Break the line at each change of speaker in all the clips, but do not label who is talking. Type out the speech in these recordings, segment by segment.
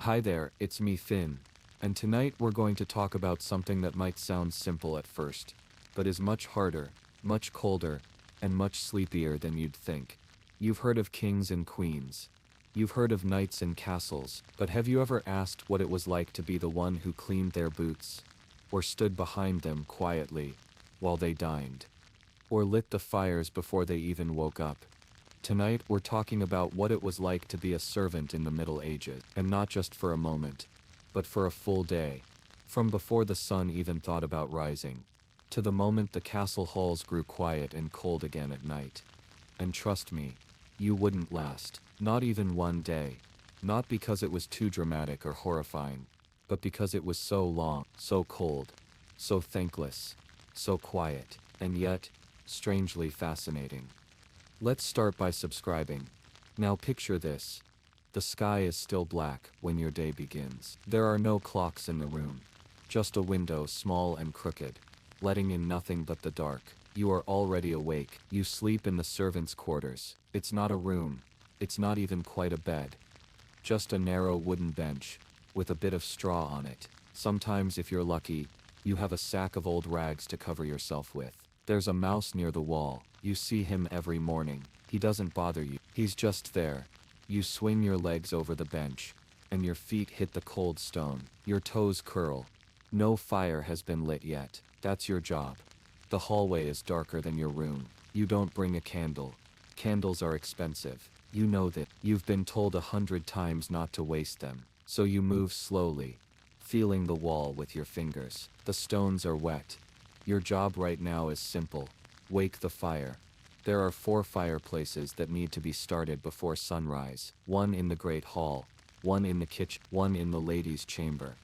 Hi there, it's me Finn, and tonight we're going to talk about something that might sound simple at first, but is much harder, much colder, and much sleepier than you'd think. You've heard of kings and queens. You've heard of knights and castles, but have you ever asked what it was like to be the one who cleaned their boots? Or stood behind them quietly, while they dined? Or lit the fires before they even woke up? Tonight we're talking about what it was like to be a servant in the Middle Ages, and not just for a moment, but for a full day. From before the sun even thought about rising, to the moment the castle halls grew quiet and cold again at night. And trust me, you wouldn't last, not even one day. Not because it was too dramatic or horrifying, but because it was so long, so cold, so thankless, so quiet, and yet, strangely fascinating. Let's start by subscribing. Now picture this. The sky is still black when your day begins. There are no clocks in the room. Just a window small and crooked, letting in nothing but the dark. You are already awake. You sleep in the servants' quarters. It's not a room. It's not even quite a bed. Just a narrow wooden bench, with a bit of straw on it. Sometimes, if you're lucky, you have a sack of old rags to cover yourself with. There's a mouse near the wall. You see him every morning. He doesn't bother you. He's just there. You swing your legs over the bench, and your feet hit the cold stone. Your toes curl. No fire has been lit yet. That's your job. The hallway is darker than your room. You don't bring a candle. Candles are expensive. You know that. You've been told 100 times not to waste them. So you move slowly, feeling the wall with your fingers. The stones are wet. Your job right now is simple. Wake the fire. There are 4 fireplaces that need to be started before sunrise. One in the great hall, one in the kitchen, one in the ladies' chamber,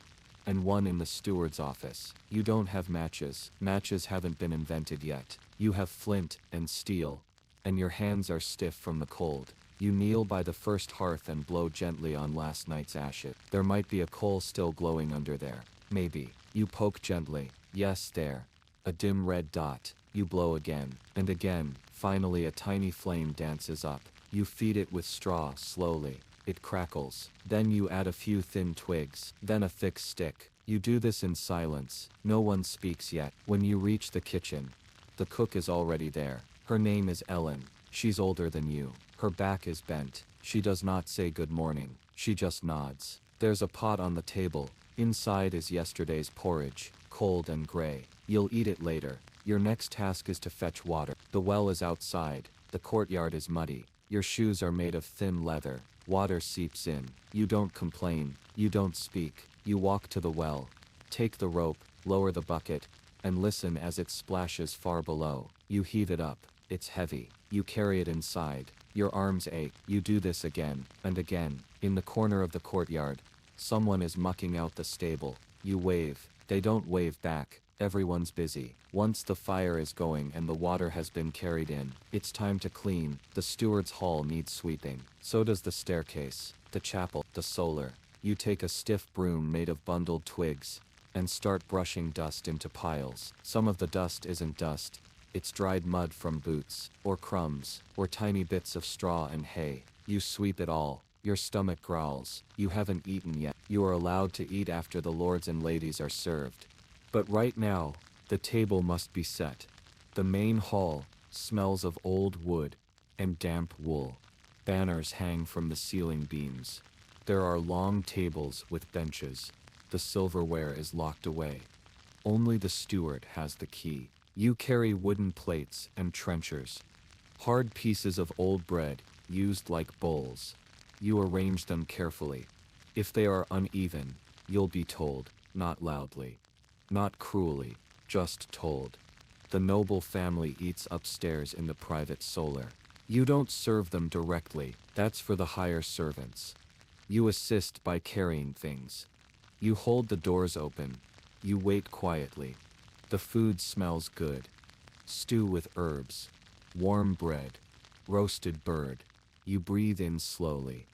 and one in the steward's office. You don't have matches. Matches haven't been invented yet. You have flint and steel, and your hands are stiff from the cold. You kneel by the first hearth and blow gently on last night's ashes. There might be a coal still glowing under there. Maybe. You poke gently. Yes, there. A dim red dot. You blow again, and again. Finally a tiny flame dances up. You feed it with straw slowly. It crackles. Then you add a few thin twigs, then a thick stick. You do this in silence. No one speaks yet. When you reach the kitchen, the cook is already there. Her name is Ellen. She's older than you. Her back is bent. She does not say good morning. She just nods. There's a pot on the table. Inside is yesterday's porridge, cold and gray. You'll eat it later. Your next task is to fetch water. The well is outside. The courtyard is muddy. Your shoes are made of thin leather. Water seeps in. You don't complain. You don't speak. You walk to the well. Take the rope, lower the bucket, and listen as it splashes far below. You heave it up. It's heavy. You carry it inside. Your arms ache. You do this again, and again. In the corner of the courtyard, someone is mucking out the stable. You wave. They don't wave back. Everyone's busy. Once the fire is going and the water has been carried in, it's time to clean. The steward's hall needs sweeping. So does the staircase, the chapel, the solar. You take a stiff broom made of bundled twigs, and start brushing dust into piles. Some of the dust isn't dust. It's dried mud from boots, or crumbs, or tiny bits of straw and hay. You sweep it all. Your stomach growls. You haven't eaten yet. You are allowed to eat after the lords and ladies are served. But right now, the table must be set. The main hall smells of old wood and damp wool. Banners hang from the ceiling beams. There are long tables with benches. The silverware is locked away. Only the steward has the key. You carry wooden plates and trenchers. Hard pieces of old bread, used like bowls. You arrange them carefully. If they are uneven, you'll be told, not loudly. Not cruelly, just told. The noble family eats upstairs in the private solar. You don't serve them directly, that's for the higher servants. You assist by carrying things. You hold the doors open. You wait quietly. The food smells good. Stew with herbs. Warm bread. Roasted bird. You breathe in slowly.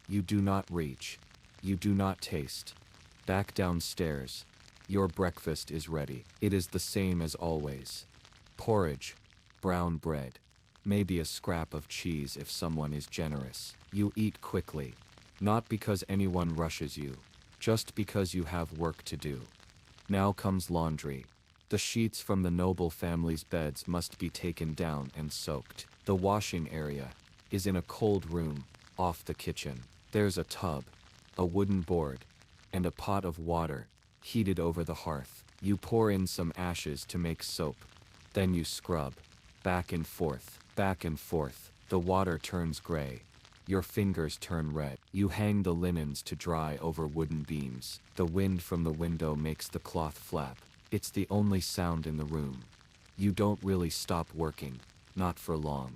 You do not reach. You do not taste. Back downstairs. Your breakfast is ready. It is the same as always. Porridge, brown bread, maybe a scrap of cheese if someone is generous. You eat quickly. Not because anyone rushes you, just because you have work to do. Now comes laundry. The sheets from the noble family's beds must be taken down and soaked. The washing area is in a cold room, off the kitchen. There's a tub, a wooden board, and a pot of water, heated over the hearth. You pour in some ashes to make soap. Then you scrub. Back and forth, back and forth. The water turns gray. Your fingers turn red. You hang the linens to dry over wooden beams. The wind from the window makes the cloth flap. It's the only sound in the room. You don't really stop working, not for long.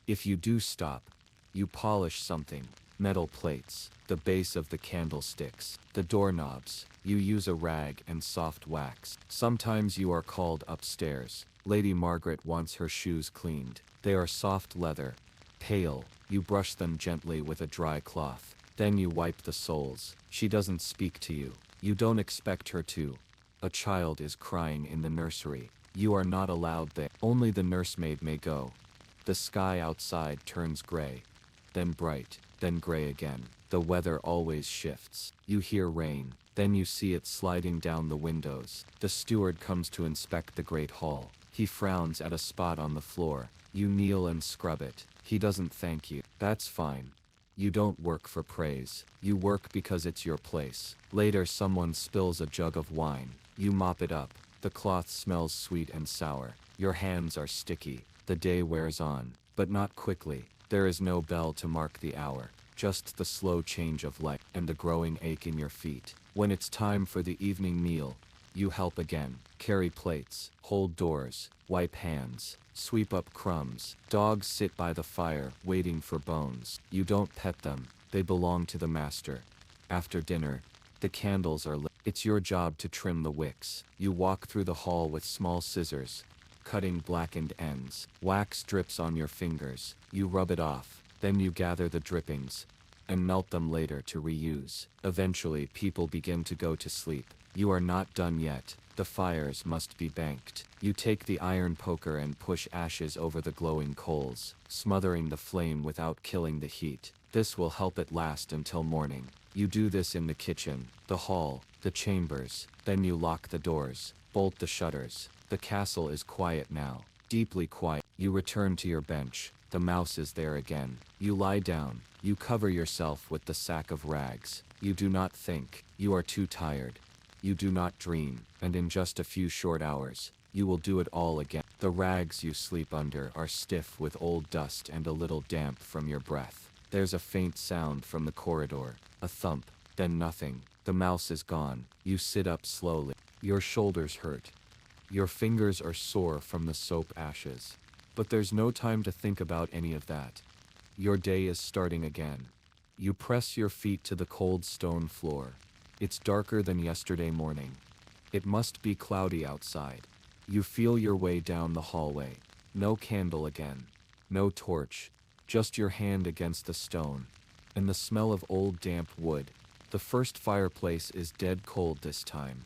If you do stop, you polish something. Metal plates, the base of the candlesticks, the doorknobs. You use a rag and soft wax. Sometimes you are called upstairs. Lady Margaret wants her shoes cleaned. They are soft leather, pale. You brush them gently with a dry cloth. Then you wipe the soles. She doesn't speak to you. You don't expect her to. A child is crying in the nursery. You are not allowed there. Only the nursemaid may go. The sky outside turns gray, then bright, then gray again. The weather always shifts. You hear rain, then you see it sliding down the windows. The steward comes to inspect the great hall. He frowns at a spot on the floor. You kneel and scrub it. He doesn't thank you. That's fine. You don't work for praise. You work because it's your place. Later someone spills a jug of wine. You mop it up. The cloth smells sweet and sour. Your hands are sticky. The day wears on, but not quickly. There is no bell to mark the hour, just the slow change of light and the growing ache in your feet. When it's time for the evening meal, you help again. Carry plates, hold doors, wipe hands, sweep up crumbs. Dogs sit by the fire, waiting for bones. You don't pet them, they belong to the master. After dinner, the candles are lit. It's your job to trim the wicks. You walk through the hall with small scissors, cutting blackened ends. Wax drips on your fingers. You rub it off. Then you gather the drippings and melt them later to reuse. Eventually, people begin to go to sleep. You are not done yet. The fires must be banked. You take the iron poker and push ashes over the glowing coals, smothering the flame without killing the heat. This will help it last until morning. You do this in the kitchen, the hall, the chambers. Then you lock the doors, bolt the shutters. The castle is quiet now, deeply quiet. You return to your bench. The mouse is there again. You lie down. You cover yourself with the sack of rags. You do not think. You are too tired. You do not dream, and in just a few short hours, you will do it all again. The rags you sleep under are stiff with old dust and a little damp from your breath. There's a faint sound from the corridor, a thump, then nothing. The mouse is gone. You sit up slowly. Your shoulders hurt. Your fingers are sore from the soap ashes. But there's no time to think about any of that. Your day is starting again. You press your feet to the cold stone floor. It's darker than yesterday morning. It must be cloudy outside. You feel your way down the hallway. No candle again. No torch. Just your hand against the stone. And the smell of old damp wood. The first fireplace is dead cold this time.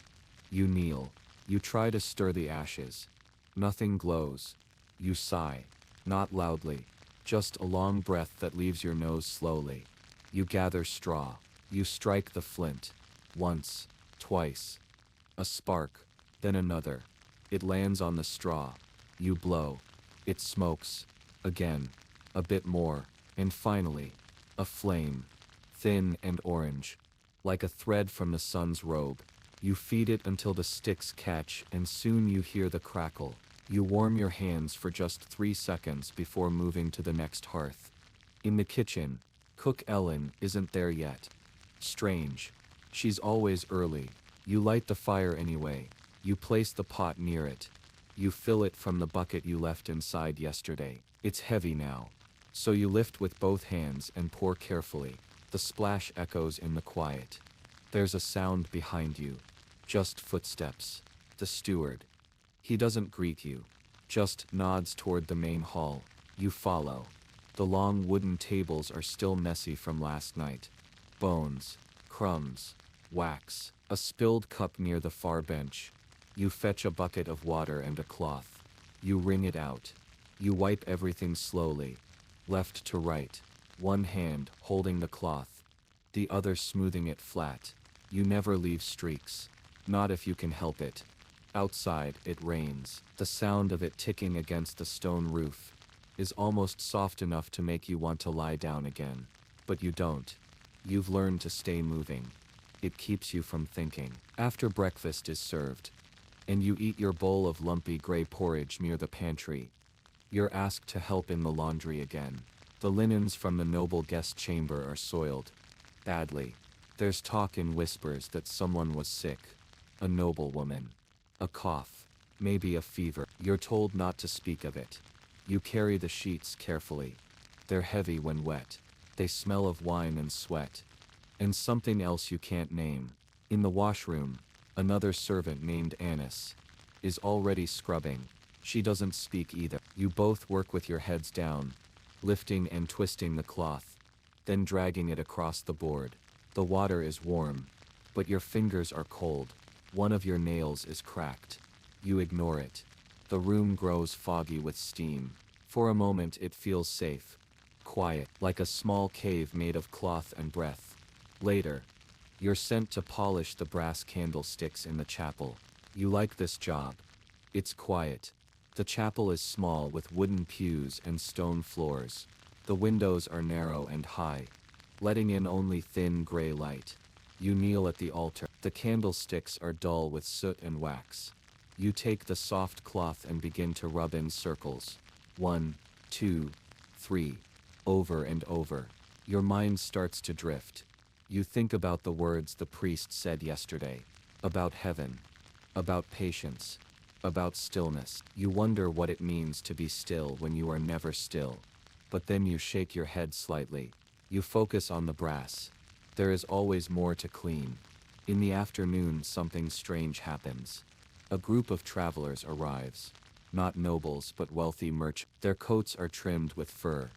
You kneel. You try to stir the ashes. Nothing glows. You sigh. Not loudly. Just a long breath that leaves your nose slowly. You gather straw. You strike the flint. Once. Twice. A spark. Then another. It lands on the straw. You blow. It smokes. Again. A bit more. And finally. A flame. Thin and orange. Like a thread from the sun's robe. You feed it until the sticks catch, and soon you hear the crackle. You warm your hands for just 3 seconds before moving to the next hearth. In the kitchen, Cook Ellen isn't there yet. Strange. She's always early. You light the fire anyway. You place the pot near it. You fill it from the bucket you left inside yesterday. It's heavy now. So you lift with both hands and pour carefully. The splash echoes in the quiet. There's a sound behind you. Just footsteps. The steward. He doesn't greet you. Just nods toward the main hall. You follow. The long wooden tables are still messy from last night. Bones. Crumbs. Wax. A spilled cup near the far bench. You fetch a bucket of water and a cloth. You wring it out. You wipe everything slowly. Left to right. One hand holding the cloth. the other smoothing it flat. You never leave streaks. Not if you can help it. Outside, it rains. The sound of it ticking against the stone roof is almost soft enough to make you want to lie down again. But you don't. You've learned to stay moving. It keeps you from thinking. After breakfast is served, and you eat your bowl of lumpy gray porridge near the pantry, you're asked to help in the laundry again. The linens from the noble guest chamber are soiled. Badly. There's talk in whispers that someone was sick. A noblewoman. A cough. Maybe a fever. You're told not to speak of it. You carry the sheets carefully. They're heavy when wet. They smell of wine and sweat. And something else you can't name. In the washroom, another servant named Annis is already scrubbing. She doesn't speak either. You both work with your heads down, lifting and twisting the cloth, then dragging it across the board. The water is warm, but your fingers are cold. One of your nails is cracked. You ignore it. The room grows foggy with steam. For a moment it feels safe, quiet, like a small cave made of cloth and breath. Later, you're sent to polish the brass candlesticks in the chapel. You like this job. It's quiet. The chapel is small with wooden pews and stone floors. The windows are narrow and high, letting in only thin gray light. You kneel at the altar. The candlesticks are dull with soot and wax. You take the soft cloth and begin to rub in circles. 1, 2, 3, over and over. Your mind starts to drift. You think about the words the priest said yesterday. About heaven. About patience. About stillness. You wonder what it means to be still when you are never still. But then you shake your head slightly. You focus on the brass. There is always more to clean. In the afternoon, something strange happens. A group of travelers arrives. Not nobles but wealthy merchants. Their coats are trimmed with fur.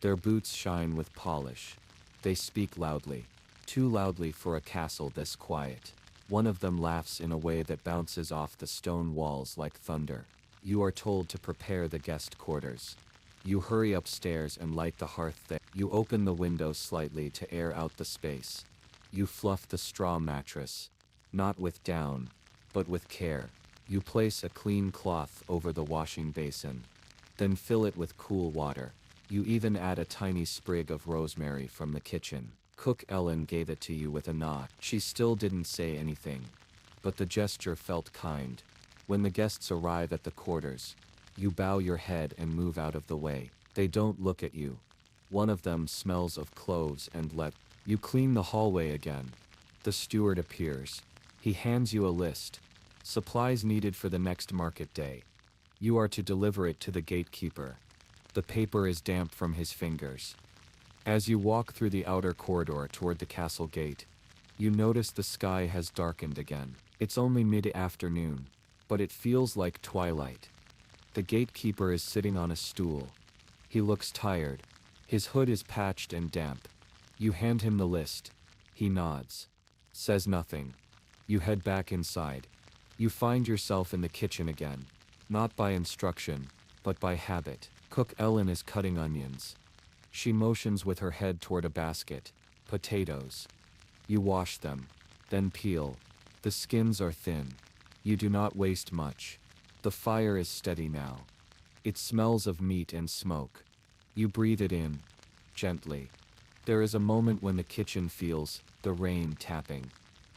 Their boots shine with polish. They speak loudly. Too loudly for a castle this quiet. One of them laughs in a way that bounces off the stone walls like thunder. You are told to prepare the guest quarters. You hurry upstairs and light the hearth there. You open the window slightly to air out the space. You fluff the straw mattress. Not with down, but with care. You place a clean cloth over the washing basin. Then fill it with cool water. You even add a tiny sprig of rosemary from the kitchen. Cook Ellen gave it to you with a nod. She still didn't say anything, but the gesture felt kind. When the guests arrive at the quarters, you bow your head and move out of the way. They don't look at you. One of them smells of cloves and lead. You clean the hallway again. The steward appears. He hands you a list. Supplies needed for the next market day. You are to deliver it to the gatekeeper. The paper is damp from his fingers. As you walk through the outer corridor toward the castle gate, you notice the sky has darkened again. It's only mid-afternoon, but it feels like twilight. The gatekeeper is sitting on a stool. He looks tired. His hood is patched and damp. You hand him the list. He nods. Says nothing. You head back inside. You find yourself in the kitchen again. Not by instruction, but by habit. Cook Ellen is cutting onions. She motions with her head toward a basket. Potatoes. You wash them, then peel. The skins are thin. You do not waste much. The fire is steady now. It smells of meat and smoke. You breathe it in, gently. There is a moment when the kitchen feels the rain tapping,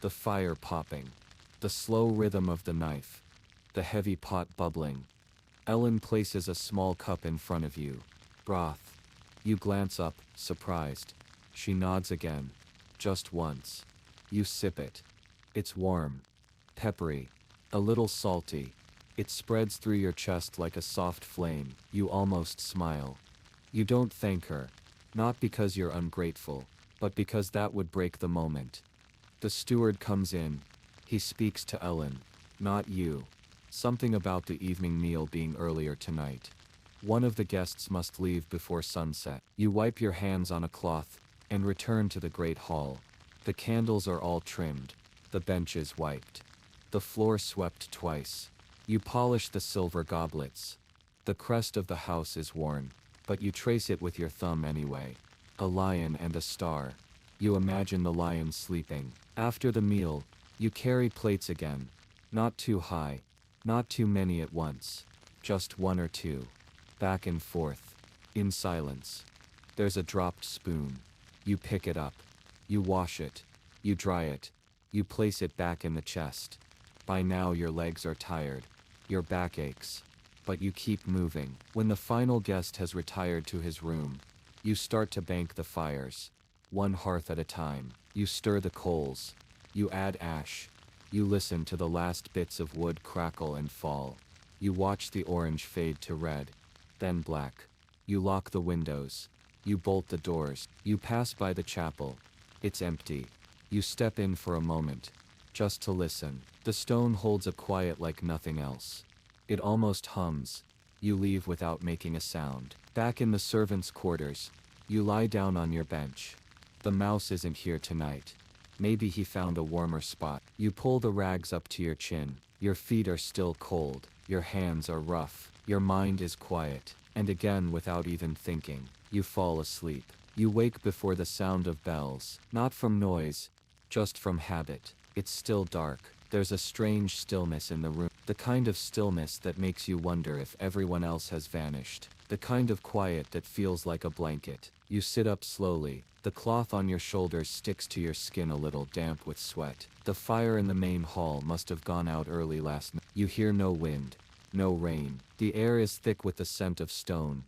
the fire popping, the slow rhythm of the knife, the heavy pot bubbling. Ellen places a small cup in front of you. Broth. You glance up, surprised. She nods again. Just once. You sip it. It's warm. Peppery. A little salty. It spreads through your chest like a soft flame. You almost smile. You don't thank her. Not because you're ungrateful, but because that would break the moment. The steward comes in. He speaks to Ellen. Not you. Something about the evening meal being earlier tonight. One of the guests must leave before sunset. You wipe your hands on a cloth and return to the great hall. The candles are all trimmed. The benches wiped. The floor swept twice. You polish the silver goblets. The crest of the house is worn, but you trace it with your thumb anyway. A lion and a star. You imagine the lion sleeping. After the meal, you carry plates again. Not too high, not too many at once. Just one or two. Back and forth. In silence. There's a dropped spoon. You pick it up. You wash it. You dry it. You place it back in the chest. By now your legs are tired. Your back aches. But you keep moving. When the final guest has retired to his room, you start to bank the fires. One hearth at a time. You stir the coals. You add ash. You listen to the last bits of wood crackle and fall. You watch the orange fade to red, then black. You lock the windows. You bolt the doors. You pass by the chapel. It's empty. You step in for a moment, just to listen. The stone holds a quiet like nothing else. It almost hums. You leave without making a sound. Back in the servants' quarters, you lie down on your bench. The mouse isn't here tonight. Maybe he found a warmer spot. You pull the rags up to your chin. Your feet are still cold. Your hands are rough. Your mind is quiet. And again, without even thinking, you fall asleep. You wake before the sound of bells. Not from noise, just from habit. It's still dark. There's a strange stillness in the room. The kind of stillness that makes you wonder if everyone else has vanished. The kind of quiet that feels like a blanket. You sit up slowly. The cloth on your shoulders sticks to your skin a little damp with sweat. The fire in the main hall must have gone out early last night. You hear no wind, no rain. The air is thick with the scent of stone,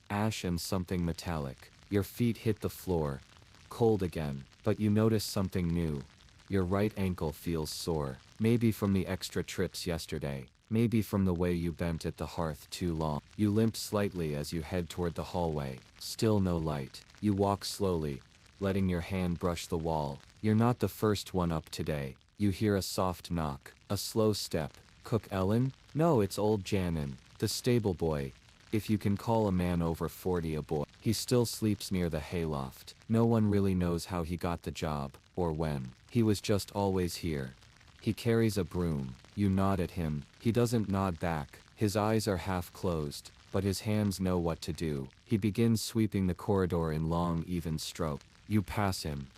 ash and something metallic. Your feet hit the floor, cold again, but you notice something new. Your right ankle feels sore, maybe from the extra trips yesterday, maybe from the way you bent at the hearth too long. You limp slightly as you head toward the hallway. Still no light. You walk slowly, letting your hand brush the wall. You're not the first one up today. You hear a soft knock, a slow step. Cook Ellen? No, it's old Janin, the stable boy, if you can call a man over 40 a boy. He still sleeps near the hayloft. No one really knows how he got the job, or when. He was just always here. He carries a broom. You nod at him. He doesn't nod back. His eyes are half closed, but his hands know what to do. He begins sweeping the corridor in long, even strokes. You pass him.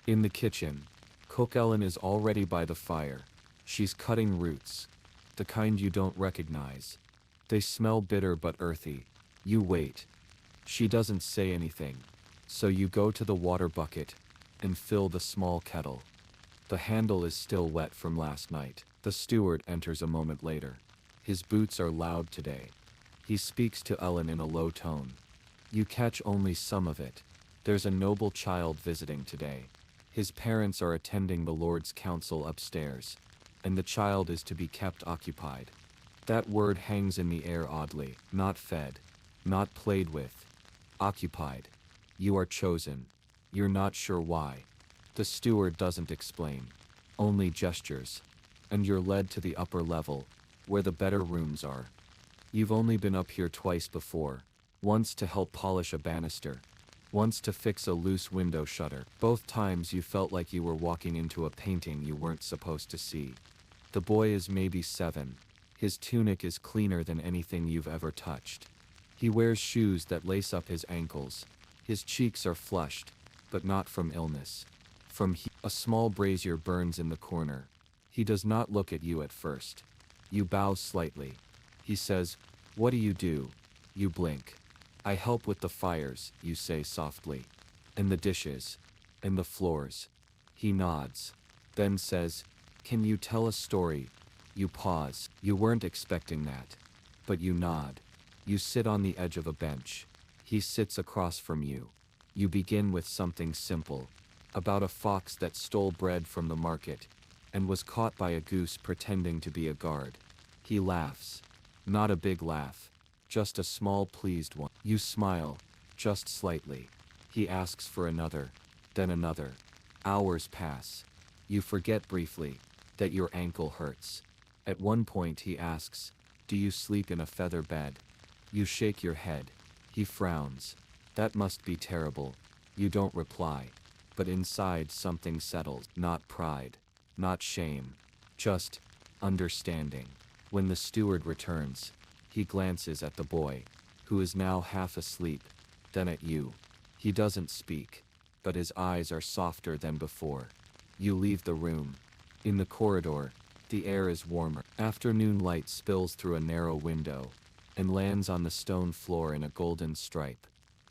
In the kitchen, Cook Ellen is already by the fire. She's cutting roots, the kind you don't recognize. They smell bitter but earthy. You wait. She doesn't say anything, so you go to the water bucket and fill the small kettle. The handle is still wet from last night. The steward enters a moment later. His boots are loud today. He speaks to Ellen in a low tone. You catch only some of it. There's a noble child visiting today. His parents are attending the Lord's Council upstairs, and the child is to be kept occupied. That word hangs in the air oddly. Not fed, not played with. Occupied. You are chosen. You're not sure why. The steward doesn't explain, only gestures, and you're led to the upper level, where the better rooms are. You've only been up here twice before, once to help polish a banister, once to fix a loose window shutter. Both times you felt like you were walking into a painting you weren't supposed to see. The boy is maybe 7. His tunic is cleaner than anything you've ever touched. He wears shoes that lace up his ankles. His cheeks are flushed, but not from illness. From heat. A small brazier burns in the corner. He does not look at you at first. You bow slightly. He says, "What do you do?" You blink. "I help with the fires," you say softly. "And the dishes. And the floors." He nods. Then says, "Can you tell a story?" You pause. You weren't expecting that. But you nod. You sit on the edge of a bench. He sits across from you. You begin with something simple, about a fox that stole bread from the market, and was caught by a goose pretending to be a guard. He laughs. Not a big laugh, just a small pleased one. You smile, just slightly. He asks for another, then another. Hours pass. You forget briefly that your ankle hurts. At one point he asks, "Do you sleep in a feather bed?" You shake your head. He frowns. "That must be terrible." You don't reply. But inside something settles. Not pride. Not shame. Just understanding. When the steward returns, he glances at the boy, who is now half asleep, then at you. He doesn't speak. but his eyes are softer than before. You leave the room. In the corridor, the air is warmer. Afternoon light spills through a narrow window and lands on the stone floor in a golden stripe.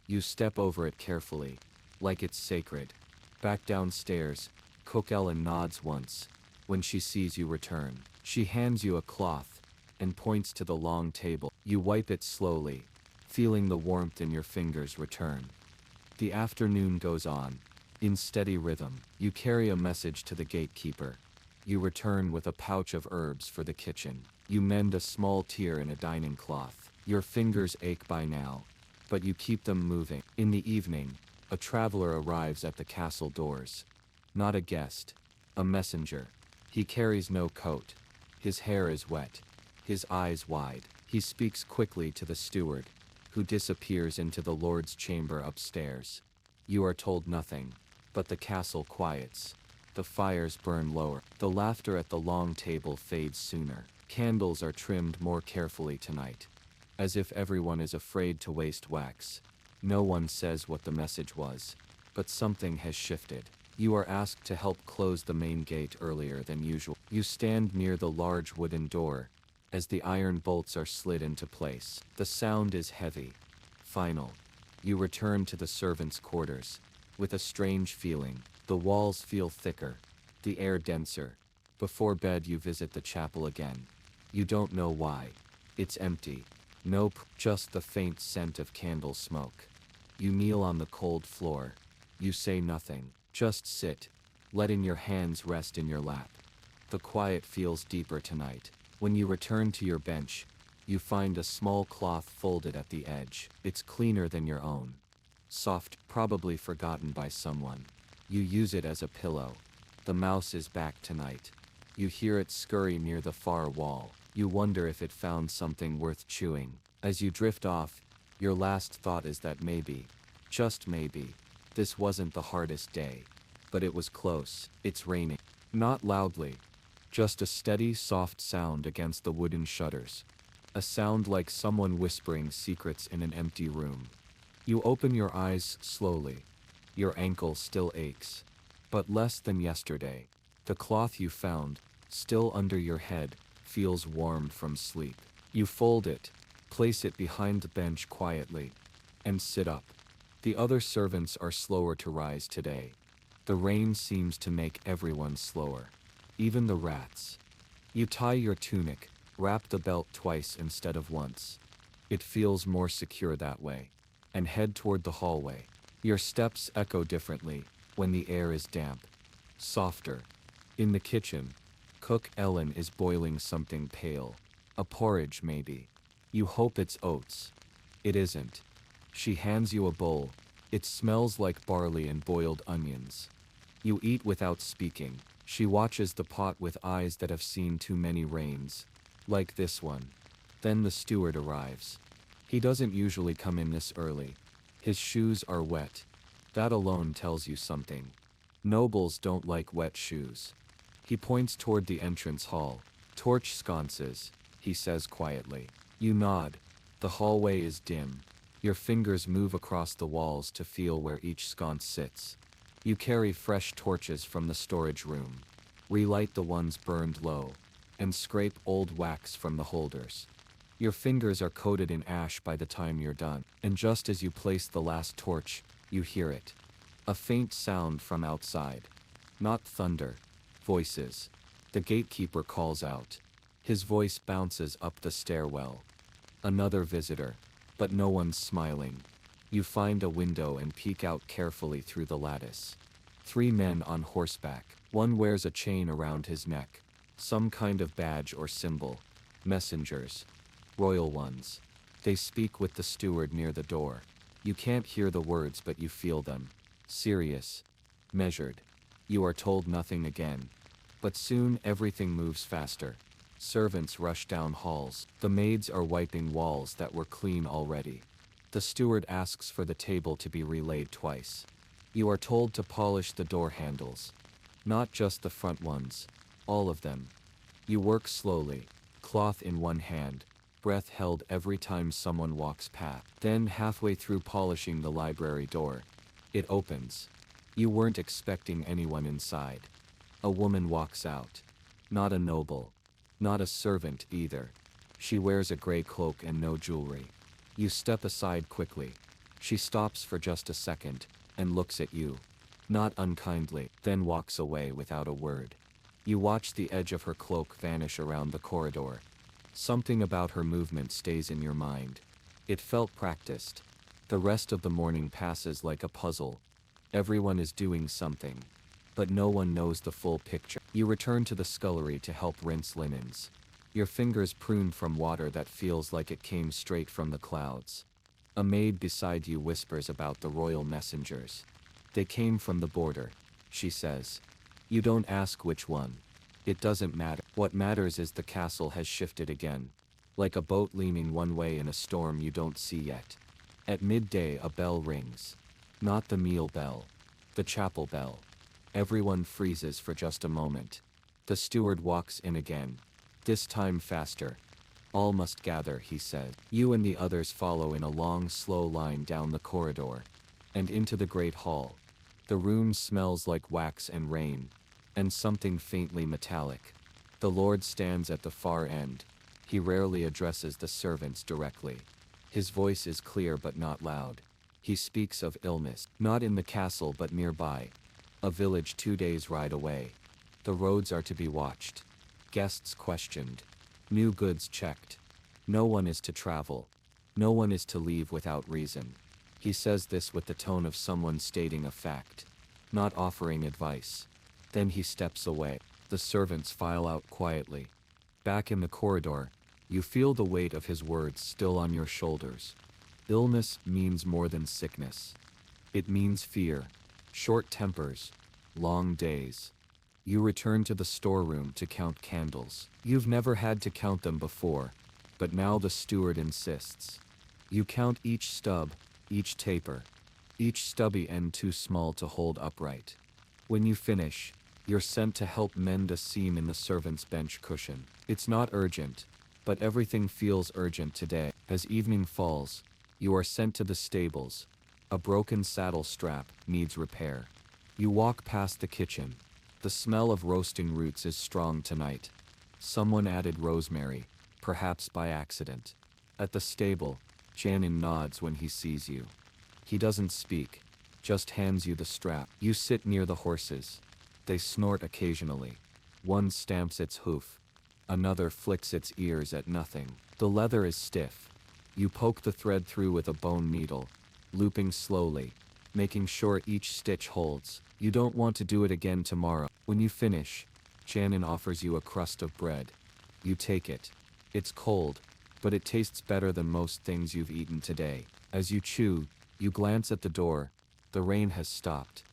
You step over it carefully, like it's sacred. Back downstairs, Cook Ellen nods once. When she sees you return, she hands you a cloth and points to the long table. You wipe it slowly, feeling the warmth in your fingers return. The afternoon goes on. In steady rhythm, you carry a message to the gatekeeper. You return with a pouch of herbs for the kitchen. You mend a small tear in a dining cloth. Your fingers ache by now, but you keep them moving. In the evening, a traveler arrives at the castle doors. Not a guest, a messenger. He carries no coat. His hair is wet, his eyes wide. He speaks quickly to the steward, who disappears into the lord's chamber upstairs. You are told nothing, but the castle quiets. The fires burn lower. The laughter at the long table fades sooner. Candles are trimmed more carefully tonight, as if everyone is afraid to waste wax. No one says what the message was, but something has shifted. You are asked to help close the main gate earlier than usual. You stand near the large wooden door, as the iron bolts are slid into place. The sound is heavy, final. You return to the servants' quarters, with a strange feeling. The walls feel thicker, the air denser. Before bed you visit the chapel again. You don't know why. It's empty. Nope, just the faint scent of candle smoke. You kneel on the cold floor. You say nothing, just sit, letting your hands rest in your lap. The quiet feels deeper tonight. When you return to your bench, you find a small cloth folded at the edge. It's cleaner than your own. Soft, probably forgotten by someone. You use it as a pillow. The mouse is back tonight. You hear it scurry near the far wall. You wonder if it found something worth chewing. As you drift off, your last thought is that maybe, just maybe, this wasn't the hardest day. But it was close. It's raining. Not loudly. Just a steady, soft sound against the wooden shutters. A sound like someone whispering secrets in an empty room. You open your eyes slowly. Your ankle still aches, but less than yesterday. The cloth you found, still under your head, feels warm from sleep. You fold it, place it behind the bench quietly, and sit up. The other servants are slower to rise today. The rain seems to make everyone slower, even the rats. You tie your tunic, wrap the belt twice instead of once. It feels more secure that way, and head toward the hallway. Your steps echo differently when the air is damp, softer. In the kitchen, Cook Ellen is boiling something pale. A porridge maybe. You hope it's oats. It isn't. She hands you a bowl. It smells like barley and boiled onions. You eat without speaking. She watches the pot with eyes that have seen too many rains. Like this one. Then the steward arrives. He doesn't usually come in this early. His shoes are wet. That alone tells you something. Nobles don't like wet shoes. He points toward the entrance hall. Torch sconces, he says quietly. You nod. The hallway is dim. Your fingers move across the walls to feel where each sconce sits. You carry fresh torches from the storage room. Relight the ones burned low, and scrape old wax from the holders. Your fingers are coated in ash by the time you're done, and just as you place the last torch, you hear it. A faint sound from outside. Not thunder. Voices. The gatekeeper calls out. His voice bounces up the stairwell. Another visitor, but no one's smiling. You find a window and peek out carefully through the lattice. 3 men on horseback. One wears a chain around his neck. Some kind of badge or symbol. Messengers. Royal ones. They speak with the steward near the door. You can't hear the words but you feel them. Serious. Measured. You are told nothing again. But soon everything moves faster. Servants rush down halls. The maids are wiping walls that were clean already. The steward asks for the table to be relaid twice. You are told to polish the door handles. Not just the front ones. All of them. You work slowly. Cloth in one hand. Breath held every time someone walks past. Then halfway through polishing the library door, it opens. You weren't expecting anyone inside. A woman walks out. Not a noble. Not a servant either. She wears a gray cloak and no jewelry. You step aside quickly. She stops for just a second, and looks at you. Not unkindly, then walks away without a word. You watch the edge of her cloak vanish around the corridor. Something about her movement stays in your mind. It felt practiced. The rest of the morning passes like a puzzle. Everyone is doing something, but no one knows the full picture. You return to the scullery to help rinse linens. Your fingers prune from water that feels like it came straight from the clouds. A maid beside you whispers about the royal messengers. They came from the border, she says. You don't ask which one. It doesn't matter. What matters is the castle has shifted again. Like a boat leaning one way in a storm you don't see yet. At midday a bell rings. Not the meal bell. The chapel bell. Everyone freezes for just a moment. The steward walks in again. This time faster. All must gather, he said. You and the others follow in a long, slow line down the corridor. And into the great hall. The room smells like wax and rain. And something faintly metallic. The Lord stands at the far end. He rarely addresses the servants directly. His voice is clear but not loud. He speaks of illness, not in the castle but nearby. A village 2 days' ride away. The roads are to be watched. Guests questioned. New goods checked. No one is to travel. No one is to leave without reason. He says this with the tone of someone stating a fact, not offering advice. Then he steps away. The servants file out quietly. Back in the corridor, you feel the weight of his words still on your shoulders. Illness means more than sickness. It means fear, short tempers, long days. You return to the storeroom to count candles. You've never had to count them before, but now the steward insists. You count each stub, each taper, each stubby end too small to hold upright. When you finish, you're sent to help mend a seam in the servant's bench cushion. It's not urgent, but everything feels urgent today. As evening falls, you are sent to the stables. A broken saddle strap needs repair. You walk past the kitchen. The smell of roasting roots is strong tonight. Someone added rosemary, perhaps by accident. At the stable, Janin nods when he sees you. He doesn't speak, just hands you the strap. You sit near the horses. They snort occasionally. One stamps its hoof. Another flicks its ears at nothing. The leather is stiff. You poke the thread through with a bone needle, looping slowly, making sure each stitch holds. You don't want to do it again tomorrow. When you finish, Janin offers you a crust of bread. You take it. It's cold, but it tastes better than most things you've eaten today. As you chew, you glance at the door. The rain has stopped.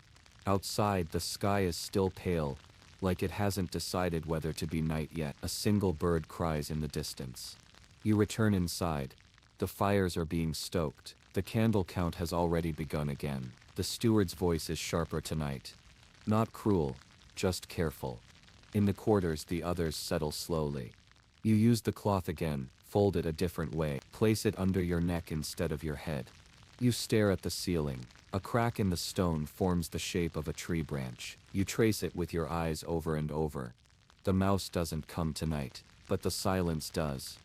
Outside, the sky is still pale, like it hasn't decided whether to be night yet. A single bird cries in the distance. You return inside. The fires are being stoked. The candle count has already begun again. The steward's voice is sharper tonight. Not cruel, just careful. In the quarters, the others settle slowly. You use the cloth again, fold it a different way, place it under your neck instead of your head. You stare at the ceiling. A crack in the stone forms the shape of a tree branch. You trace it with your eyes over and over. The mouse doesn't come tonight, but the silence does.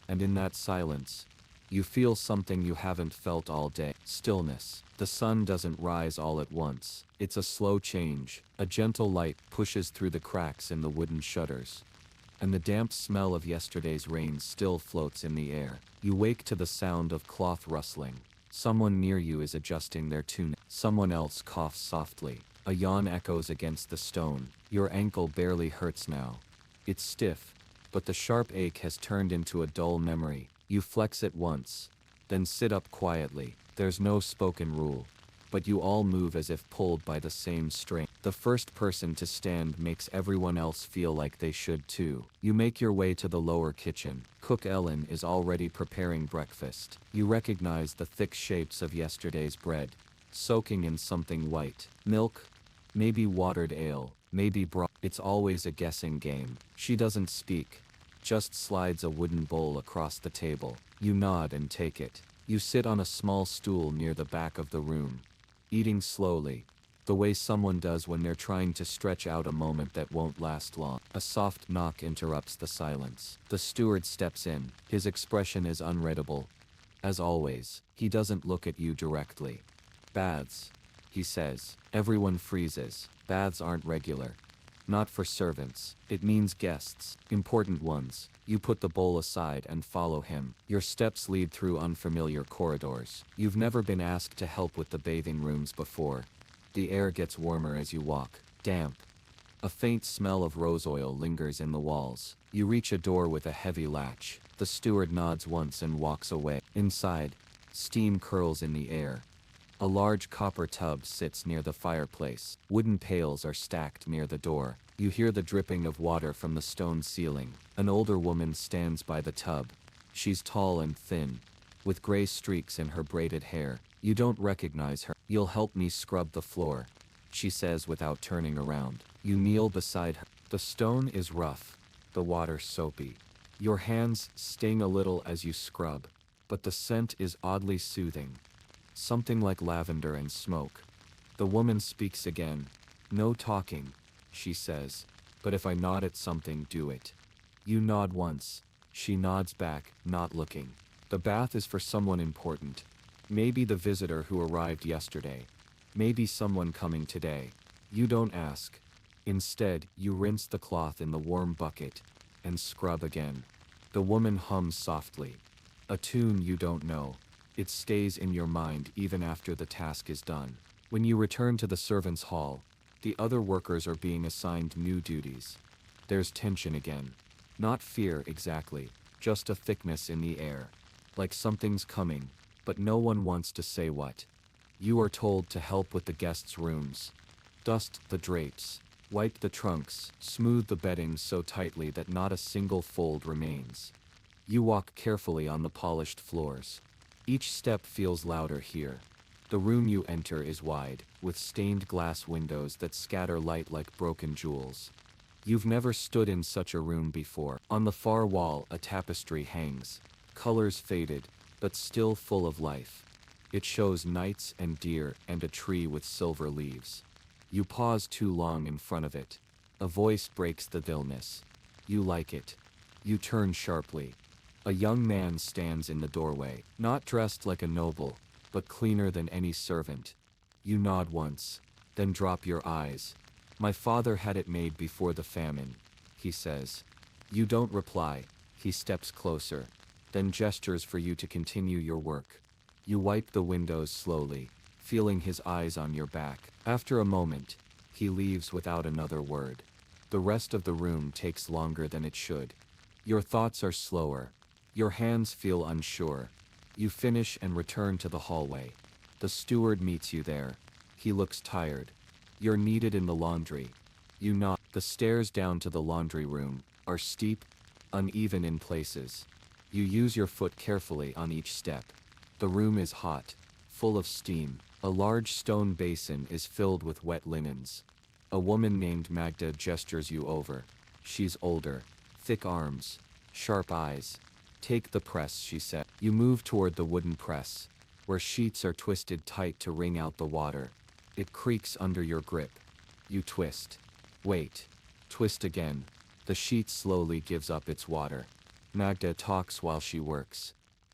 And in that silence, you feel something you haven't felt all day. Stillness. The sun doesn't rise all at once. It's a slow change. A gentle light pushes through the cracks in the wooden shutters. And the damp smell of yesterday's rain still floats in the air. You wake to the sound of cloth rustling. Someone near you is adjusting their tunic. Someone else coughs softly. A yawn echoes against the stone. Your ankle barely hurts now. It's stiff, but the sharp ache has turned into a dull memory. You flex it once, then sit up quietly. There's no spoken rule, but you all move as if pulled by the same string. The first person to stand makes everyone else feel like they should too. You make your way to the lower kitchen. Cook Ellen is already preparing breakfast. You recognize the thick shapes of yesterday's bread, soaking in something white. Milk, maybe watered ale, maybe broth. It's always a guessing game. She doesn't speak, just slides a wooden bowl across the table. You nod and take it. You sit on a small stool near the back of the room, eating slowly, The way someone does when they're trying to stretch out a moment that won't last long. A soft knock interrupts the silence. The steward steps in. His expression is unreadable. As always, he doesn't look at you directly. Baths, he says. Everyone freezes. Baths aren't regular. Not for servants. It means guests, important ones. You put the bowl aside and follow him. Your steps lead through unfamiliar corridors. You've never been asked to help with the bathing rooms before. The air gets warmer as you walk. Damp. A faint smell of rose oil lingers in the walls. You reach a door with a heavy latch. The steward nods once and walks away. Inside, steam curls in the air. A large copper tub sits near the fireplace. Wooden pails are stacked near the door. You hear the dripping of water from the stone ceiling. An older woman stands by the tub. She's tall and thin, with gray streaks in her braided hair. You don't recognize her. "You'll help me scrub the floor," she says without turning around. You kneel beside her. The stone is rough, the water soapy. Your hands sting a little as you scrub, but the scent is oddly soothing. Something like lavender and smoke. The woman speaks again. "No talking," she says, "but if I nod at something, do it." You nod once. She nods back, not looking. The bath is for someone important. Maybe the visitor who arrived yesterday. Maybe someone coming today. You don't ask. Instead, you rinse the cloth in the warm bucket and scrub again. The woman hums softly. A tune you don't know. It stays in your mind even after the task is done. When you return to the servants' hall, the other workers are being assigned new duties. There's tension again. Not fear exactly, just a thickness in the air. Like something's coming, but no one wants to say what. You are told to help with the guests' rooms. Dust the drapes, wipe the trunks, smooth the bedding so tightly that not a single fold remains. You walk carefully on the polished floors. Each step feels louder here. The room you enter is wide, with stained glass windows that scatter light like broken jewels. You've never stood in such a room before. On the far wall, a tapestry hangs, colors faded, but still full of life. It shows knights and deer and a tree with silver leaves. You pause too long in front of it. A voice breaks the stillness. You like it. You turn sharply. A young man stands in the doorway, not dressed like a noble, but cleaner than any servant. You nod once, then drop your eyes. "My father had it made before the famine," he says. You don't reply. He steps closer, then gestures for you to continue your work. You wipe the windows slowly, feeling his eyes on your back. After a moment, he leaves without another word. The rest of the room takes longer than it should. Your thoughts are slower. Your hands feel unsure. You finish and return to the hallway. The steward meets you there. He looks tired. You're needed in the laundry. You nod. The stairs down to the laundry room are steep, uneven in places. You use your foot carefully on each step. The room is hot, full of steam. A large stone basin is filled with wet linens. A woman named Magda gestures you over. She's older, thick arms, sharp eyes. "Take the press," she said. You move toward the wooden press, where sheets are twisted tight to wring out the water. It creaks under your grip. You twist. Wait. Twist again. The sheet slowly gives up its water. Magda talks while she works.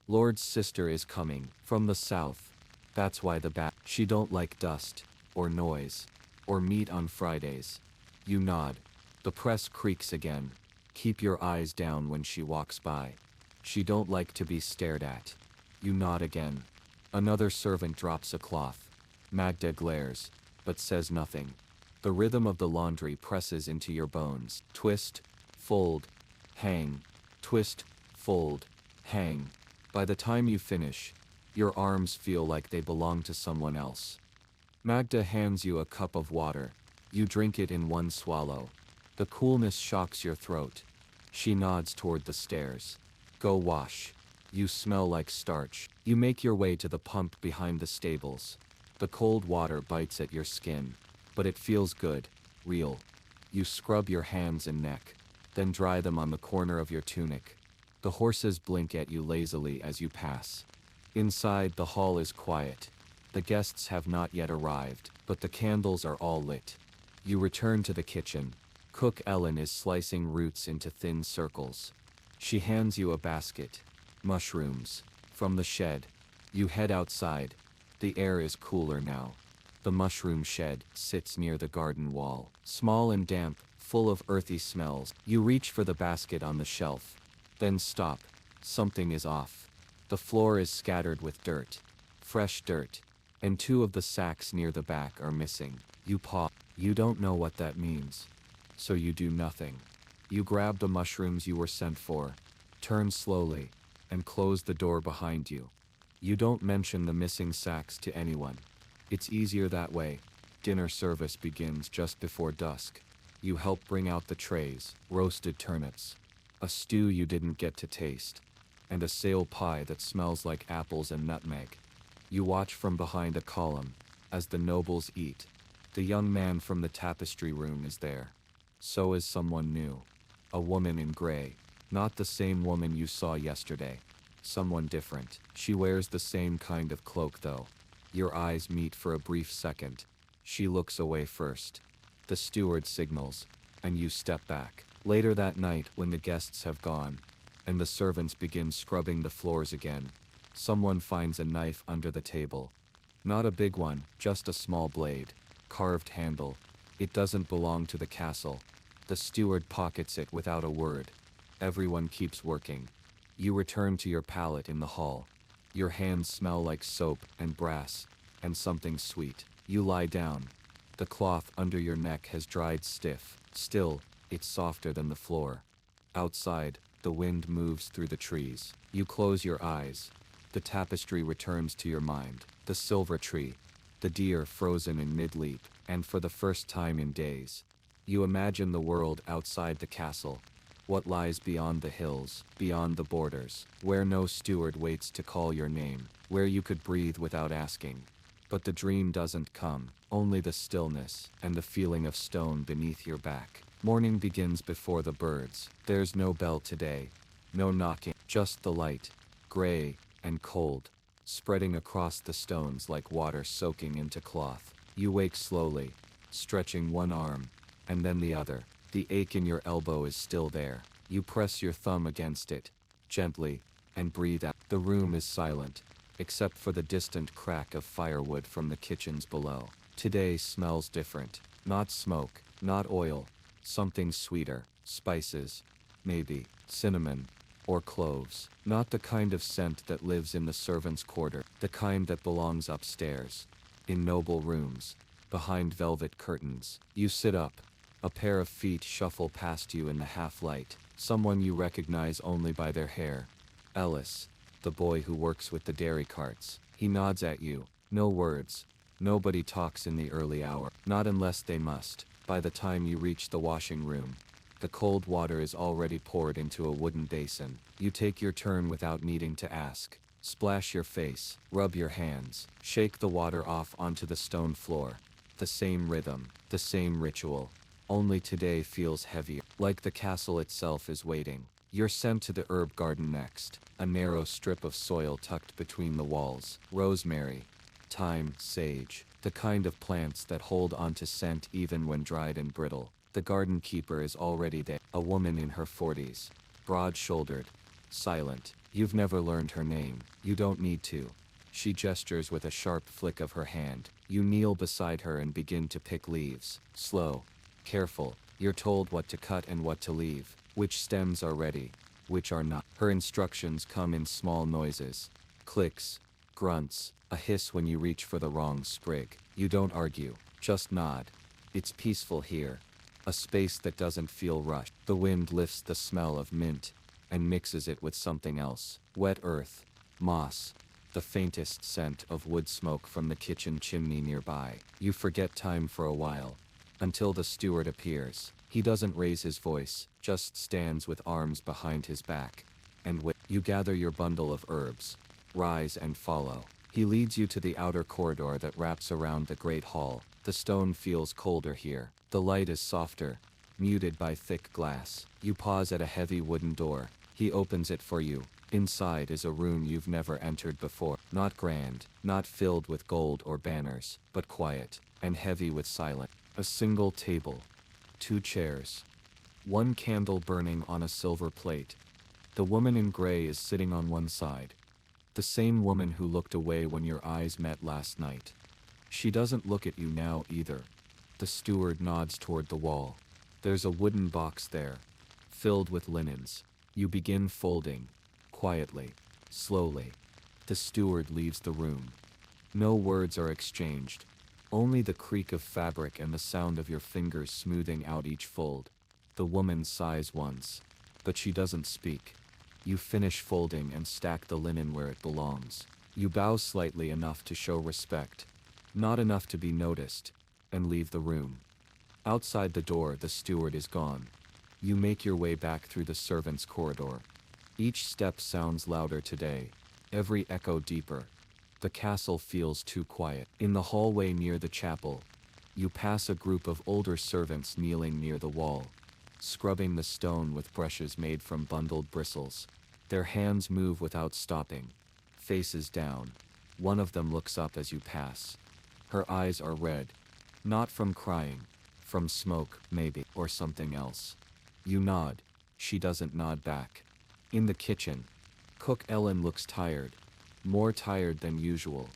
"Lord's sister is coming, from the south. That's why she don't like dust, or noise, or meat on Fridays." You nod. The press creaks again. Keep your eyes down when she walks by. She don't like to be stared at. You nod again. Another servant drops a cloth. Magda glares, but says nothing. The rhythm of the laundry presses into your bones. Twist, fold, hang. Twist, fold, hang. By the time you finish, your arms feel like they belong to someone else. Magda hands you a cup of water. You drink it in one swallow. The coolness shocks your throat. She nods toward the stairs. "Go wash. You smell like starch." You make your way to the pump behind the stables. The cold water bites at your skin, but it feels good, real. You scrub your hands and neck, then dry them on the corner of your tunic. The horses blink at you lazily as you pass. Inside, the hall is quiet. The guests have not yet arrived, but the candles are all lit. You return to the kitchen. Cook Ellen is slicing roots into thin circles. She hands you a basket. Mushrooms. From the shed. You head outside. The air is cooler now. The mushroom shed sits near the garden wall, small and damp, full of earthy smells. You reach for the basket on the shelf. Then stop. Something is off. The floor is scattered with dirt. Fresh dirt. And 2 of the sacks near the back are missing. You pause. You don't know what that means. So you do nothing. You grab the mushrooms you were sent for, turn slowly, and close the door behind you. You don't mention the missing sacks to anyone. It's easier that way. Dinner service begins just before dusk. You help bring out the trays, roasted turnips, a stew you didn't get to taste, and a sale pie that smells like apples and nutmeg. You watch from behind a column, as the nobles eat. The young man from the tapestry room is there. So is someone new. A woman in gray. Not the same woman you saw yesterday. Someone different. She wears the same kind of cloak though. Your eyes meet for a brief second. She looks away first. The steward signals, and you step back. Later that night, when the guests have gone, and the servants begin scrubbing the floors again, someone finds a knife under the table. Not a big one, just a small blade. Carved handle. It doesn't belong to the castle. The steward pockets it without a word. Everyone keeps working. You return to your pallet in the hall. Your hands smell like soap and brass, and something sweet. You lie down. The cloth under your neck has dried stiff. Still, it's softer than the floor. Outside, the wind moves through the trees. You close your eyes. The tapestry returns to your mind. The silver tree. The deer frozen in mid-leap, and for the first time in days, you imagine the world outside the castle. What lies beyond the hills, beyond the borders, where no steward waits to call your name, where you could breathe without asking. But the dream doesn't come, only the stillness, and the feeling of stone beneath your back. Morning begins before the birds. There's no bell today, no knocking, just the light, gray and cold, spreading across the stones like water soaking into cloth. You wake slowly, stretching one arm, and then the other. The ache in your elbow is still there. You press your thumb against it, gently, and breathe out. The room is silent, except for the distant crack of firewood from the kitchens below. Today smells different. Not smoke, not oil, something sweeter, spices, maybe, cinnamon, or cloves. Not the kind of scent that lives in the servants' quarter, the kind that belongs upstairs, in noble rooms, behind velvet curtains. You sit up. A pair of feet shuffle past you in the half-light. Someone you recognize only by their hair. Ellis, the boy who works with the dairy carts. He nods at you. No words. Nobody talks in the early hour. Not unless they must. By the time you reach the washing room, the cold water is already poured into a wooden basin. You take your turn without needing to ask. Splash your face. Rub your hands. Shake the water off onto the stone floor. The same rhythm. The same ritual. Only today feels heavier, like the castle itself is waiting. You're sent to the herb garden next, a narrow strip of soil tucked between the walls. Rosemary, thyme, sage, the kind of plants that hold onto scent even when dried and brittle. The garden keeper is already there, a woman in her 40s, broad-shouldered, silent. You've never learned her name. You don't need to. She gestures with a sharp flick of her hand. You kneel beside her and begin to pick leaves. Slow. Careful, you're told what to cut and what to leave, which stems are ready, which are not. Her instructions come in small noises. Clicks, grunts, a hiss when you reach for the wrong sprig. You don't argue, just nod. It's peaceful here. A space that doesn't feel rushed. The wind lifts the smell of mint, and mixes it with something else. Wet earth, moss, the faintest scent of wood smoke from the kitchen chimney nearby. You forget time for a while. Until the steward appears. He doesn't raise his voice, just stands with arms behind his back. And wait. You gather your bundle of herbs. Rise and follow. He leads you to the outer corridor that wraps around the great hall. The stone feels colder here. The light is softer, muted by thick glass. You pause at a heavy wooden door. He opens it for you, Inside is a room you've never entered before. Not grand, not filled with gold or banners, but quiet, and heavy with silence. A single table. 2 chairs. 1 candle burning on a silver plate. The woman in gray is sitting on one side. The same woman who looked away when your eyes met last night. She doesn't look at you now either. The steward nods toward the wall. There's a wooden box there, filled with linens. You begin folding, quietly, slowly. The steward leaves the room. No words are exchanged, only the creak of fabric and the sound of your fingers smoothing out each fold. The woman sighs once, but she doesn't speak. You finish folding and stack the linen where it belongs. You bow slightly enough to show respect, not enough to be noticed, and leave the room. Outside the door, the steward is gone. You make your way back through the servants' corridor. Each step sounds louder today, every echo deeper. The castle feels too quiet. In the hallway near the chapel, you pass a group of older servants kneeling near the wall, scrubbing the stone with brushes made from bundled bristles. Their hands move without stopping, faces down. One of them looks up as you pass. Her eyes are red, not from crying, from smoke, maybe, or something else. You nod. She doesn't nod back. In the kitchen, cook Ellen looks tired, more tired than usual.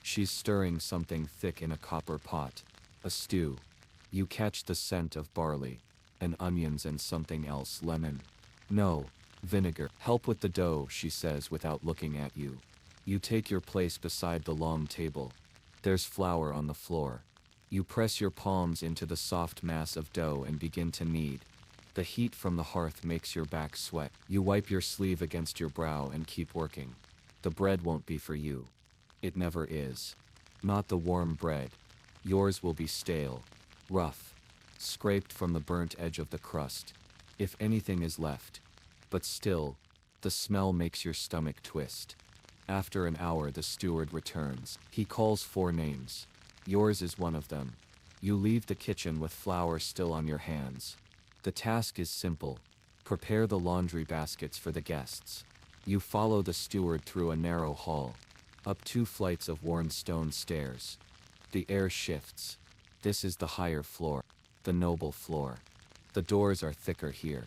She's stirring something thick in a copper pot, a stew. You catch the scent of barley, and onions and something else, lemon. No, vinegar. Help with the dough, she says without looking at you. You take your place beside the long table. There's flour on the floor. You press your palms into the soft mass of dough and begin to knead. The heat from the hearth makes your back sweat. You wipe your sleeve against your brow and keep working. The bread won't be for you. It never is. Not the warm bread. Yours will be stale, rough, scraped from the burnt edge of the crust, if anything is left. But still, the smell makes your stomach twist. After an hour, the steward returns. He calls 4 names. Yours is one of them. You leave the kitchen with flour still on your hands. The task is simple. Prepare the laundry baskets for the guests. You follow the steward through a narrow hall, up 2 flights of worn stone stairs. The air shifts. This is the higher floor, the noble floor. The doors are thicker here,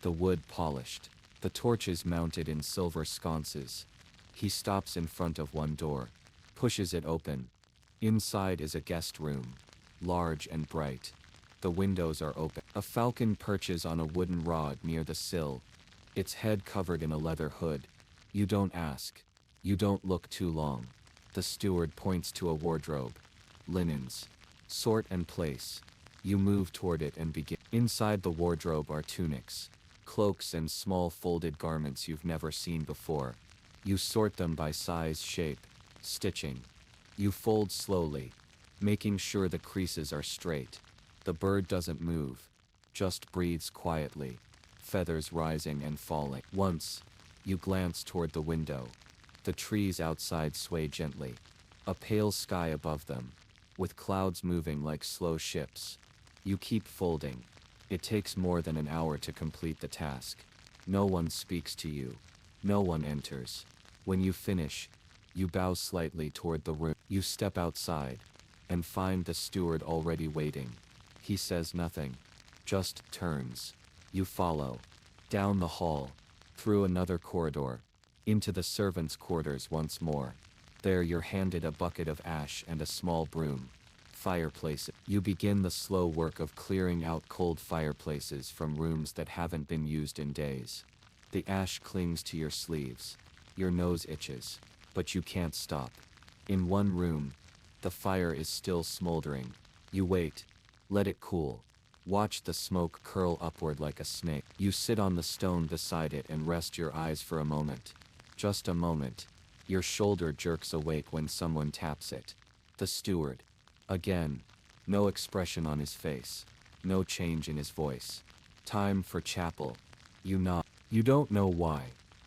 the wood polished, the torches mounted in silver sconces. He stops in front of one door, pushes it open. Inside is a guest room, large and bright. The windows are open. A falcon perches on a wooden rod near the sill, its head covered in a leather hood. You don't ask. You don't look too long. The steward points to a wardrobe. Linens. Sort and place. You move toward it and begin. Inside the wardrobe are tunics, cloaks and small folded garments you've never seen before. You sort them by size, shape, stitching. You fold slowly, making sure the creases are straight. The bird doesn't move, just breathes quietly, feathers rising and falling. Once, you glance toward the window. The trees outside sway gently, a pale sky above them, with clouds moving like slow ships. You keep folding. It takes more than an hour to complete the task. No one speaks to you. No one enters. When you finish, you bow slightly toward the room. You step outside, and find the steward already waiting. He says nothing, just turns. You follow. Down the hall, through another corridor, into the servants' quarters once more. There you're handed a bucket of ash and a small broom. Fireplaces. You begin the slow work of clearing out cold fireplaces from rooms that haven't been used in days. The ash clings to your sleeves. Your nose itches, but you can't stop. In one room, the fire is still smoldering. You wait. Let it cool. Watch the smoke curl upward like a snake. You sit on the stone beside it and rest your eyes for a moment. Just a moment. Your shoulder jerks awake when someone taps it. The steward. Again. No expression on his face. No change in his voice. Time for chapel. You nod. You don't know why.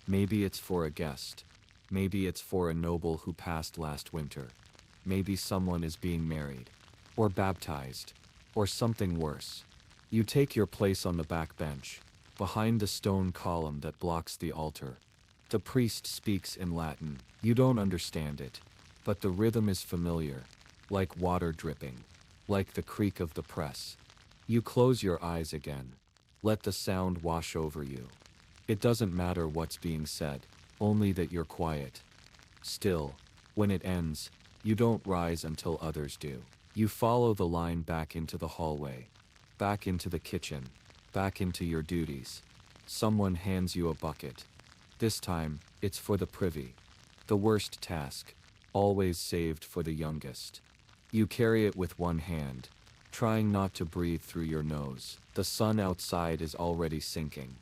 Maybe it's for a guest. Maybe it's for a noble who passed last winter. Maybe someone is being married. Or baptized. Or something worse. You take your place on the back bench, behind the stone column that blocks the altar. The priest speaks in Latin. You don't understand it, but the rhythm is familiar, like water dripping, like the creak of the press. You close your eyes again. Let the sound wash over you. It doesn't matter what's being said, only that you're quiet. Still, when it ends, you don't rise until others do. You follow the line back into the hallway, back into the kitchen, back into your duties. Someone hands you a bucket. This time, it's for the privy. The worst task, always saved for the youngest. You carry it with one hand, trying not to breathe through your nose. The sun outside is already sinking.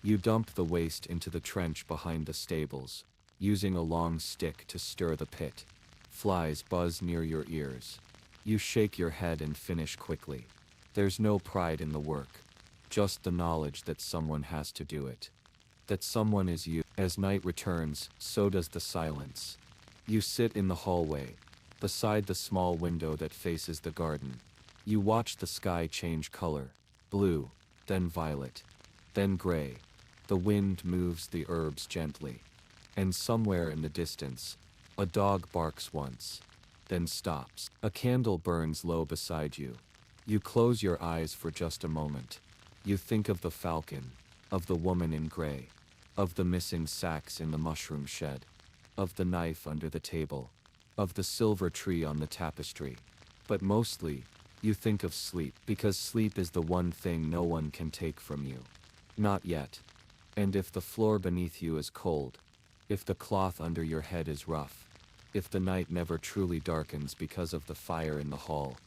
You dump the waste into the trench behind the stables, using a long stick to stir the pit. Flies buzz near your ears. You shake your head and finish quickly. There's no pride in the work, just the knowledge that someone has to do it. That someone is you. As night returns, so does the silence. You sit in the hallway, beside the small window that faces the garden. You watch the sky change color, blue, then violet, then gray. The wind moves the herbs gently. And somewhere in the distance, a dog barks once, then stops. A candle burns low beside you. You close your eyes for just a moment. You think of the falcon, of the woman in gray, of the missing sacks in the mushroom shed, of the knife under the table, of the silver tree on the tapestry. But mostly, you think of sleep, because sleep is the one thing no one can take from you. Not yet. And if the floor beneath you is cold, if the cloth under your head is rough, if the night never truly darkens because of the fire in the hall,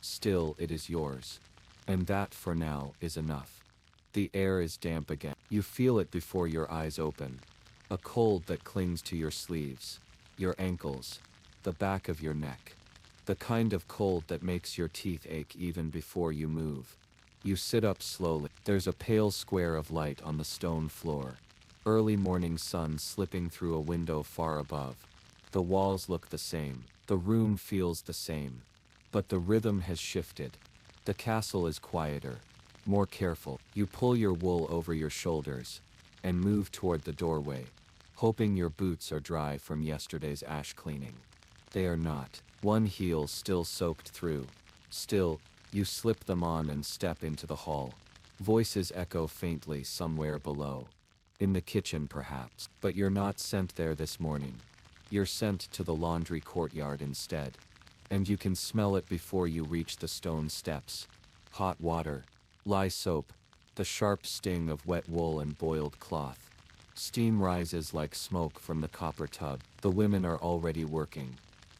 still it is yours. And that for now is enough. The air is damp again. You feel it before your eyes open. A cold that clings to your sleeves, your ankles, the back of your neck. The kind of cold that makes your teeth ache even before you move. You sit up slowly. There's a pale square of light on the stone floor. Early morning sun slipping through a window far above. The walls look the same. The room feels the same. But the rhythm has shifted. The castle is quieter, more careful. You pull your wool over your shoulders and move toward the doorway, hoping your boots are dry from yesterday's ash cleaning. They are not. One heel still soaked through. Still, you slip them on and step into the hall. Voices echo faintly somewhere below. In the kitchen perhaps. But you're not sent there this morning. You're sent to the laundry courtyard instead. And you can smell it before you reach the stone steps. Hot water, lye soap, the sharp sting of wet wool and boiled cloth. Steam rises like smoke from the copper tub. The women are already working.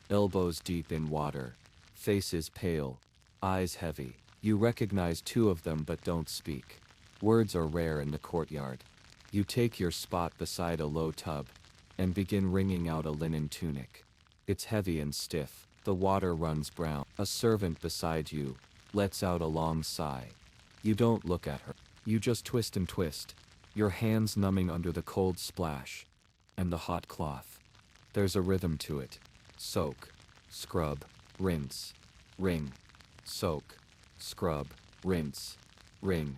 Elbows deep in water, faces pale, eyes heavy. You recognize two of them but don't speak. Words are rare in the courtyard. You take your spot beside a low tub and begin wringing out a linen tunic. It's heavy and stiff. The water runs brown. A servant beside you lets out a long sigh. You don't look at her. You just twist and twist, your hands numbing under the cold splash and the hot cloth. There's a rhythm to it. Soak, scrub, rinse, wring. Soak, scrub, rinse, wring.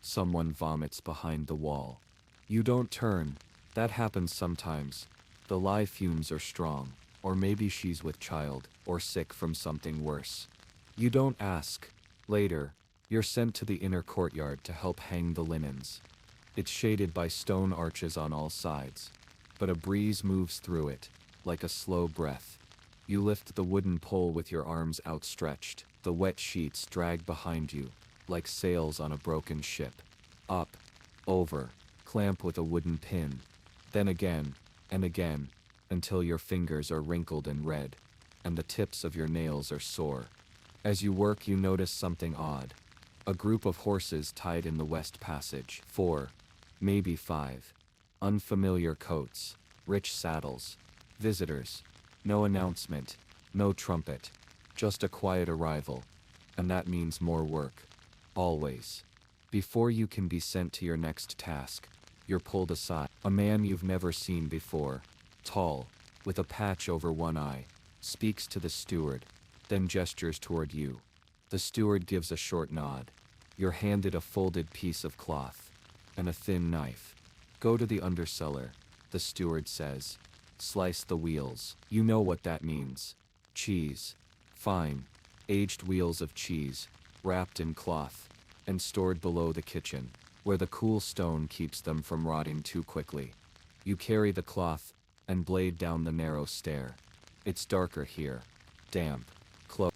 Someone vomits behind the wall. You don't turn. That happens sometimes. The lye fumes are strong. Or maybe she's with child, or sick from something worse. You don't ask. Later, you're sent to the inner courtyard to help hang the linens. It's shaded by stone arches on all sides, but a breeze moves through it, like a slow breath. You lift the wooden pole with your arms outstretched. The wet sheets drag behind you, like sails on a broken ship. Up, over, clamp with a wooden pin. Then again, and again, until your fingers are wrinkled and red, and the tips of your nails are sore. As you work, you notice something odd. A group of horses tied in the west passage. 4, maybe 5. Unfamiliar coats, rich saddles. Visitors. No announcement, no trumpet. Just a quiet arrival. And that means more work. Always. Before you can be sent to your next task, you're pulled aside. A man you've never seen before, tall, with a patch over one eye, speaks to the steward, then gestures toward you. The steward gives a short nod. You're handed a folded piece of cloth and a thin knife. Go to the undercellar. The steward says. Slice the wheels. You know what that means. Cheese. Fine. Aged wheels of cheese, wrapped in cloth, and stored below the kitchen, where the cool stone keeps them from rotting too quickly. You carry the cloth and blade down the narrow stair. It's darker here. Damp.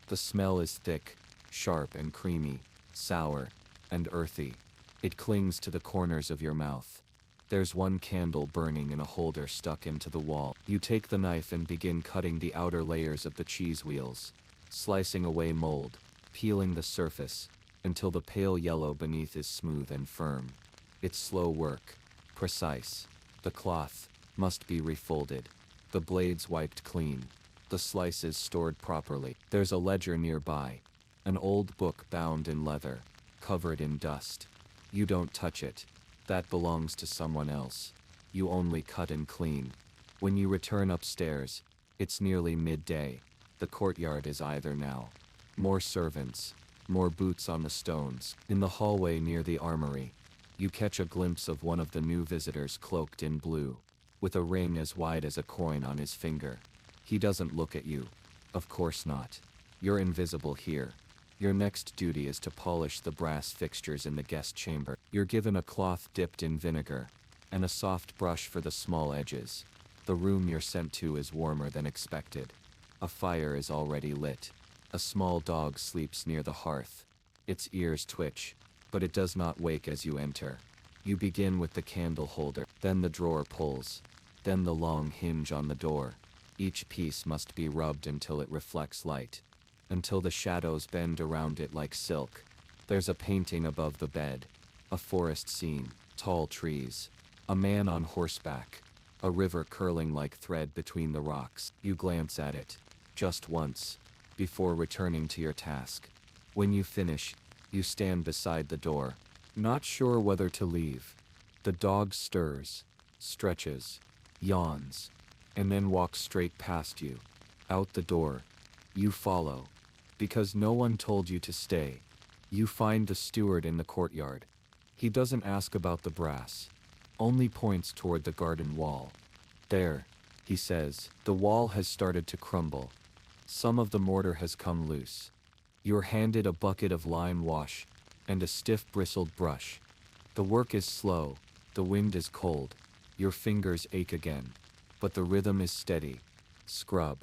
The smell is thick, sharp and creamy, sour, and earthy. It clings to the corners of your mouth. There's one candle burning in a holder stuck into the wall. You take the knife and begin cutting the outer layers of the cheese wheels, slicing away mold, peeling the surface, until the pale yellow beneath is smooth and firm. It's slow work, precise. The cloth must be refolded, the blades wiped clean, the slices stored properly. There's a ledger nearby, an old book bound in leather, covered in dust. You don't touch it. That belongs to someone else. You only cut and clean. When you return upstairs, it's nearly midday. The courtyard is either now. More servants, more boots on the stones. In the hallway near the armory, you catch a glimpse of one of the new visitors cloaked in blue, with a ring as wide as a coin on his finger. He doesn't look at you. Of course not. You're invisible here. Your next duty is to polish the brass fixtures in the guest chamber. You're given a cloth dipped in vinegar, and a soft brush for the small edges. The room you're sent to is warmer than expected. A fire is already lit. A small dog sleeps near the hearth. Its ears twitch, but it does not wake as you enter. You begin with the candle holder, then the drawer pulls, then the long hinge on the door. Each piece must be rubbed until it reflects light, until the shadows bend around it like silk. There's a painting above the bed, a forest scene, tall trees, a man on horseback, a river curling like thread between the rocks. You glance at it, just once, before returning to your task. When you finish, you stand beside the door, not sure whether to leave. The dog stirs, stretches, yawns, and then walks straight past you. Out the door. You follow. Because no one told you to stay. You find the steward in the courtyard. He doesn't ask about the brass, only points toward the garden wall. There, he says, the wall has started to crumble. Some of the mortar has come loose. You're handed a bucket of lime wash and a stiff bristled brush. The work is slow, the wind is cold, your fingers ache again, but the rhythm is steady. Scrub,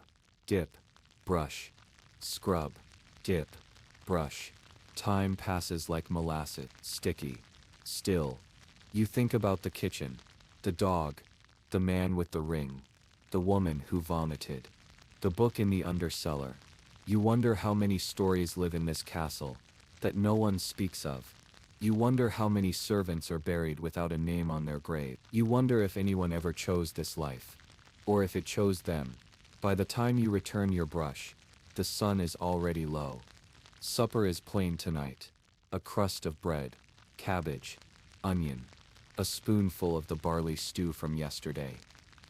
dip, brush, scrub, dip, brush. Time passes like molasses, sticky, still. You think about the kitchen, the dog, the man with the ring, the woman who vomited, the book in the undercellar. You wonder how many stories live in this castle that no one speaks of. You wonder how many servants are buried without a name on their grave. You wonder if anyone ever chose this life, or if it chose them. By the time you return your brush, the sun is already low. Supper is plain tonight. A crust of bread, cabbage, onion, a spoonful of the barley stew from yesterday.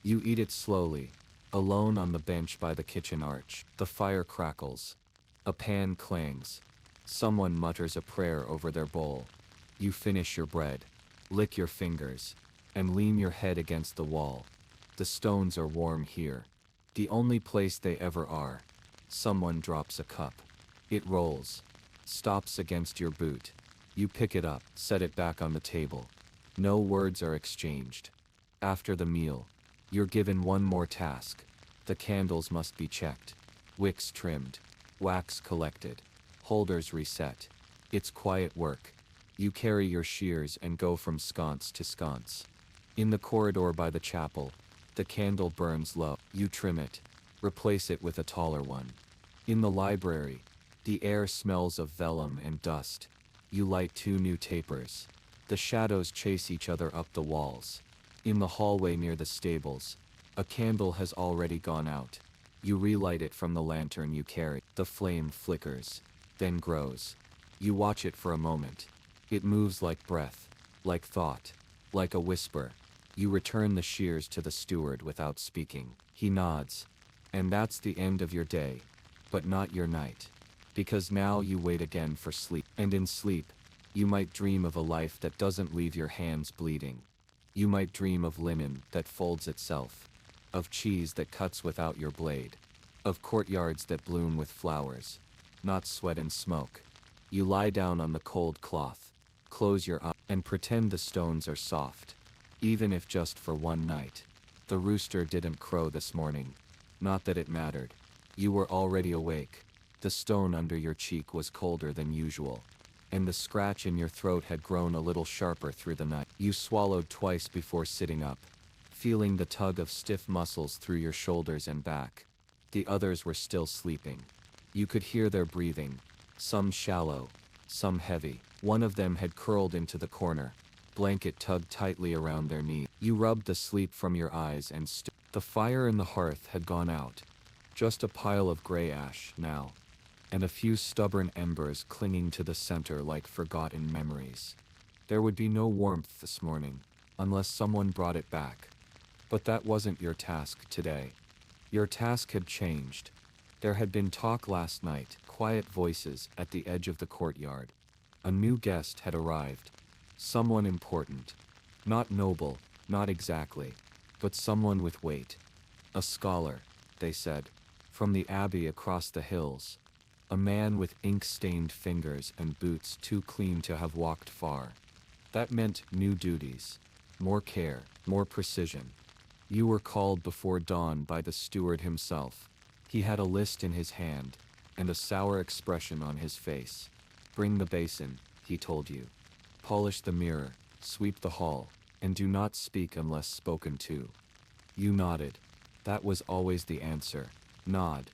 You eat it slowly, alone on the bench by the kitchen arch. The fire crackles. A pan clangs. Someone mutters a prayer over their bowl. You finish your bread, lick your fingers, and lean your head against the wall. The stones are warm here. The only place they ever are. Someone drops a cup. It rolls, stops against your boot. You pick it up, set it back on the table. No words are exchanged. After the meal, you're given one more task. The candles must be checked, wicks trimmed, wax collected, holders reset. It's quiet work. You carry your shears and go from sconce to sconce. In the corridor by the chapel, the candle burns low. You trim it, replace it with a taller one. In the library, the air smells of vellum and dust. You light 2 new tapers. The shadows chase each other up the walls. In the hallway near the stables, a candle has already gone out. You relight it from the lantern you carry. The flame flickers, then grows. You watch it for a moment. It moves like breath, like thought, like a whisper. You return the shears to the steward without speaking. He nods. And that's the end of your day. But not your night. Because now you wait again for sleep. And in sleep, you might dream of a life that doesn't leave your hands bleeding. You might dream of linen that folds itself, of cheese that cuts without your blade, of courtyards that bloom with flowers, not sweat and smoke. You lie down on the cold cloth, close your eyes, and pretend the stones are soft, even if just for one night. The rooster didn't crow this morning. Not that it mattered. You were already awake. The stone under your cheek was colder than usual, and the scratch in your throat had grown a little sharper through the night. You swallowed twice before sitting up, feeling the tug of stiff muscles through your shoulders and back. The others were still sleeping. You could hear their breathing, some shallow, some heavy. One of them had curled into the corner, blanket tugged tightly around their knee. You rubbed the sleep from your eyes and stood. The fire in the hearth had gone out. Just a pile of gray ash now, and a few stubborn embers clinging to the center like forgotten memories. There would be no warmth this morning, unless someone brought it back. But that wasn't your task today. Your task had changed. There had been talk last night, quiet voices at the edge of the courtyard. A new guest had arrived. Someone important. Not noble, not exactly, but someone with weight. A scholar, they said, from the abbey across the hills. A man with ink-stained fingers and boots too clean to have walked far. That meant new duties, more care, more precision. You were called before dawn by the steward himself. He had a list in his hand, and a sour expression on his face. Bring the basin, he told you. Polish the mirror, sweep the hall, and do not speak unless spoken to. You nodded. That was always the answer. Nod.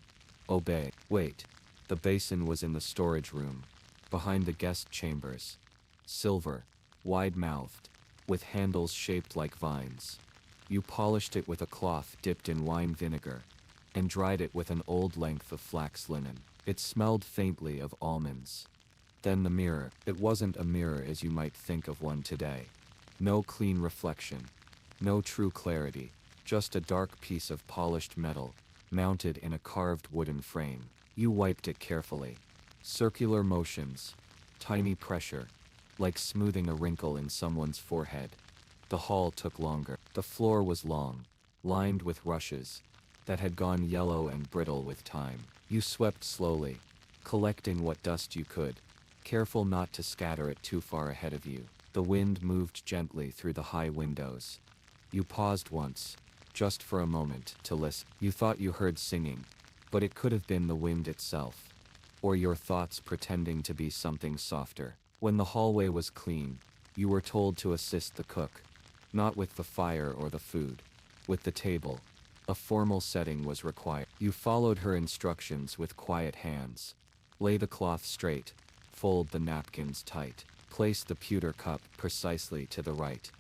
Obey. Wait. The basin was in the storage room, behind the guest chambers. Silver, wide-mouthed, with handles shaped like vines. You polished it with a cloth dipped in wine vinegar, and dried it with an old length of flax linen. It smelled faintly of almonds. Then the mirror. It wasn't a mirror as you might think of one today. No clean reflection. No true clarity. Just a dark piece of polished metal, mounted in a carved wooden frame. You wiped it carefully. Circular motions. Tiny pressure. Like smoothing a wrinkle in someone's forehead. The hall took longer. The floor was long, lined with rushes, that had gone yellow and brittle with time. You swept slowly, collecting what dust you could, careful not to scatter it too far ahead of you. The wind moved gently through the high windows. You paused once, just for a moment, to listen. You thought you heard singing, but it could have been the wind itself, or your thoughts pretending to be something softer. When the hallway was clean, you were told to assist the cook, not with the fire or the food, with the table. A formal setting was required. You followed her instructions with quiet hands. Lay the cloth straight, fold the napkins tight, place the pewter cup precisely to the right.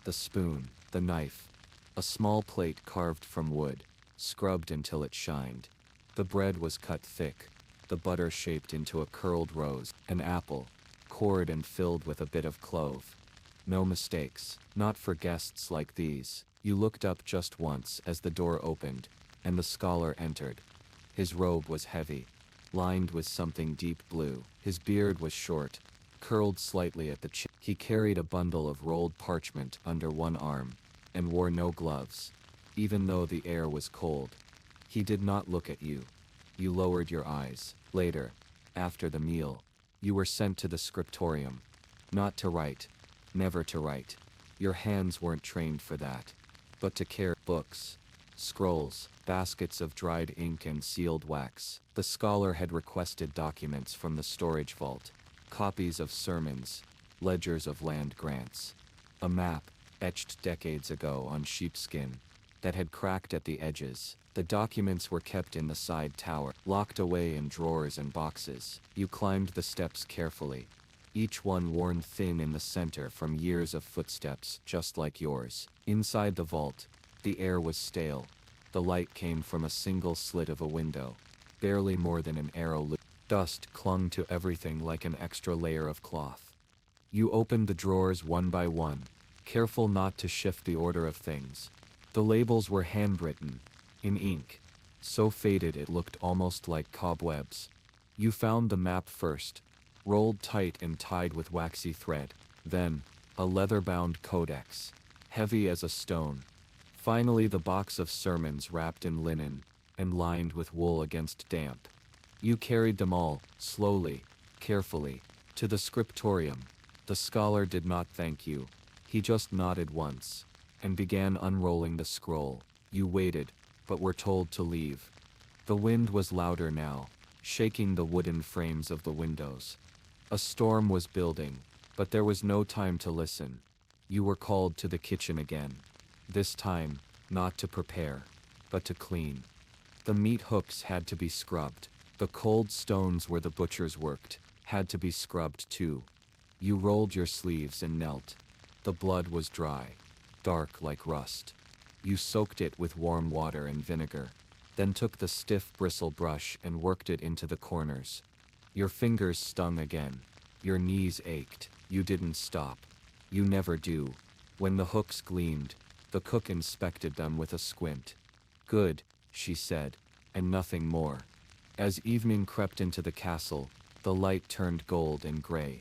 The spoon, the knife, a small plate carved from wood, scrubbed until it shined. The bread was cut thick, the butter shaped into a curled rose, an apple, cored and filled with a bit of clove. No mistakes, not for guests like these. You looked up just once as the door opened, and the scholar entered. His robe was heavy, lined with something deep blue. His beard was short, curled slightly at the chin. He carried a bundle of rolled parchment under one arm, and wore no gloves, even though the air was cold. He did not look at you. You lowered your eyes. Later, after the meal, you were sent to the scriptorium. Not to write. Never to write. Your hands weren't trained for that. But to carry books, scrolls, baskets of dried ink and sealed wax. The scholar had requested documents from the storage vault, copies of sermons, ledgers of land grants, a map, etched decades ago on sheepskin, that had cracked at the edges. The documents were kept in the side tower, locked away in drawers and boxes. You climbed the steps carefully, each one worn thin in the center from years of footsteps just like yours. Inside the vault, the air was stale. The light came from a single slit of a window, barely more than an arrow loop. Dust clung to everything like an extra layer of cloth. You opened the drawers one by one, careful not to shift the order of things. The labels were handwritten, in ink, so faded it looked almost like cobwebs. You found the map first, rolled tight and tied with waxy thread, then, a leather-bound codex. heavy as a stone. Finally, the box of sermons wrapped in linen and lined with wool against damp. You carried them all, slowly, carefully, to the scriptorium. The scholar did not thank you. He just nodded once and began unrolling the scroll. You waited, but were told to leave. The wind was louder now, shaking the wooden frames of the windows. A storm was building, but there was no time to listen. You were called to the kitchen again. This time, not to prepare, but to clean. The meat hooks had to be scrubbed. The cold stones where the butchers worked had to be scrubbed too. You rolled your sleeves and knelt. The blood was dry, dark like rust. You soaked it with warm water and vinegar, then took the stiff bristle brush and worked it into the corners. Your fingers stung again. Your knees ached. You didn't stop. You never do. When the hooks gleamed, the cook inspected them with a squint. "Good," she said, and nothing more. As evening crept into the castle, the light turned gold and gray.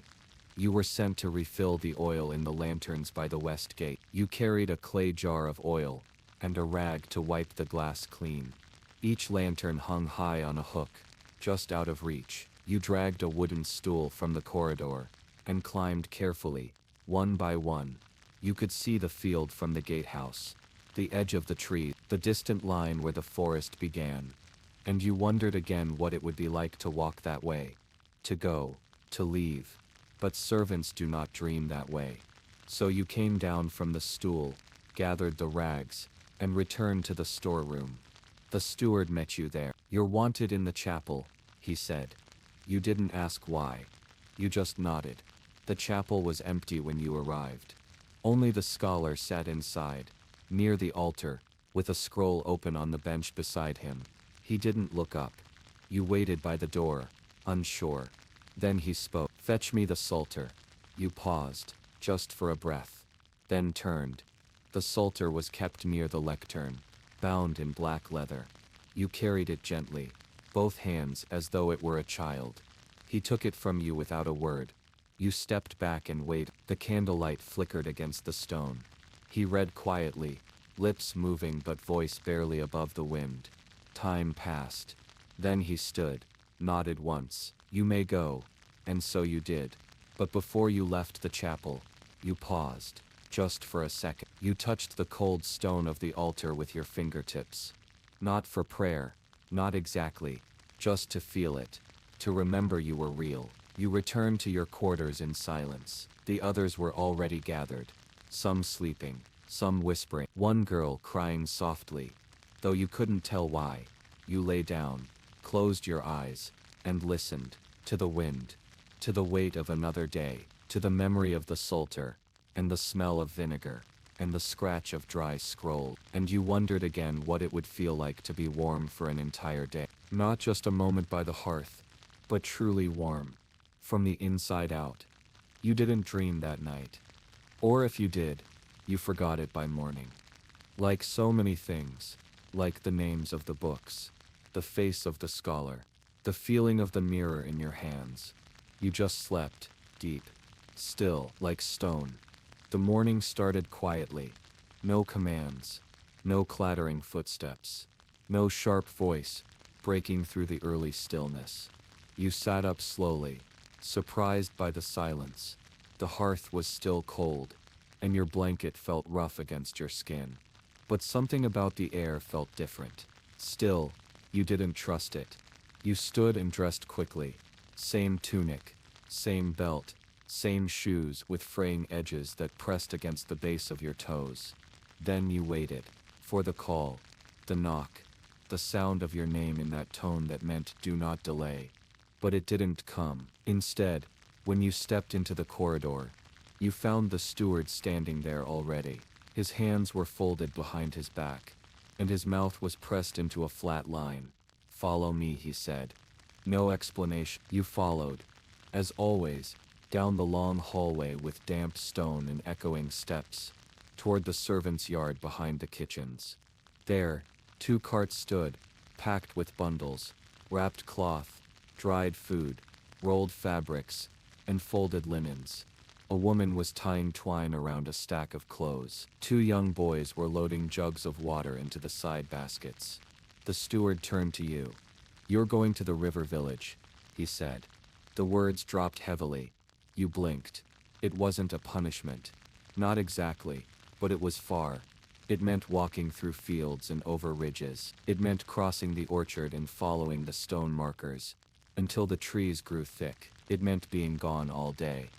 You were sent to refill the oil in the lanterns by the west gate. You carried a clay jar of oil and a rag to wipe the glass clean. Each lantern hung high on a hook, just out of reach. You dragged a wooden stool from the corridor and climbed carefully, one by one. You could see the field from the gatehouse, the edge of the tree, the distant line where the forest began. And you wondered again what it would be like to walk that way, to go, to leave. But servants do not dream that way. So you came down from the stool, gathered the rags, and returned to the storeroom. The steward met you there. "You're wanted in the chapel," he said. You didn't ask why. You just nodded. The chapel was empty when you arrived. Only the scholar sat inside, near the altar, with a scroll open on the bench beside him. He didn't look up. You waited by the door, unsure. Then he spoke. "Fetch me the psalter." You paused, just for a breath, then turned. The psalter was kept near the lectern, bound in black leather. You carried it gently, both hands as though it were a child. He took it from you without a word. You stepped back and waited. The candlelight flickered against the stone. He read quietly, lips moving but voice barely above the wind. Time passed. Then he stood, nodded once. "You may go." And so you did. But before you left the chapel, you paused, just for a second. You touched the cold stone of the altar with your fingertips. Not for prayer, not exactly, just to feel it, to remember you were real. You returned to your quarters in silence. The others were already gathered, some sleeping, some whispering, one girl crying softly. Though you couldn't tell why, you lay down, closed your eyes, and listened, to the wind, to the weight of another day, to the memory of the psalter, and the smell of vinegar, and the scratch of dry scroll. And you wondered again what it would feel like to be warm for an entire day. Not just a moment by the hearth, but truly warm, from the inside out. You didn't dream that night. Or if you did, you forgot it by morning. Like so many things, like the names of the books, the face of the scholar, the feeling of the mirror in your hands. You just slept, deep, still, like stone. The morning started quietly. No commands, no clattering footsteps, no sharp voice breaking through the early stillness. You sat up slowly, surprised by the silence. The hearth was still cold, and your blanket felt rough against your skin. But something about the air felt different. Still, you didn't trust it. You stood and dressed quickly. Same tunic, same belt, same shoes with fraying edges that pressed against the base of your toes. Then you waited, for the call, the knock, the sound of your name in that tone that meant "do not delay." But it didn't come. Instead, when you stepped into the corridor, you found the steward standing there already. His hands were folded behind his back, and his mouth was pressed into a flat line. "Follow me," he said. No explanation. You followed, as always, down the long hallway with damp stone and echoing steps, toward the servants' yard behind the kitchens. There, 2 carts stood, packed with bundles, wrapped cloth, dried food, rolled fabrics, and folded linens. A woman was tying twine around a stack of clothes. Two young boys were loading jugs of water into the side baskets. The steward turned to you. "You're going to the river village," he said. The words dropped heavily. You blinked. It wasn't a punishment. Not exactly, but it was far. It meant walking through fields and over ridges. It meant crossing the orchard and following the stone markers until the trees grew thick. It meant being gone all day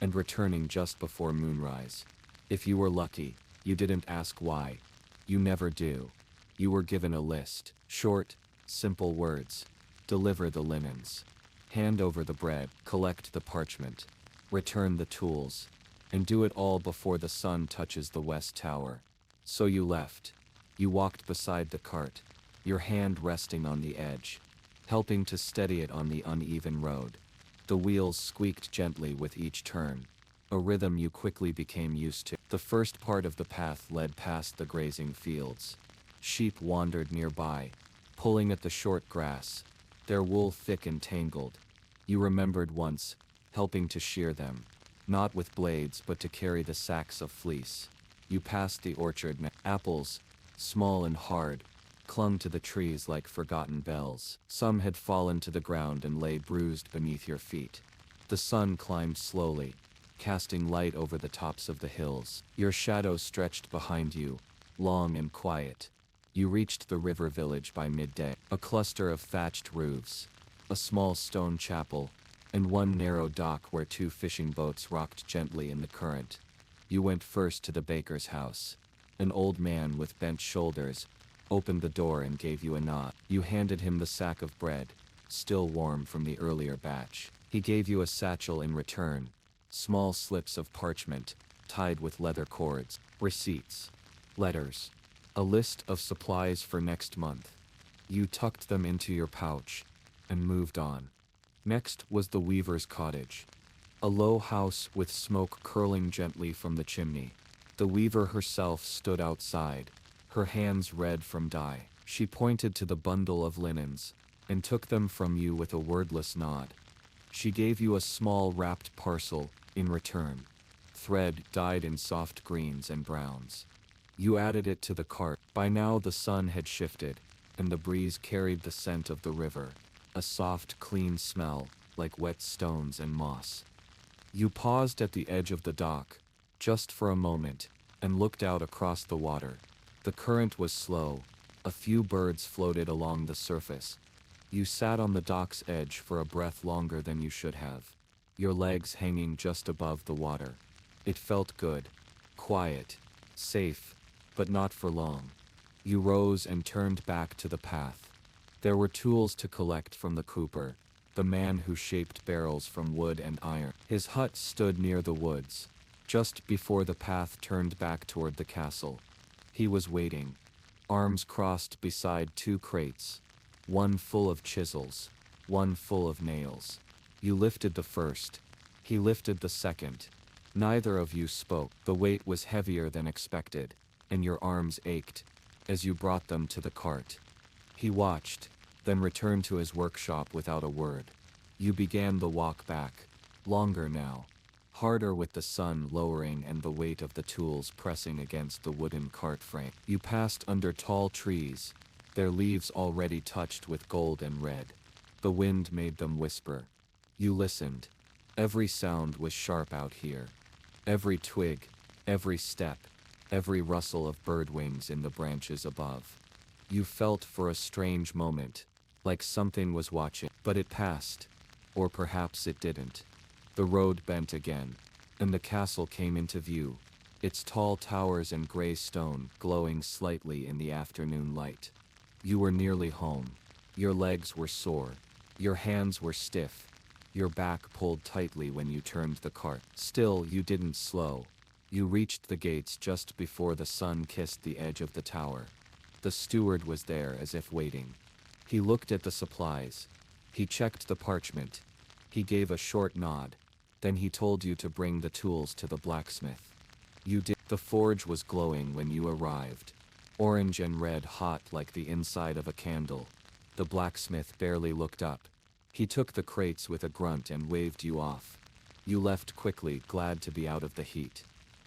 and returning just before moonrise. If you were lucky, you didn't ask why. You never do. You were given a list. Short, simple words. Deliver the linens. Hand over the bread. Collect the parchment. Return the tools. And do it all before the sun touches the west tower. So you left. You walked beside the cart, your hand resting on the edge, helping to steady it on the uneven road. The wheels squeaked gently with each turn, a rhythm you quickly became used to. The first part of the path led past the grazing fields. Sheep wandered nearby, pulling at the short grass, their wool thick and tangled. You remembered once, helping to shear them, not with blades but to carry the sacks of fleece. You passed the orchard. Apples, small and hard, clung to the trees like forgotten bells. Some had fallen to the ground and lay bruised beneath your feet. The sun climbed slowly, casting light over the tops of the hills. Your shadow stretched behind you, long and quiet. You reached the river village by midday. A cluster of thatched roofs, a small stone chapel, and one narrow dock where two fishing boats rocked gently in the current. You went first to the baker's house. An old man with bent shoulders opened the door and gave you a nod. You handed him the sack of bread, still warm from the earlier batch. He gave you a satchel in return, small slips of parchment, tied with leather cords, receipts, letters, a list of supplies for next month. You tucked them into your pouch and moved on. Next was the weaver's cottage. A low house with smoke curling gently from the chimney. The weaver herself stood outside, her hands red from dye. She pointed to the bundle of linens, and took them from you with a wordless nod. She gave you a small wrapped parcel, in return. Thread dyed in soft greens and browns. You added it to the cart. By now the sun had shifted, and the breeze carried the scent of the river, a soft, clean smell, like wet stones and moss. You paused at the edge of the dock, just for a moment, and looked out across the water. The current was slow. A few birds floated along the surface. You sat on the dock's edge for a breath longer than you should have, your legs hanging just above the water. It felt good, quiet, safe, but not for long. You rose and turned back to the path. There were tools to collect from the cooper, the man who shaped barrels from wood and iron. His hut stood near the woods, just before the path turned back toward the castle. He was waiting, arms crossed beside two crates, one full of chisels, one full of nails. You lifted the first. He lifted the second. Neither of you spoke. The weight was heavier than expected, and your arms ached as you brought them to the cart. He watched, then returned to his workshop without a word. You began the walk back, longer now, harder with the sun lowering and the weight of the tools pressing against the wooden cart frame. You passed under tall trees, their leaves already touched with gold and red. The wind made them whisper. You listened. Every sound was sharp out here. Every twig, every step, every rustle of bird wings in the branches above. You felt for a strange moment, like something was watching, but it passed. Or perhaps it didn't. The road bent again, and the castle came into view, its tall towers and gray stone glowing slightly in the afternoon light. You were nearly home. Your legs were sore. Your hands were stiff. Your back pulled tightly when you turned the cart. Still, you didn't slow. You reached the gates just before the sun kissed the edge of the tower. The steward was there as if waiting. He looked at the supplies. He checked the parchment. He gave a short nod. Then he told you to bring the tools to the blacksmith. You did. The forge was glowing when you arrived, orange and red hot like the inside of a candle. The blacksmith barely looked up. He took the crates with a grunt and waved you off. You left quickly, glad to be out of the heat.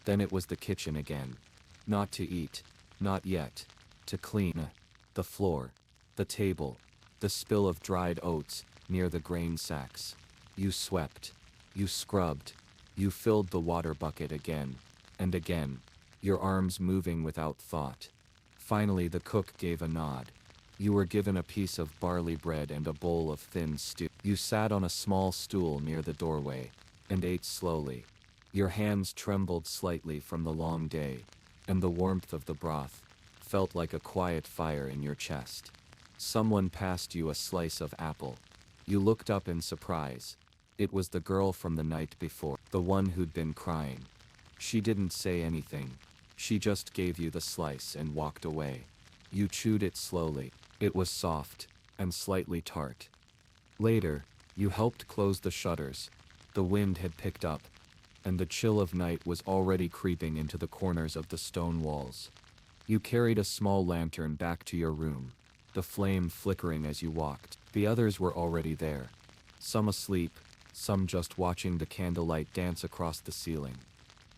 Then it was the kitchen again. Not to eat. Not yet. To clean. The floor. The table. The spill of dried oats near the grain sacks. You swept. You scrubbed. You filled the water bucket again. And again. Your arms moving without thought. Finally the cook gave a nod. You were given a piece of barley bread and a bowl of thin stew. You sat on a small stool near the doorway, and ate slowly. Your hands trembled slightly from the long day, and the warmth of the broth felt like a quiet fire in your chest. Someone passed you a slice of apple. You looked up in surprise. It was the girl from the night before, the one who'd been crying. She didn't say anything. She just gave you the slice and walked away. You chewed it slowly. It was soft, and slightly tart. Later, you helped close the shutters. The wind had picked up, and the chill of night was already creeping into the corners of the stone walls. You carried a small lantern back to your room, the flame flickering as you walked. The others were already there. Some asleep, some just watching the candlelight dance across the ceiling.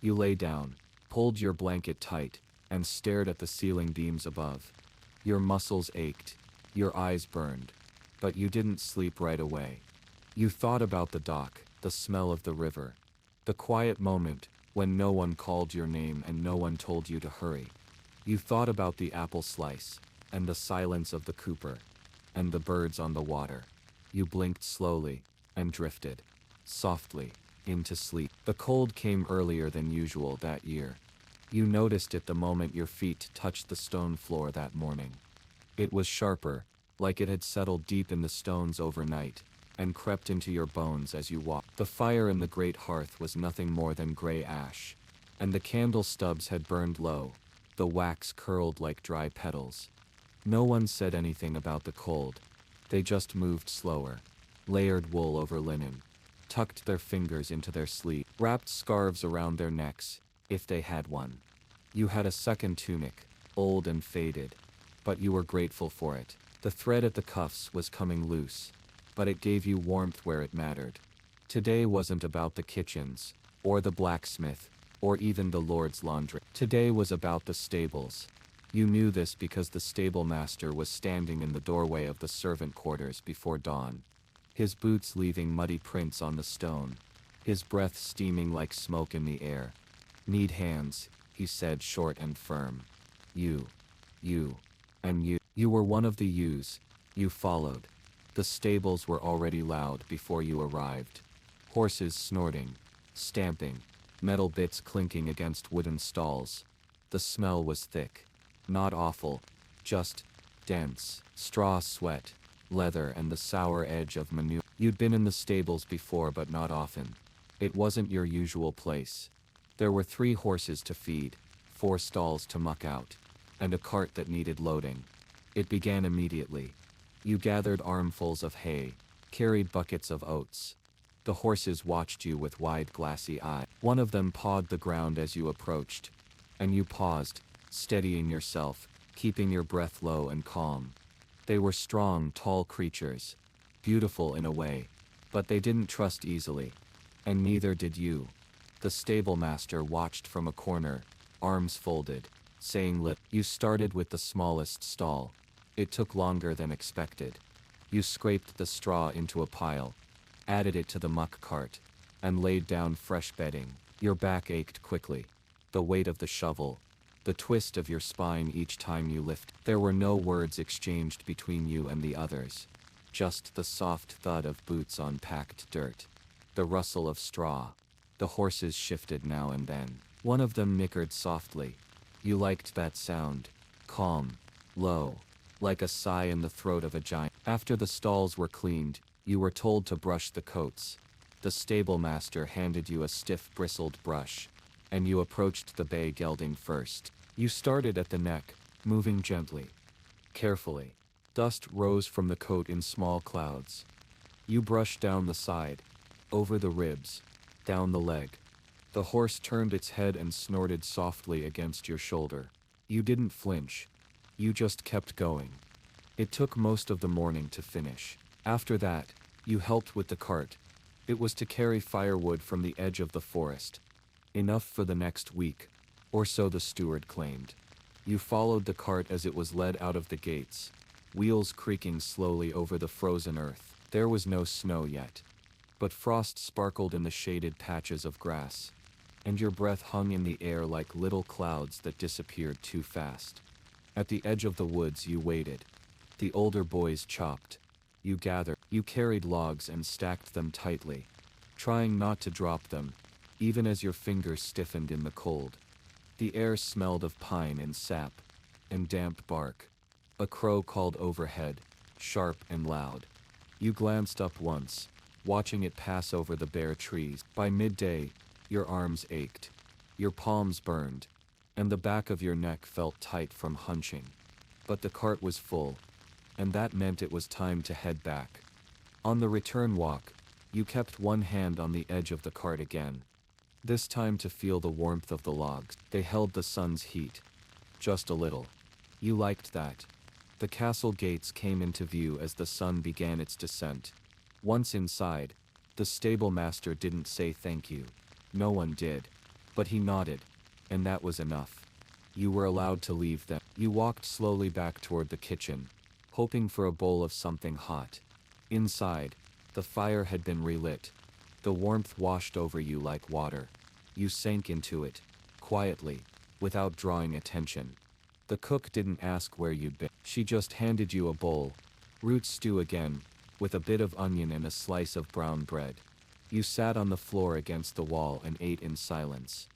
You lay down, pulled your blanket tight, and stared at the ceiling beams above. Your muscles ached, your eyes burned, but you didn't sleep right away. You thought about the dock, the smell of the river, the quiet moment when no one called your name and no one told you to hurry. You thought about the apple slice, and the silence of the cooper, and the birds on the water. You blinked slowly, and drifted, softly, into sleep. The cold came earlier than usual that year. You noticed it the moment your feet touched the stone floor that morning. It was sharper, like it had settled deep in the stones overnight, and crept into your bones as you walked. The fire in the great hearth was nothing more than gray ash, and the candle stubs had burned low, the wax curled like dry petals. No one said anything about the cold. They just moved slower, layered wool over linen, tucked their fingers into their sleeves, wrapped scarves around their necks, if they had one. You had a second tunic, old and faded, but you were grateful for it. The thread at the cuffs was coming loose, but it gave you warmth where it mattered. Today wasn't about the kitchens, or the blacksmith, or even the Lord's laundry. Today was about the stables. You knew this because the stable master was standing in the doorway of the servant quarters before dawn, his boots leaving muddy prints on the stone, his breath steaming like smoke in the air. "Need hands," he said, short and firm. You, and you. You were one of the yous. You followed. The stables were already loud before you arrived. Horses snorting, stamping, metal bits clinking against wooden stalls. The smell was thick. Not awful, just dense. Straw sweat, leather and the sour edge of manure. You'd been in the stables before but not often. It wasn't your usual place. There were 3 horses to feed, 4 stalls to muck out, and a cart that needed loading. It began immediately. You gathered armfuls of hay, carried buckets of oats. The horses watched you with wide glassy eyes. One of them pawed the ground as you approached, and you paused, steadying yourself, keeping your breath low and calm. They were strong, tall creatures, beautiful in a way, but they didn't trust easily, and neither did you. The stable master watched from a corner, arms folded, saying You started with the smallest stall. It took longer than expected. You scraped the straw into a pile, added it to the muck cart, and laid down fresh bedding. Your back ached quickly. The weight of the shovel, the twist of your spine each time you lift. There were no words exchanged between you and the others. Just the soft thud of boots on packed dirt. The rustle of straw. The horses shifted now and then. One of them nickered softly. You liked that sound. Calm. Low. Like a sigh in the throat of a giant. After the stalls were cleaned, you were told to brush the coats. The stable master handed you a stiff bristled brush, and you approached the bay gelding first. You started at the neck, moving gently, carefully. Dust rose from the coat in small clouds. You brushed down the side, over the ribs, down the leg. The horse turned its head and snorted softly against your shoulder. You didn't flinch. You just kept going. It took most of the morning to finish. After that, you helped with the cart, It was to carry firewood from the edge of the forest. Enough for the next week, or so the steward claimed. You followed the cart as it was led out of the gates, wheels creaking slowly over the frozen earth. There was no snow yet, but frost sparkled in the shaded patches of grass, and your breath hung in the air like little clouds that disappeared too fast. At the edge of the woods you waited. The older boys chopped. You gathered. You carried logs and stacked them tightly, trying not to drop them, even as your fingers stiffened in the cold. The air smelled of pine and sap, and damp bark. A crow called overhead, sharp and loud. You glanced up once, watching it pass over the bare trees. By midday, your arms ached, your palms burned, and the back of your neck felt tight from hunching. But the cart was full, and that meant it was time to head back. On the return walk, you kept one hand on the edge of the cart again, this time to feel the warmth of the logs. They held the sun's heat. Just a little. You liked that. The castle gates came into view as the sun began its descent. Once inside, the stable master didn't say thank you. No one did. But he nodded, and that was enough. You were allowed to leave them. You walked slowly back toward the kitchen, hoping for a bowl of something hot. Inside, the fire had been relit. The warmth washed over you like water. You sank into it, quietly, without drawing attention. The cook didn't ask where you'd been. She just handed you a bowl, root stew again, with a bit of onion and a slice of brown bread. You sat on the floor against the wall and ate in silence.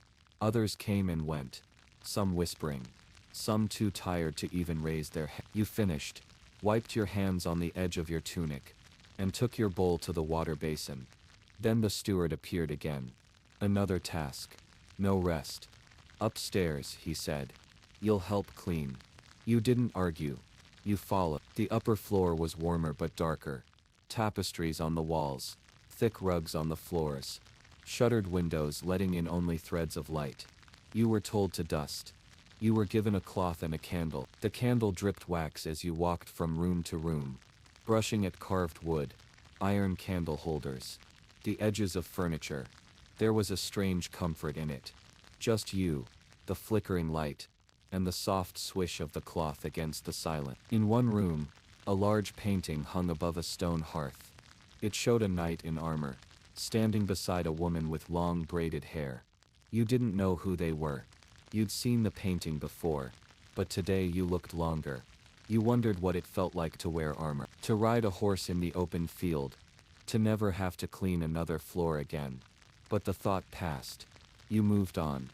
Others came and went, some whispering, some too tired to even raise their head. You finished, wiped your hands on the edge of your tunic, and took your bowl to the water basin. Then the steward appeared again. Another task. No rest. Upstairs, he said. You'll help clean. You didn't argue. You followed. The upper floor was warmer but darker. Tapestries on the walls, thick rugs on the floors, shuttered windows letting in only threads of light. You were told to dust. You were given a cloth and a candle. The candle dripped wax as you walked from room to room, brushing at carved wood, iron candle holders, the edges of furniture. There was a strange comfort in it. Just you, the flickering light, and the soft swish of the cloth against the silence. In one room, a large painting hung above a stone hearth. It showed a knight in armor, standing beside a woman with long braided hair. You didn't know who they were. You'd seen the painting before, but today you looked longer. You wondered what it felt like to wear armor, to ride a horse in the open field, to never have to clean another floor again. But the thought passed. You moved on.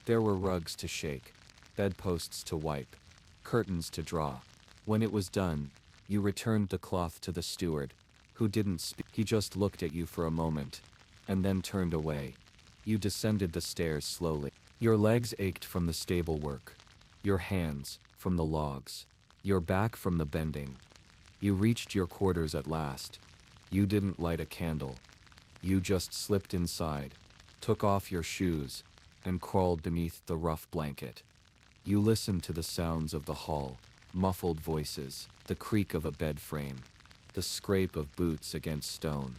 There were rugs to shake, bedposts to wipe, curtains to draw. When it was done, you returned the cloth to the steward, who didn't speak. He just looked at you for a moment, and then turned away. You descended the stairs slowly. Your legs ached from the stable work, your hands from the logs, your back from the bending. You reached your quarters at last. You didn't light a candle. You just slipped inside, took off your shoes, and crawled beneath the rough blanket. You listened to the sounds of the hall, muffled voices, the creak of a bed frame, the scrape of boots against stone.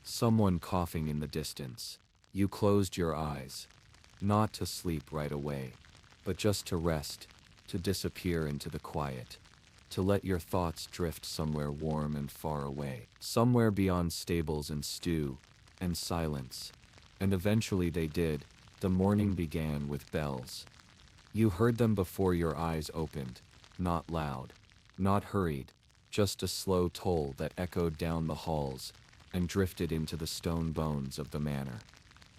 Someone coughing in the distance. You closed your eyes, not to sleep right away, but just to rest, to disappear into the quiet, to let your thoughts drift somewhere warm and far away, somewhere beyond stables and stew, and silence. And eventually they did. The morning began with bells. You heard them before your eyes opened, not loud, not hurried, just a slow toll that echoed down the halls and drifted into the stone bones of the manor.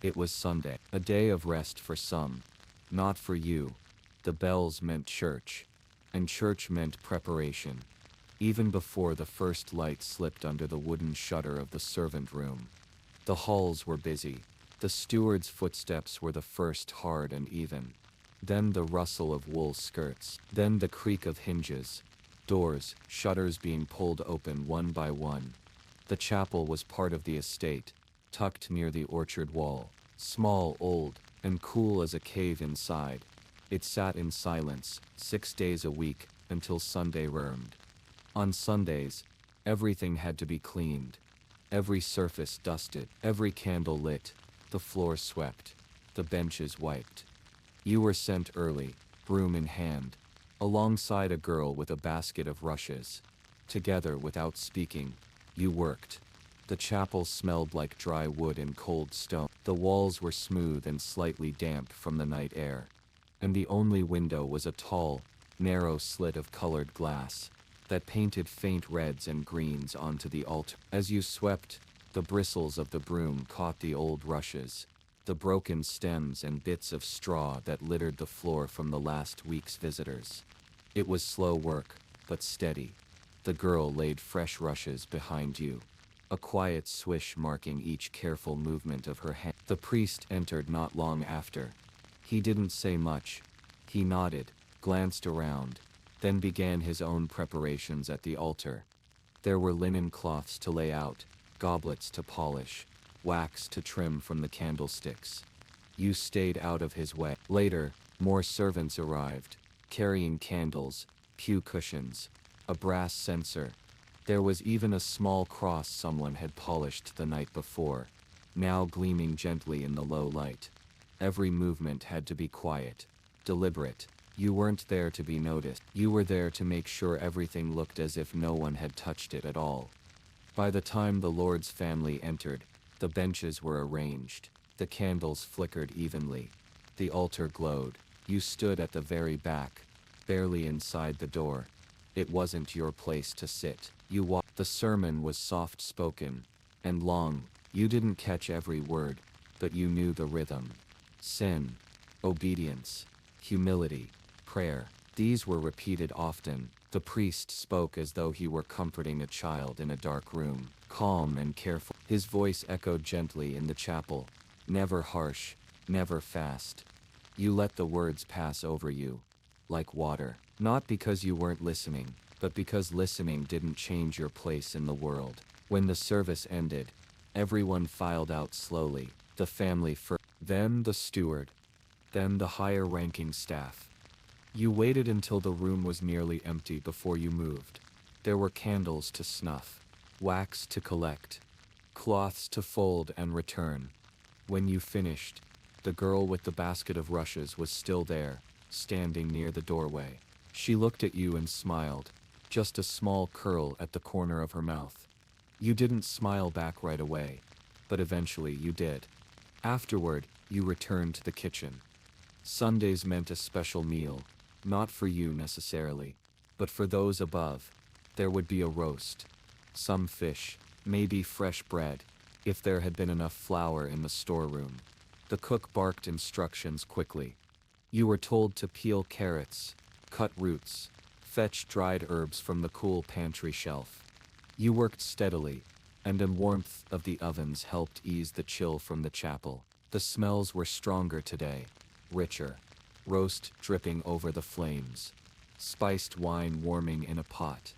It was Sunday, a day of rest for some, not for you. The bells meant church, and church meant preparation. Even before the first light slipped under the wooden shutter of the servant room. The halls were busy. The steward's footsteps were the first, hard and even. Then the rustle of wool skirts. Then the creak of hinges, doors, shutters being pulled open one by one. The chapel was part of the estate, tucked near the orchard wall, small, old, and cool as a cave inside. It sat in silence, 6 days a week, until Sunday roamed. On Sundays, everything had to be cleaned. Every surface dusted, every candle lit, the floor swept, the benches wiped. You were sent early, broom in hand, alongside a girl with a basket of rushes. Together, without speaking, you worked. The chapel smelled like dry wood and cold stone. The walls were smooth and slightly damp from the night air. And the only window was a tall, narrow slit of colored glass that painted faint reds and greens onto the altar. As you swept, the bristles of the broom caught the old rushes, the broken stems and bits of straw that littered the floor from the last week's visitors. It was slow work, but steady. The girl laid fresh rushes behind you, a quiet swish marking each careful movement of her hand. The priest entered not long after. He didn't say much. He nodded, glanced around, then began his own preparations at the altar. There were linen cloths to lay out, goblets to polish, wax to trim from the candlesticks. You stayed out of his way. Later, more servants arrived, carrying candles, pew cushions, a brass censer. There was even a small cross someone had polished the night before, now gleaming gently in the low light. Every movement had to be quiet, deliberate. You weren't there to be noticed. You were there to make sure everything looked as if no one had touched it at all. By the time the Lord's family entered, the benches were arranged, the candles flickered evenly, the altar glowed. You stood at the very back, barely inside the door. It wasn't your place to sit. You walked. The sermon was soft-spoken and long. You didn't catch every word, but you knew the rhythm. Sin, obedience, humility, prayer. These were repeated often. The priest spoke as though he were comforting a child in a dark room, calm and careful. His voice echoed gently in the chapel, never harsh, never fast. You let the words pass over you, like water. Not because you weren't listening, but because listening didn't change your place in the world. When the service ended, everyone filed out slowly, the family first, then the steward, then the higher-ranking staff. You waited until the room was nearly empty before you moved. There were candles to snuff, wax to collect, cloths to fold and return. When you finished, the girl with the basket of rushes was still there, standing near the doorway. She looked at you and smiled, just a small curl at the corner of her mouth. You didn't smile back right away, but eventually you did. Afterward, you returned to the kitchen. Sundays meant a special meal, not for you necessarily, but for those above. There would be a roast, some fish, maybe fresh bread, if there had been enough flour in the storeroom. The cook barked instructions quickly. You were told to peel carrots, cut roots, fetch dried herbs from the cool pantry shelf. You worked steadily, and the warmth of the ovens helped ease the chill from the chapel. The smells were stronger today, richer. Roast dripping over the flames, spiced wine warming in a pot,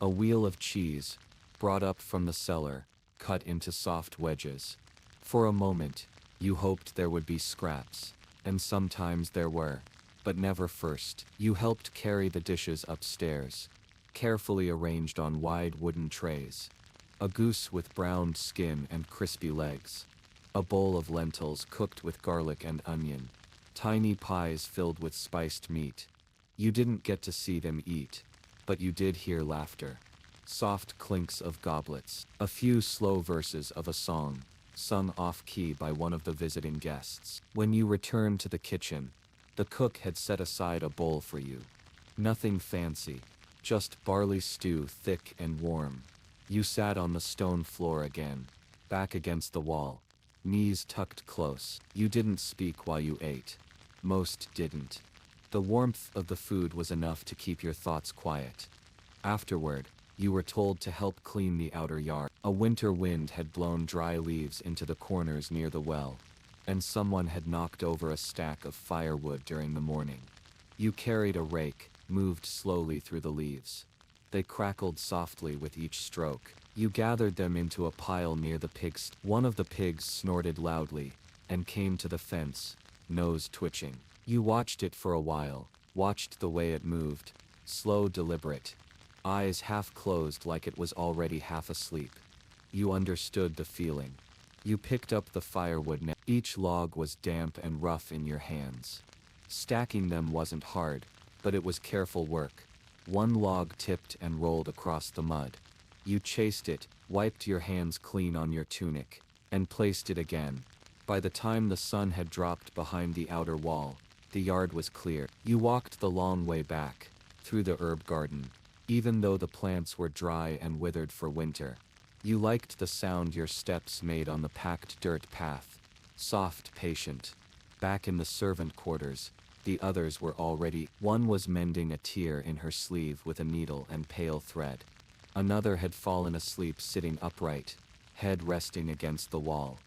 a wheel of cheese, brought up from the cellar, cut into soft wedges. For a moment, you hoped there would be scraps, and sometimes there were, but never first. You helped carry the dishes upstairs, carefully arranged on wide wooden trays. A goose with browned skin and crispy legs, a bowl of lentils cooked with garlic and onion, tiny pies filled with spiced meat. You didn't get to see them eat, but you did hear laughter, soft clinks of goblets, a few slow verses of a song, sung off-key by one of the visiting guests. When you returned to the kitchen, the cook had set aside a bowl for you. Nothing fancy, just barley stew thick and warm. You sat on the stone floor again, back against the wall, knees tucked close. You didn't speak while you ate. Most didn't. The warmth of the food was enough to keep your thoughts quiet. Afterward, you were told to help clean the outer yard. A winter wind had blown dry leaves into the corners near the well, and someone had knocked over a stack of firewood during the morning. You carried a rake, moved slowly through the leaves. They crackled softly with each stroke. You gathered them into a pile near the pigs. One of the pigs snorted loudly and came to the fence, nose twitching. You watched it for a while, watched the way it moved, slow, deliberate, eyes half closed like it was already half asleep. You understood the feeling. You picked up the firewood now. Each log was damp and rough in your hands. Stacking them wasn't hard, but it was careful work. One log tipped and rolled across the mud. You chased it, wiped your hands clean on your tunic, and placed it again. By the time the sun had dropped behind the outer wall, the yard was clear. You walked the long way back, through the herb garden, even though the plants were dry and withered for winter. You liked the sound your steps made on the packed dirt path. Soft, patient. Back in the servant quarters, the others were already. One was mending a tear in her sleeve with a needle and pale thread. Another had fallen asleep sitting upright, head resting against the wall.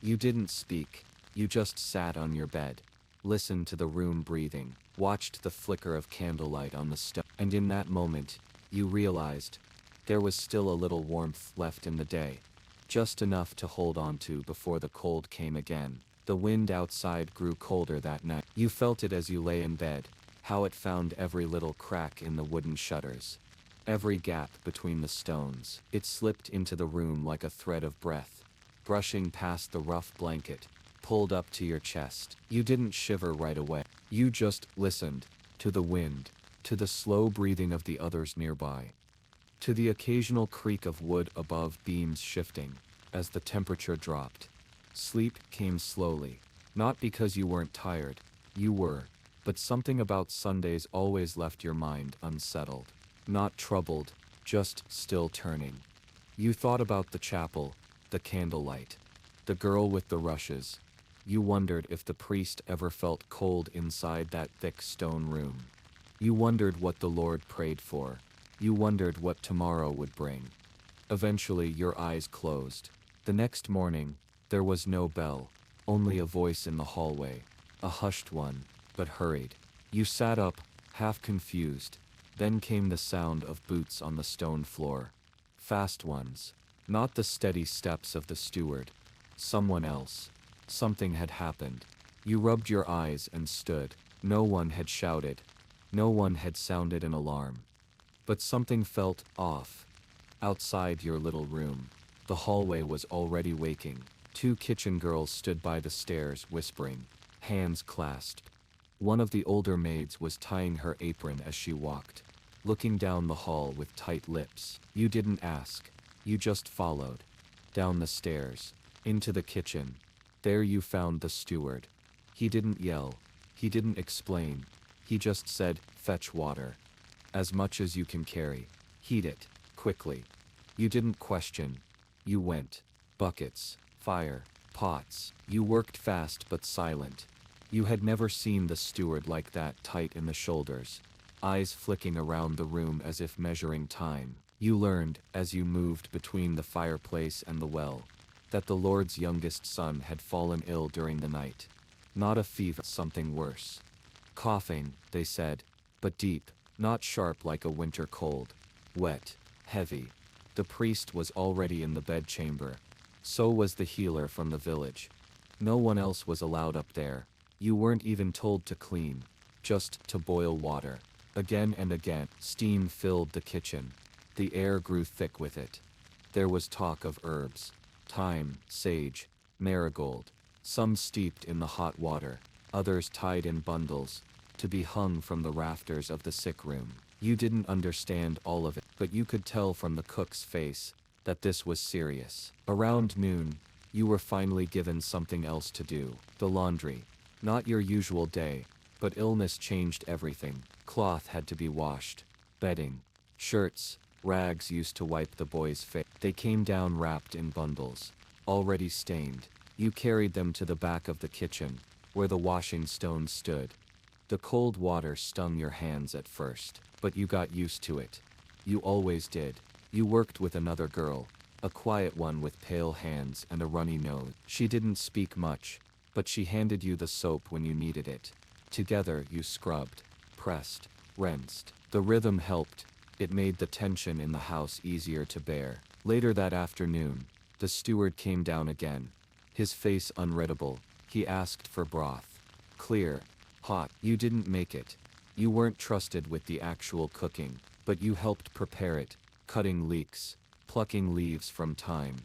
You didn't speak, you just sat on your bed, listened to the room breathing, watched the flicker of candlelight on the stone. And in that moment, you realized there was still a little warmth left in the day, just enough to hold on to before the cold came again. The wind outside grew colder that night. You felt it as you lay in bed, how it found every little crack in the wooden shutters, every gap between the stones. It slipped into the room like a thread of breath, brushing past the rough blanket, pulled up to your chest. You didn't shiver right away. You just listened, to the wind, to the slow breathing of the others nearby, to the occasional creak of wood above beams shifting, as the temperature dropped. Sleep came slowly, not because you weren't tired, you were, but something about Sundays always left your mind unsettled. Not troubled, just still turning. You thought about the chapel, the candlelight, the girl with the rushes. You wondered if the priest ever felt cold inside that thick stone room. You wondered what the Lord prayed for. You wondered what tomorrow would bring. Eventually your eyes closed. The next morning, there was no bell, only a voice in the hallway, a hushed one, but hurried. You sat up, half confused. Then came the sound of boots on the stone floor. Fast ones. Not the steady steps of the steward. Someone else. Something had happened. You rubbed your eyes and stood. No one had shouted. No one had sounded an alarm. But something felt off. Outside your little room, the hallway was already waking. 2 kitchen girls stood by the stairs whispering, hands clasped. One of the older maids was tying her apron as she walked, looking down the hall with tight lips. You didn't ask. You just followed. Down the stairs, into the kitchen. There you found the steward. He didn't yell. He didn't explain. He just said, "Fetch water. As much as you can carry. Heat it, quickly." You didn't question. You went. Buckets, fire, pots. You worked fast but silent. You had never seen the steward like that, tight in the shoulders, eyes flicking around the room as if measuring time. You learned, as you moved between the fireplace and the well, that the Lord's youngest son had fallen ill during the night. Not a fever, something worse. Coughing, they said, but deep, not sharp like a winter cold. Wet, heavy. The priest was already in the bedchamber. So was the healer from the village. No one else was allowed up there. You weren't even told to clean, just to boil water. Again and again, steam filled the kitchen. The air grew thick with it. There was talk of herbs, thyme, sage, marigold, some steeped in the hot water, others tied in bundles, to be hung from the rafters of the sick room. You didn't understand all of it, but you could tell from the cook's face that this was serious. Around noon, you were finally given something else to do, the laundry. Not your usual day, but illness changed everything. Cloth had to be washed, bedding, shirts, rags used to wipe the boy's face. They came down wrapped in bundles, already stained. You carried them to the back of the kitchen, where the washing stones stood. The cold water stung your hands at first, but you got used to it. You always did. You worked with another girl, a quiet one with pale hands and a runny nose. She didn't speak much, but she handed you the soap when you needed it. Together you scrubbed, pressed, rinsed. The rhythm helped. It made the tension in the house easier to bear. Later that afternoon, the steward came down again. His face unreadable. He asked for broth. Clear, hot. You didn't make it. You weren't trusted with the actual cooking, but you helped prepare it, cutting leeks, plucking leaves from thyme,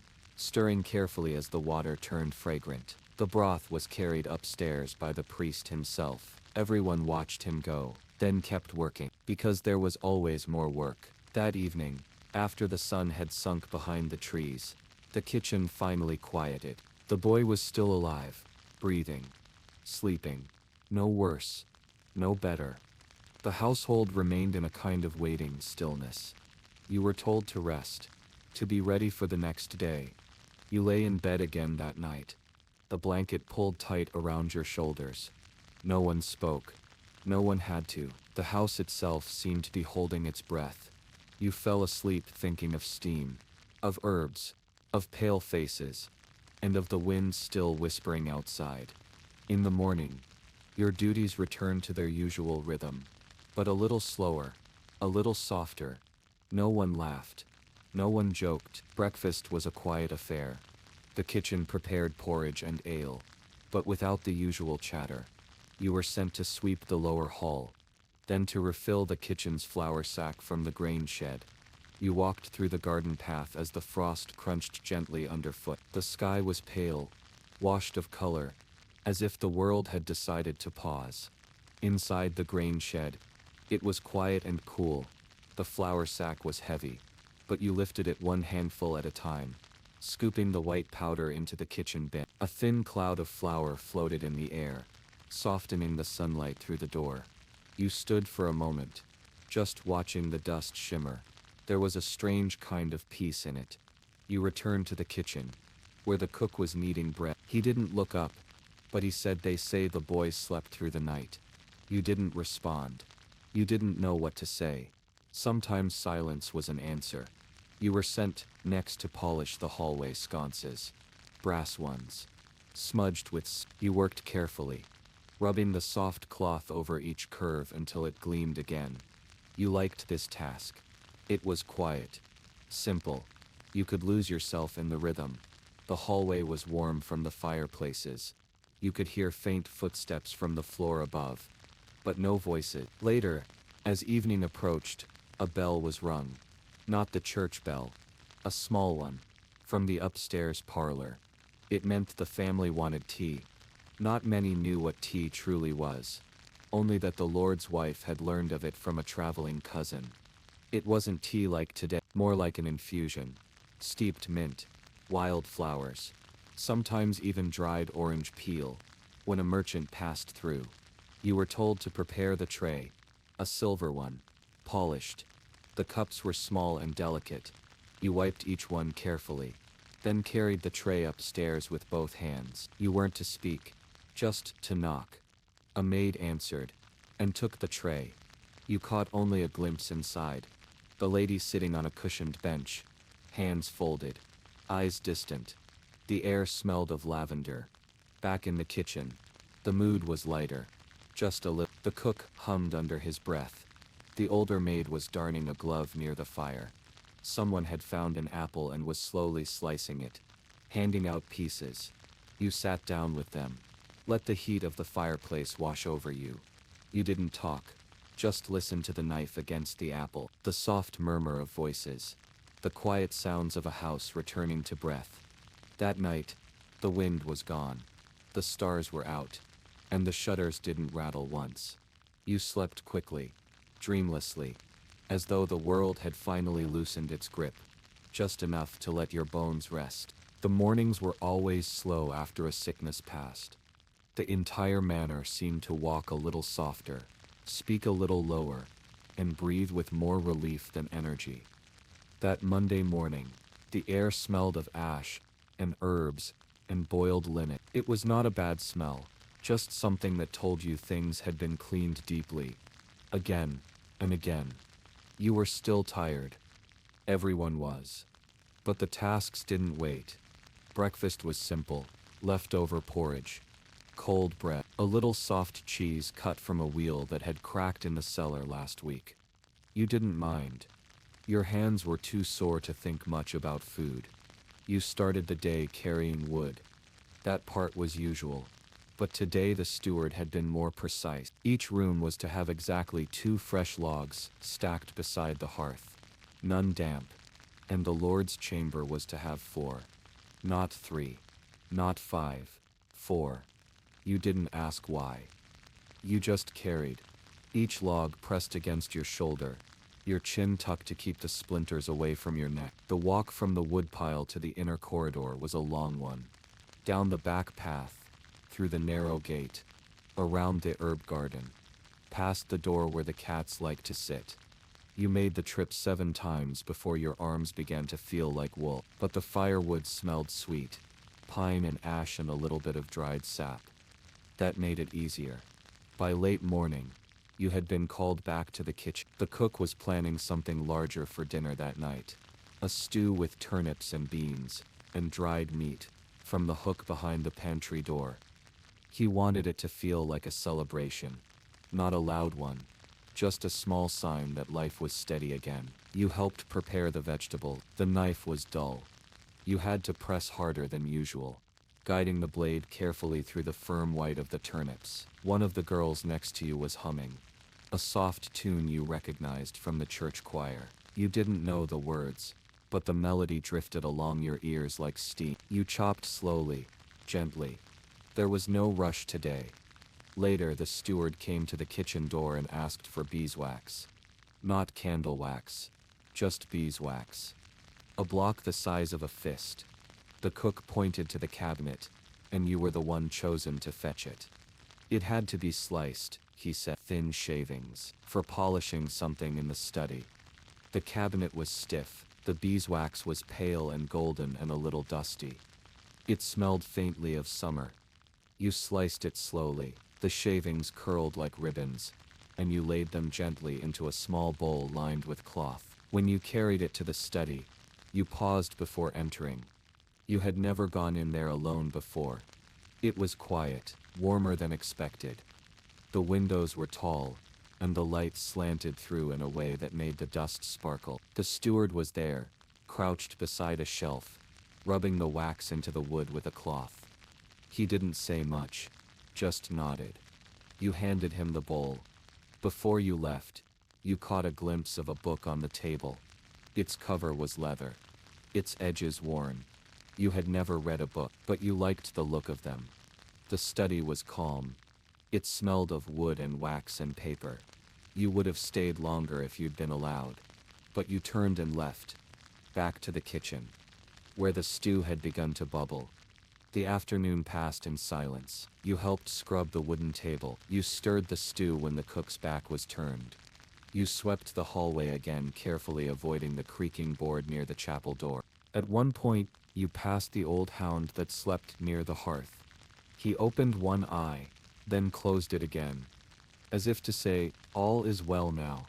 stirring carefully as the water turned fragrant. The broth was carried upstairs by the priest himself. Everyone watched him go, then kept working, because there was always more work. That evening, after the sun had sunk behind the trees, the kitchen finally quieted. The boy was still alive, breathing, sleeping. No worse, no better. The household remained in a kind of waiting stillness. You were told to rest, to be ready for the next day. You lay in bed again that night, the blanket pulled tight around your shoulders. No one spoke. No one had to. The house itself seemed to be holding its breath. You fell asleep thinking of steam, of herbs, of pale faces, and of the wind still whispering outside. In the morning, your duties returned to their usual rhythm, but a little slower, a little softer. No one laughed. No one joked. Breakfast was a quiet affair. The kitchen prepared porridge and ale, but without the usual chatter. You were sent to sweep the lower hall, then to refill the kitchen's flour sack from the grain shed. You walked through the garden path as the frost crunched gently underfoot. The sky was pale, washed of color, as if the world had decided to pause. Inside the grain shed, it was quiet and cool. The flour sack was heavy, but you lifted it one handful at a time, scooping the white powder into the kitchen bin. A thin cloud of flour floated in the air, softening the sunlight through the door. You stood for a moment, just watching the dust shimmer. There was a strange kind of peace in it. You returned to the kitchen, where the cook was kneading bread. He didn't look up, but he said, "They say the boys slept through the night." You didn't respond. You didn't know what to say. Sometimes silence was an answer. You were sent next to polish the hallway sconces, brass ones, smudged with You worked carefully, rubbing the soft cloth over each curve until it gleamed again. You liked this task. It was quiet, simple. You could lose yourself in the rhythm. The hallway was warm from the fireplaces. You could hear faint footsteps from the floor above, but no voices. Later, as evening approached, a bell was rung. Not the church bell, a small one, from the upstairs parlor. It meant the family wanted tea. Not many knew what tea truly was, only that the Lord's wife had learned of it from a traveling cousin. It wasn't tea like today, more like an infusion. Steeped mint, wild flowers, sometimes even dried orange peel. When a merchant passed through, you were told to prepare the tray, a silver one, polished. The cups were small and delicate. You wiped each one carefully, then carried the tray upstairs with both hands. You weren't to speak, just to knock. A maid answered, and took the tray. You caught only a glimpse inside. The lady sitting on a cushioned bench, hands folded, eyes distant. The air smelled of lavender. Back in the kitchen, the mood was lighter, just a little. The cook hummed under his breath. The older maid was darning a glove near the fire. Someone had found an apple and was slowly slicing it, handing out pieces. You sat down with them. Let the heat of the fireplace wash over you. You didn't talk, just listened to the knife against the apple, the soft murmur of voices, the quiet sounds of a house returning to breath. That night, the wind was gone. The stars were out, and the shutters didn't rattle once. You slept quickly, dreamlessly, as though the world had finally loosened its grip, just enough to let your bones rest. The mornings were always slow after a sickness passed. The entire manor seemed to walk a little softer, speak a little lower, and breathe with more relief than energy. That Monday morning, the air smelled of ash, and herbs, and boiled linen. It was not a bad smell, just something that told you things had been cleaned deeply, again and again. You were still tired. Everyone was. But the tasks didn't wait. Breakfast was simple, leftover porridge, cold bread, a little soft cheese cut from a wheel that had cracked in the cellar last week. You didn't mind. Your hands were too sore to think much about food. You started the day carrying wood. That part was usual. But today the steward had been more precise. Each room was to have exactly 2 fresh logs stacked beside the hearth, none damp, and the Lord's chamber was to have 4. Not 3. Not 5. 4. You didn't ask why. You just carried. Each log pressed against your shoulder, your chin tucked to keep the splinters away from your neck. The walk from the woodpile to the inner corridor was a long one. Down the back path, through the narrow gate, around the herb garden, past the door where the cats liked to sit. You made the trip 7 times before your arms began to feel like wool, but the firewood smelled sweet, pine and ash and a little bit of dried sap. That made it easier. By late morning, you had been called back to the kitchen. The cook was planning something larger for dinner that night. A stew with turnips and beans, and dried meat, from the hook behind the pantry door. He wanted it to feel like a celebration. Not a loud one. Just a small sign that life was steady again. You helped prepare the vegetable. The knife was dull. You had to press harder than usual, guiding the blade carefully through the firm white of the turnips. One of the girls next to you was humming. A soft tune you recognized from the church choir. You didn't know the words, but the melody drifted along your ears like steam. You chopped slowly, gently. There was no rush today. Later, the steward came to the kitchen door and asked for beeswax. Not candle wax, just beeswax. A block the size of a fist. The cook pointed to the cabinet, and you were the one chosen to fetch it. It had to be sliced, he said, thin shavings, for polishing something in the study. The cabinet was stiff, the beeswax was pale and golden and a little dusty. It smelled faintly of summer. You sliced it slowly, the shavings curled like ribbons, and you laid them gently into a small bowl lined with cloth. When you carried it to the study, you paused before entering. You had never gone in there alone before. It was quiet, warmer than expected. The windows were tall, and the light slanted through in a way that made the dust sparkle. The steward was there, crouched beside a shelf, rubbing the wax into the wood with a cloth. He didn't say much, just nodded. You handed him the bowl. Before you left, you caught a glimpse of a book on the table. Its cover was leather, its edges worn. You had never read a book, but you liked the look of them. The study was calm. It smelled of wood and wax and paper. You would have stayed longer if you'd been allowed. But you turned and left, back to the kitchen, where the stew had begun to bubble. The afternoon passed in silence. You helped scrub the wooden table. You stirred the stew when the cook's back was turned. You swept the hallway again, carefully avoiding the creaking board near the chapel door. At one point, you passed the old hound that slept near the hearth. He opened one eye, then closed it again, as if to say, all is well now.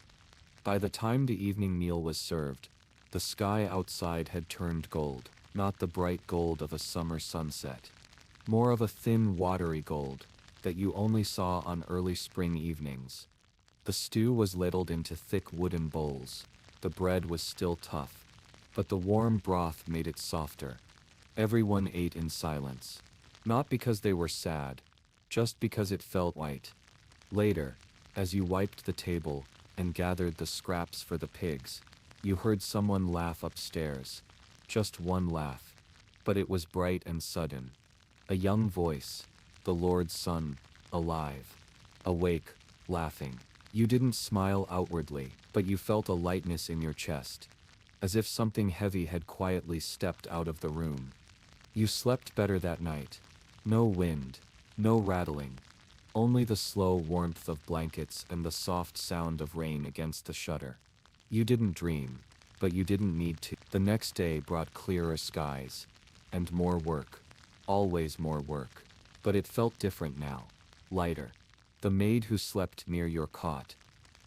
By the time the evening meal was served, the sky outside had turned gold, not the bright gold of a summer sunset. More of a thin, watery gold, that you only saw on early spring evenings. The stew was ladled into thick wooden bowls. The bread was still tough, but the warm broth made it softer. Everyone ate in silence. Not because they were sad, just because it felt right. Later, as you wiped the table and gathered the scraps for the pigs, you heard someone laugh upstairs. Just one laugh, but it was bright and sudden. A young voice, the Lord's Son, alive, awake, laughing. You didn't smile outwardly, but you felt a lightness in your chest, as if something heavy had quietly stepped out of the room. You slept better that night. No wind, no rattling, only the slow warmth of blankets and the soft sound of rain against the shutter. You didn't dream, but you didn't need to. The next day brought clearer skies, and more work. Always more work. But it felt different now, lighter. The maid who slept near your cot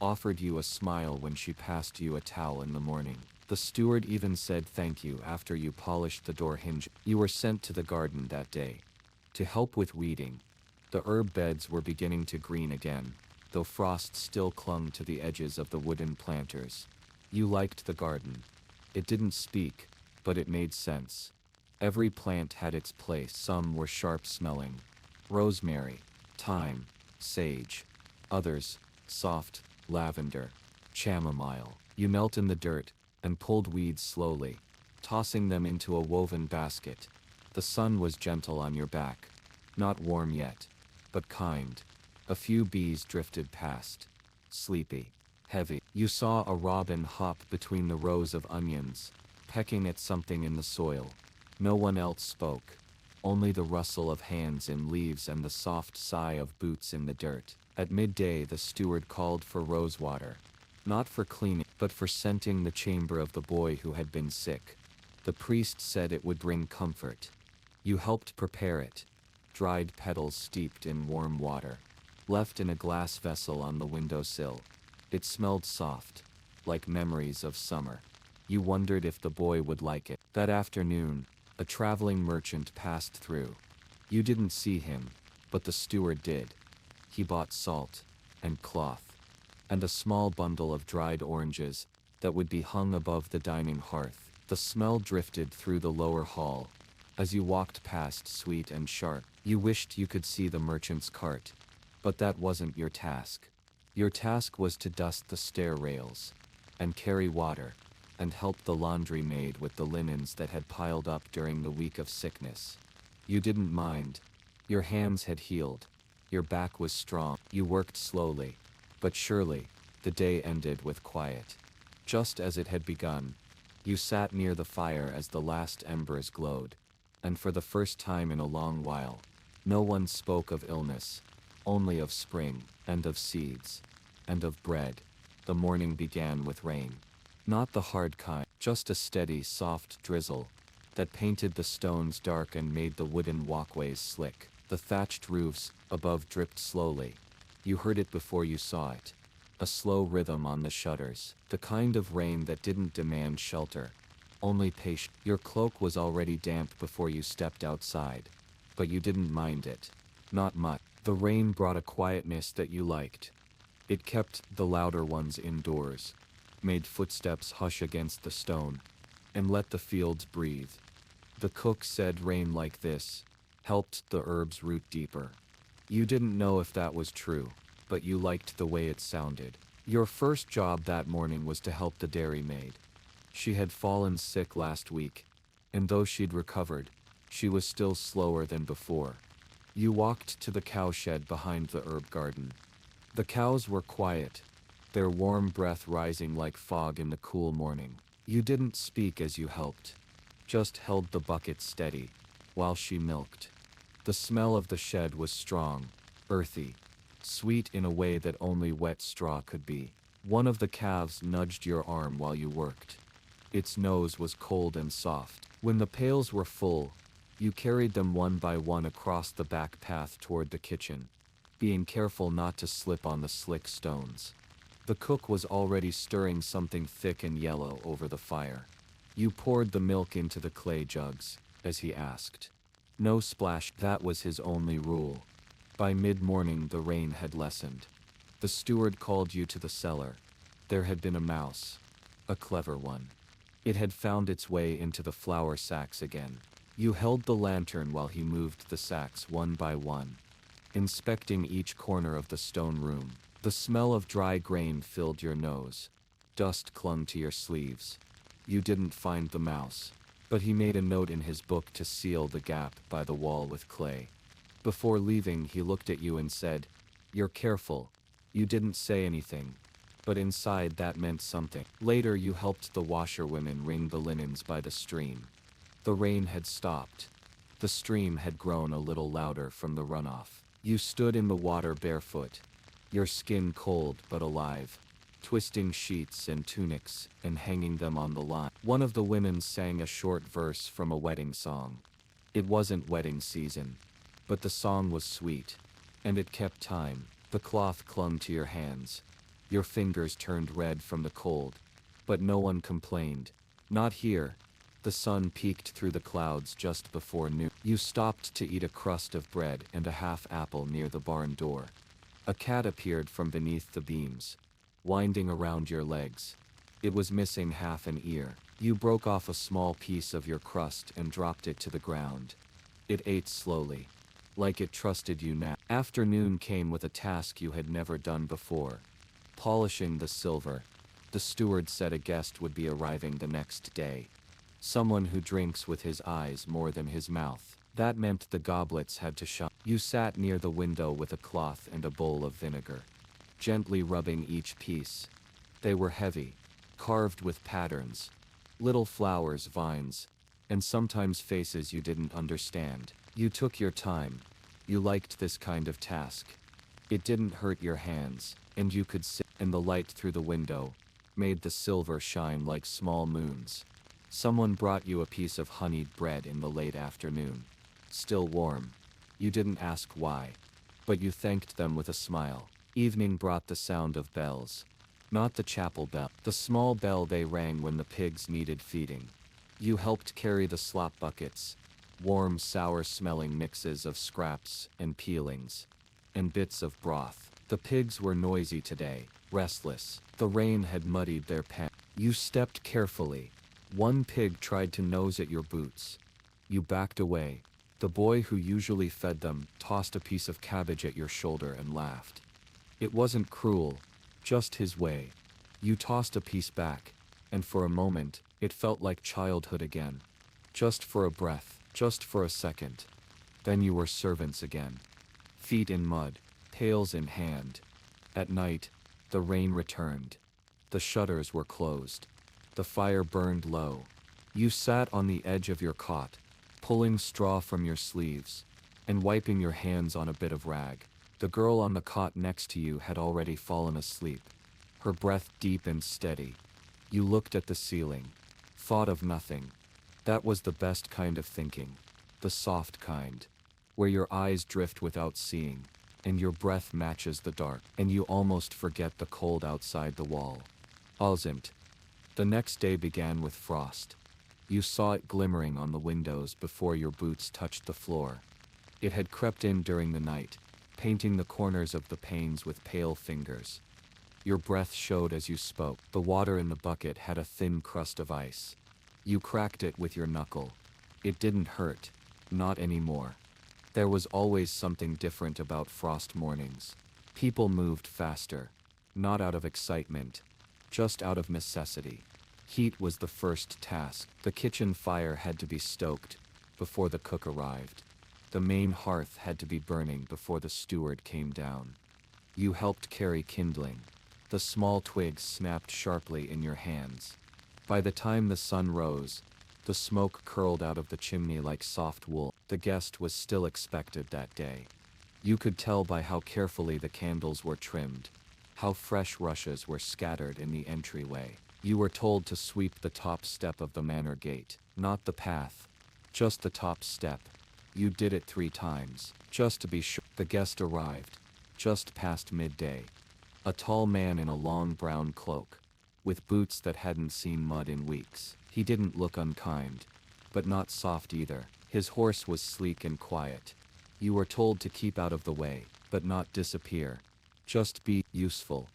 offered you a smile when she passed you a towel in the morning. The steward even said thank you after you polished the door hinge. You were sent to the garden that day to help with weeding. The herb beds were beginning to green again, though frost still clung to the edges of the wooden planters. You liked the garden. It didn't speak, but it made sense. Every plant had its place. Some were sharp-smelling. Rosemary, thyme, sage. Others, soft, lavender, chamomile. You knelt in the dirt and pulled weeds slowly, tossing them into a woven basket. The sun was gentle on your back. Not warm yet, but kind. A few bees drifted past. Sleepy. Heavy. You saw a robin hop between the rows of onions, pecking at something in the soil. No one else spoke. Only the rustle of hands in leaves and the soft sigh of boots in the dirt. At midday the steward called for rosewater. Not for cleaning, but for scenting the chamber of the boy who had been sick. The priest said it would bring comfort. You helped prepare it. Dried petals steeped in warm water. Left in a glass vessel on the windowsill. It smelled soft, like memories of summer. You wondered if the boy would like it. That afternoon, a traveling merchant passed through. You didn't see him, but the steward did. He bought salt, and cloth, and a small bundle of dried oranges that would be hung above the dining hearth. The smell drifted through the lower hall. As you walked past, sweet and sharp, you wished you could see the merchant's cart. But that wasn't your task. Your task was to dust the stair rails, and carry water, and help the laundry maid with the linens that had piled up during the week of sickness. You didn't mind. Your hands had healed. Your back was strong. You worked slowly, but surely. The day ended with quiet. Just as it had begun, you sat near the fire as the last embers glowed, and for the first time in a long while, no one spoke of illness, only of spring, and of seeds, and of bread. The morning began with rain. Not the hard kind, just a steady, soft drizzle that painted the stones dark and made the wooden walkways slick. The thatched roofs above dripped slowly. You heard it before you saw it. A slow rhythm on the shutters. The kind of rain that didn't demand shelter, only patience. Your cloak was already damp before you stepped outside, but you didn't mind it. Not much. The rain brought a quietness that you liked. It kept the louder ones indoors, made footsteps hush against the stone, and let the fields breathe. The cook said rain like this helped the herbs root deeper. You didn't know if that was true, but you liked the way it sounded. Your first job that morning was to help the dairy maid. She had fallen sick last week, and though she'd recovered, she was still slower than before. You walked to the cowshed behind the herb garden. The cows were quiet, their warm breath rising like fog in the cool morning. You didn't speak as you helped, just held the bucket steady, while she milked. The smell of the shed was strong, earthy, sweet in a way that only wet straw could be. One of the calves nudged your arm while you worked. Its nose was cold and soft. When the pails were full, you carried them one by one across the back path toward the kitchen, being careful not to slip on the slick stones. The cook was already stirring something thick and yellow over the fire. You poured the milk into the clay jugs, as he asked. No splash, that was his only rule. By mid-morning the rain had lessened. The steward called you to the cellar. There had been a mouse. A clever one. It had found its way into the flour sacks again. You held the lantern while he moved the sacks one by one, inspecting each corner of the stone room. The smell of dry grain filled your nose. Dust clung to your sleeves. You didn't find the mouse, but he made a note in his book to seal the gap by the wall with clay. Before leaving, he looked at you and said, "You're careful." You didn't say anything, but inside that meant something. Later you helped the washerwomen wring the linens by the stream. The rain had stopped. The stream had grown a little louder from the runoff. You stood in the water barefoot, your skin cold but alive, twisting sheets and tunics and hanging them on the line. One of the women sang a short verse from a wedding song. It wasn't wedding season, but the song was sweet, and it kept time. The cloth clung to your hands. Your fingers turned red from the cold, but no one complained. Not here. The sun peeked through the clouds just before noon. You stopped to eat a crust of bread and a half apple near the barn door. A cat appeared from beneath the beams, winding around your legs. It was missing half an ear. You broke off a small piece of your crust and dropped it to the ground. It ate slowly, like it trusted you now. Afternoon came with a task you had never done before. Polishing the silver. The steward said a guest would be arriving the next day. Someone who drinks with his eyes more than his mouth. That meant the goblets had to shine. You sat near the window with a cloth and a bowl of vinegar, gently rubbing each piece. They were heavy, carved with patterns, little flowers, vines, and sometimes faces you didn't understand. You took your time. You liked this kind of task. It didn't hurt your hands, and you could sit, and the light through the window made the silver shine like small moons. Someone brought you a piece of honeyed bread in the late afternoon, still warm. You didn't ask why, but you thanked them with a smile. Evening brought the sound of bells. Not the chapel bell, the small bell they rang when the pigs needed feeding. You helped carry the slop buckets, warm, sour-smelling mixes of scraps and peelings, and bits of broth. The pigs were noisy today, restless. The rain had muddied their pants. You stepped carefully. One pig tried to nose at your boots. You backed away. The boy who usually fed them tossed a piece of cabbage at your shoulder and laughed. It wasn't cruel, just his way. You tossed a piece back, and for a moment, it felt like childhood again. Just for a breath, just for a second. Then you were servants again. Feet in mud, pails in hand. At night, the rain returned. The shutters were closed. The fire burned low. You sat on the edge of your cot, pulling straw from your sleeves, and wiping your hands on a bit of rag. The girl on the cot next to you had already fallen asleep, her breath deep and steady. You looked at the ceiling, thought of nothing. That was the best kind of thinking, the soft kind, where your eyes drift without seeing, and your breath matches the dark, and you almost forget the cold outside the wall. Ausent. The next day began with frost. You saw it glimmering on the windows before your boots touched the floor. It had crept in during the night, painting the corners of the panes with pale fingers. Your breath showed as you spoke. The water in the bucket had a thin crust of ice. You cracked it with your knuckle. It didn't hurt. Not anymore. There was always something different about frost mornings. People moved faster. Not out of excitement, just out of necessity. Heat was the first task. The kitchen fire had to be stoked before the cook arrived. The main hearth had to be burning before the steward came down. You helped carry kindling. The small twigs snapped sharply in your hands. By the time the sun rose, the smoke curled out of the chimney like soft wool. The guest was still expected that day. You could tell by how carefully the candles were trimmed, how fresh rushes were scattered in the entryway. You were told to sweep the top step of the manor gate, not the path, just the top step. You did it 3 times, just to be sure. The guest arrived, just past midday. A tall man in a long brown cloak, with boots that hadn't seen mud in weeks. He didn't look unkind, but not soft either. His horse was sleek and quiet. You were told to keep out of the way, but not disappear. Just be useful.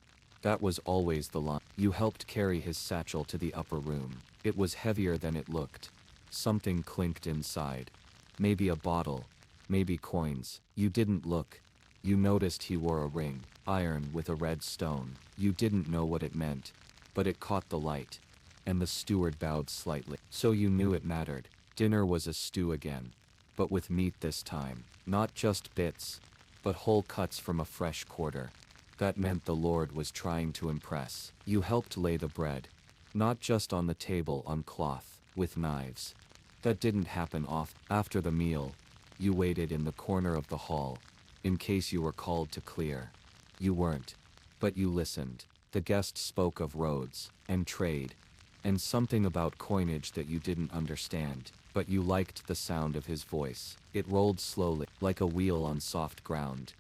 That was always the line. You helped carry his satchel to the upper room. It was heavier than it looked. Something clinked inside. Maybe a bottle, maybe coins. You didn't look. You noticed he wore a ring, iron with a red stone. You didn't know what it meant, but it caught the light, and the steward bowed slightly. So you knew it mattered. Dinner was a stew again, but with meat this time. Not just bits, but whole cuts from a fresh quarter. That meant the Lord was trying to impress. You helped lay the bread, not just on the table on cloth, with knives. That didn't happen often. After the meal, you waited in the corner of the hall, in case you were called to clear. You weren't, but you listened. The guest spoke of roads, and trade, and something about coinage that you didn't understand, but you liked the sound of his voice. It rolled slowly, like a wheel on soft ground.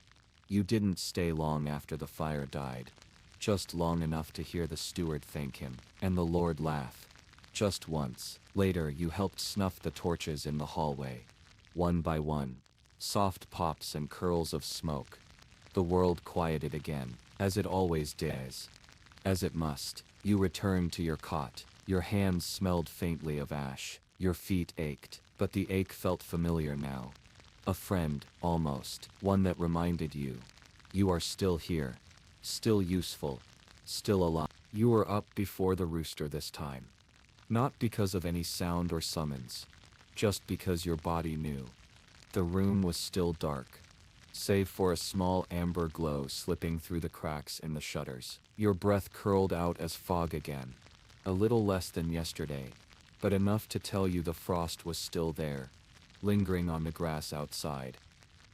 You didn't stay long after the fire died, just long enough to hear the steward thank him, and the Lord laugh. Just once. Later you helped snuff the torches in the hallway. One by one. Soft pops and curls of smoke. The world quieted again, as it always does. As it must. You returned to your cot. Your hands smelled faintly of ash. Your feet ached, but the ache felt familiar now. A friend, almost. One that reminded you. You are still here. Still useful. Still alive. You were up before the rooster this time. Not because of any sound or summons. Just because your body knew. The room was still dark, save for a small amber glow slipping through the cracks in the shutters. Your breath curled out as fog again. A little less than yesterday, but enough to tell you the frost was still there, lingering on the grass outside.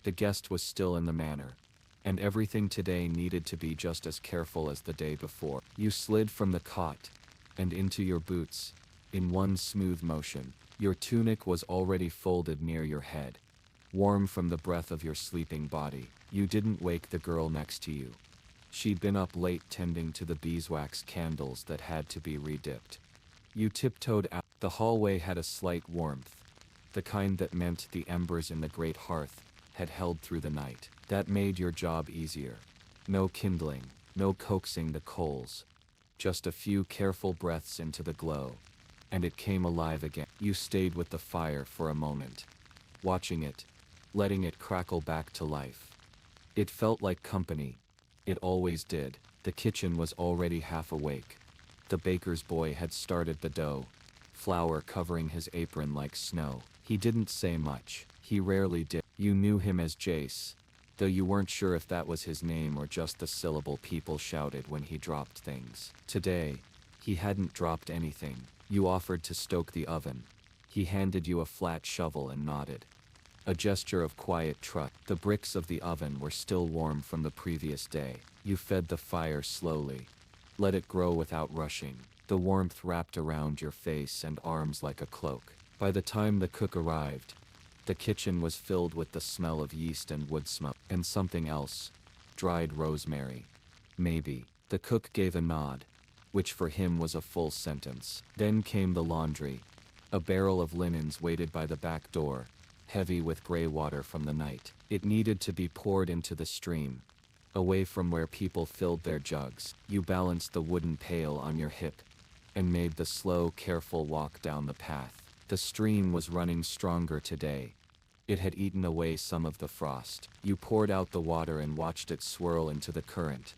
The guest was still in the manor, and everything today needed to be just as careful as the day before. You slid from the cot and into your boots, in one smooth motion. Your tunic was already folded near your head, warm from the breath of your sleeping body. You didn't wake the girl next to you. She'd been up late tending to the beeswax candles that had to be redipped. You tiptoed out. The hallway had a slight warmth, the kind that meant the embers in the great hearth had held through the night. That made your job easier. No kindling, no coaxing the coals. Just a few careful breaths into the glow, and it came alive again. You stayed with the fire for a moment, watching it, letting it crackle back to life. It felt like company. It always did. The kitchen was already half awake. The baker's boy had started the dough, flour covering his apron like snow. He didn't say much. He rarely did. You knew him as Jace, though you weren't sure if that was his name or just the syllable people shouted when he dropped things. Today, he hadn't dropped anything. You offered to stoke the oven. He handed you a flat shovel and nodded. A gesture of quiet trust. The bricks of the oven were still warm from the previous day. You fed the fire slowly. Let it grow without rushing. The warmth wrapped around your face and arms like a cloak. By the time the cook arrived, the kitchen was filled with the smell of yeast and wood smoke. And something else. Dried rosemary. Maybe. The cook gave a nod, which for him was a full sentence. Then came the laundry. A barrel of linens waited by the back door, heavy with gray water from the night. It needed to be poured into the stream, away from where people filled their jugs. You balanced the wooden pail on your hip, and made the slow, careful walk down the path. The stream was running stronger today. It had eaten away some of the frost. You poured out the water and watched it swirl into the current,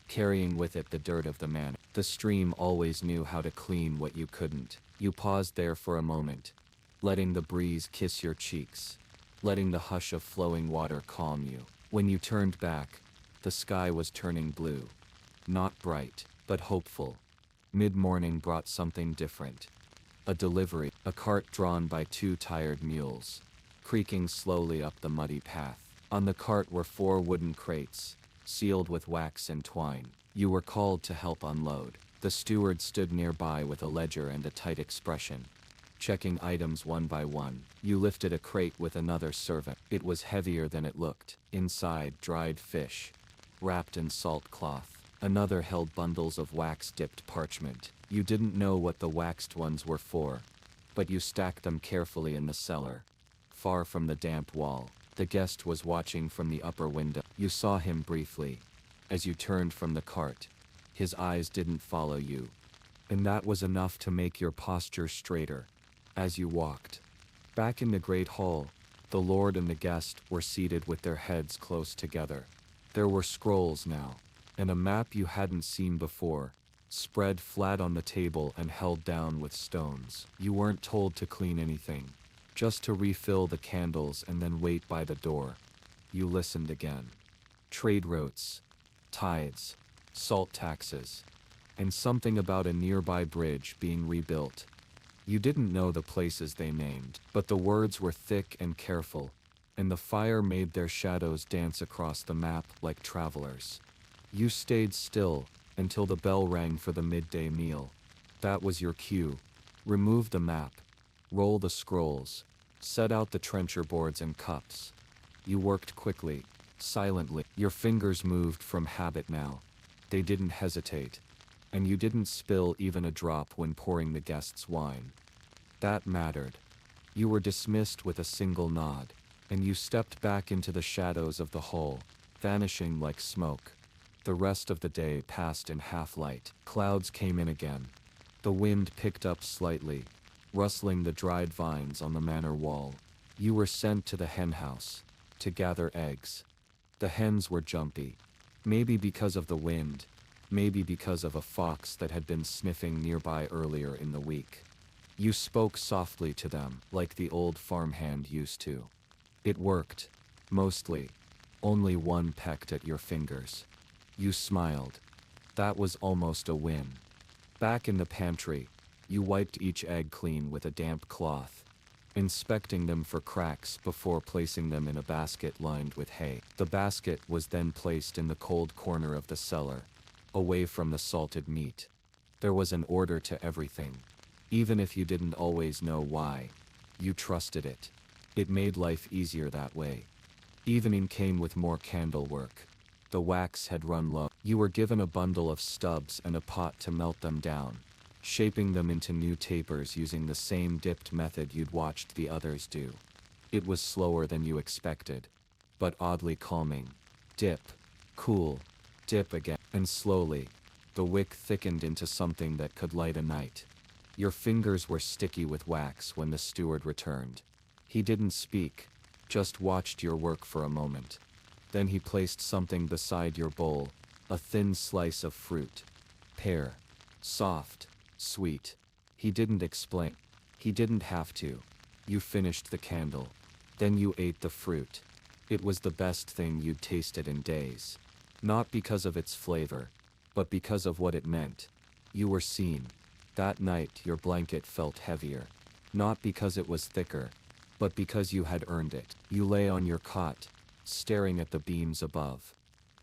carrying with it the dirt of the manor. The stream always knew how to clean what you couldn't. You paused there for a moment, letting the breeze kiss your cheeks, letting the hush of flowing water calm you. When you turned back, the sky was turning blue. Not bright, but hopeful. Mid-morning brought something different. A delivery, a cart drawn by 2 tired mules, creaking slowly up the muddy path. On the cart were 4 wooden crates, sealed with wax and twine. You were called to help unload. The steward stood nearby with a ledger and a tight expression, checking items one by one. You lifted a crate with another servant. It was heavier than it looked. Inside, dried fish, wrapped in salt cloth. Another held bundles of wax-dipped parchment. You didn't know what the waxed ones were for, but you stacked them carefully in the cellar, far from the damp wall. The guest was watching from the upper window. You saw him briefly, as you turned from the cart. His eyes didn't follow you, and that was enough to make your posture straighter as you walked. Back in the great hall, the lord and the guest were seated with their heads close together. There were scrolls now, and a map you hadn't seen before, spread flat on the table and held down with stones. You weren't told to clean anything, just to refill the candles and then wait by the door. You listened again. Trade routes, tithes, salt taxes, and something about a nearby bridge being rebuilt. You didn't know the places they named, but the words were thick and careful, and the fire made their shadows dance across the map like travelers. You stayed still until the bell rang for the midday meal. That was your cue. Remove the map, roll the scrolls, set out the trencher boards and cups. You worked quickly, silently. Your fingers moved from habit now. They didn't hesitate, and you didn't spill even a drop when pouring the guests' wine. That mattered. You were dismissed with a single nod, and you stepped back into the shadows of the hall, vanishing like smoke. The rest of the day passed in half-light. Clouds came in again. The wind picked up slightly, rustling the dried vines on the manor wall. You were sent to the henhouse to gather eggs. The hens were jumpy. Maybe because of the wind, maybe because of a fox that had been sniffing nearby earlier in the week. You spoke softly to them, like the old farmhand used to. It worked. Mostly. Only one pecked at your fingers. You smiled. That was almost a win. Back in the pantry, you wiped each egg clean with a damp cloth, inspecting them for cracks before placing them in a basket lined with hay. The basket was then placed in the cold corner of the cellar, away from the salted meat. There was an order to everything. Even if you didn't always know why, you trusted it. It made life easier that way. Evening came with more candle work. The wax had run low. You were given a bundle of stubs and a pot to melt them down, shaping them into new tapers using the same dipped method you'd watched the others do. It was slower than you expected, but oddly calming. Dip, cool, dip again, and slowly, the wick thickened into something that could light a night. Your fingers were sticky with wax when the steward returned. He didn't speak, just watched your work for a moment. Then he placed something beside your bowl, a thin slice of fruit. Pear. Soft. Sweet. He didn't explain. He didn't have to. You finished the candle. Then you ate the fruit. It was the best thing you'd tasted in days. Not because of its flavor, but because of what it meant. You were seen. That night your blanket felt heavier. Not because it was thicker, but because you had earned it. You lay on your cot, staring at the beams above.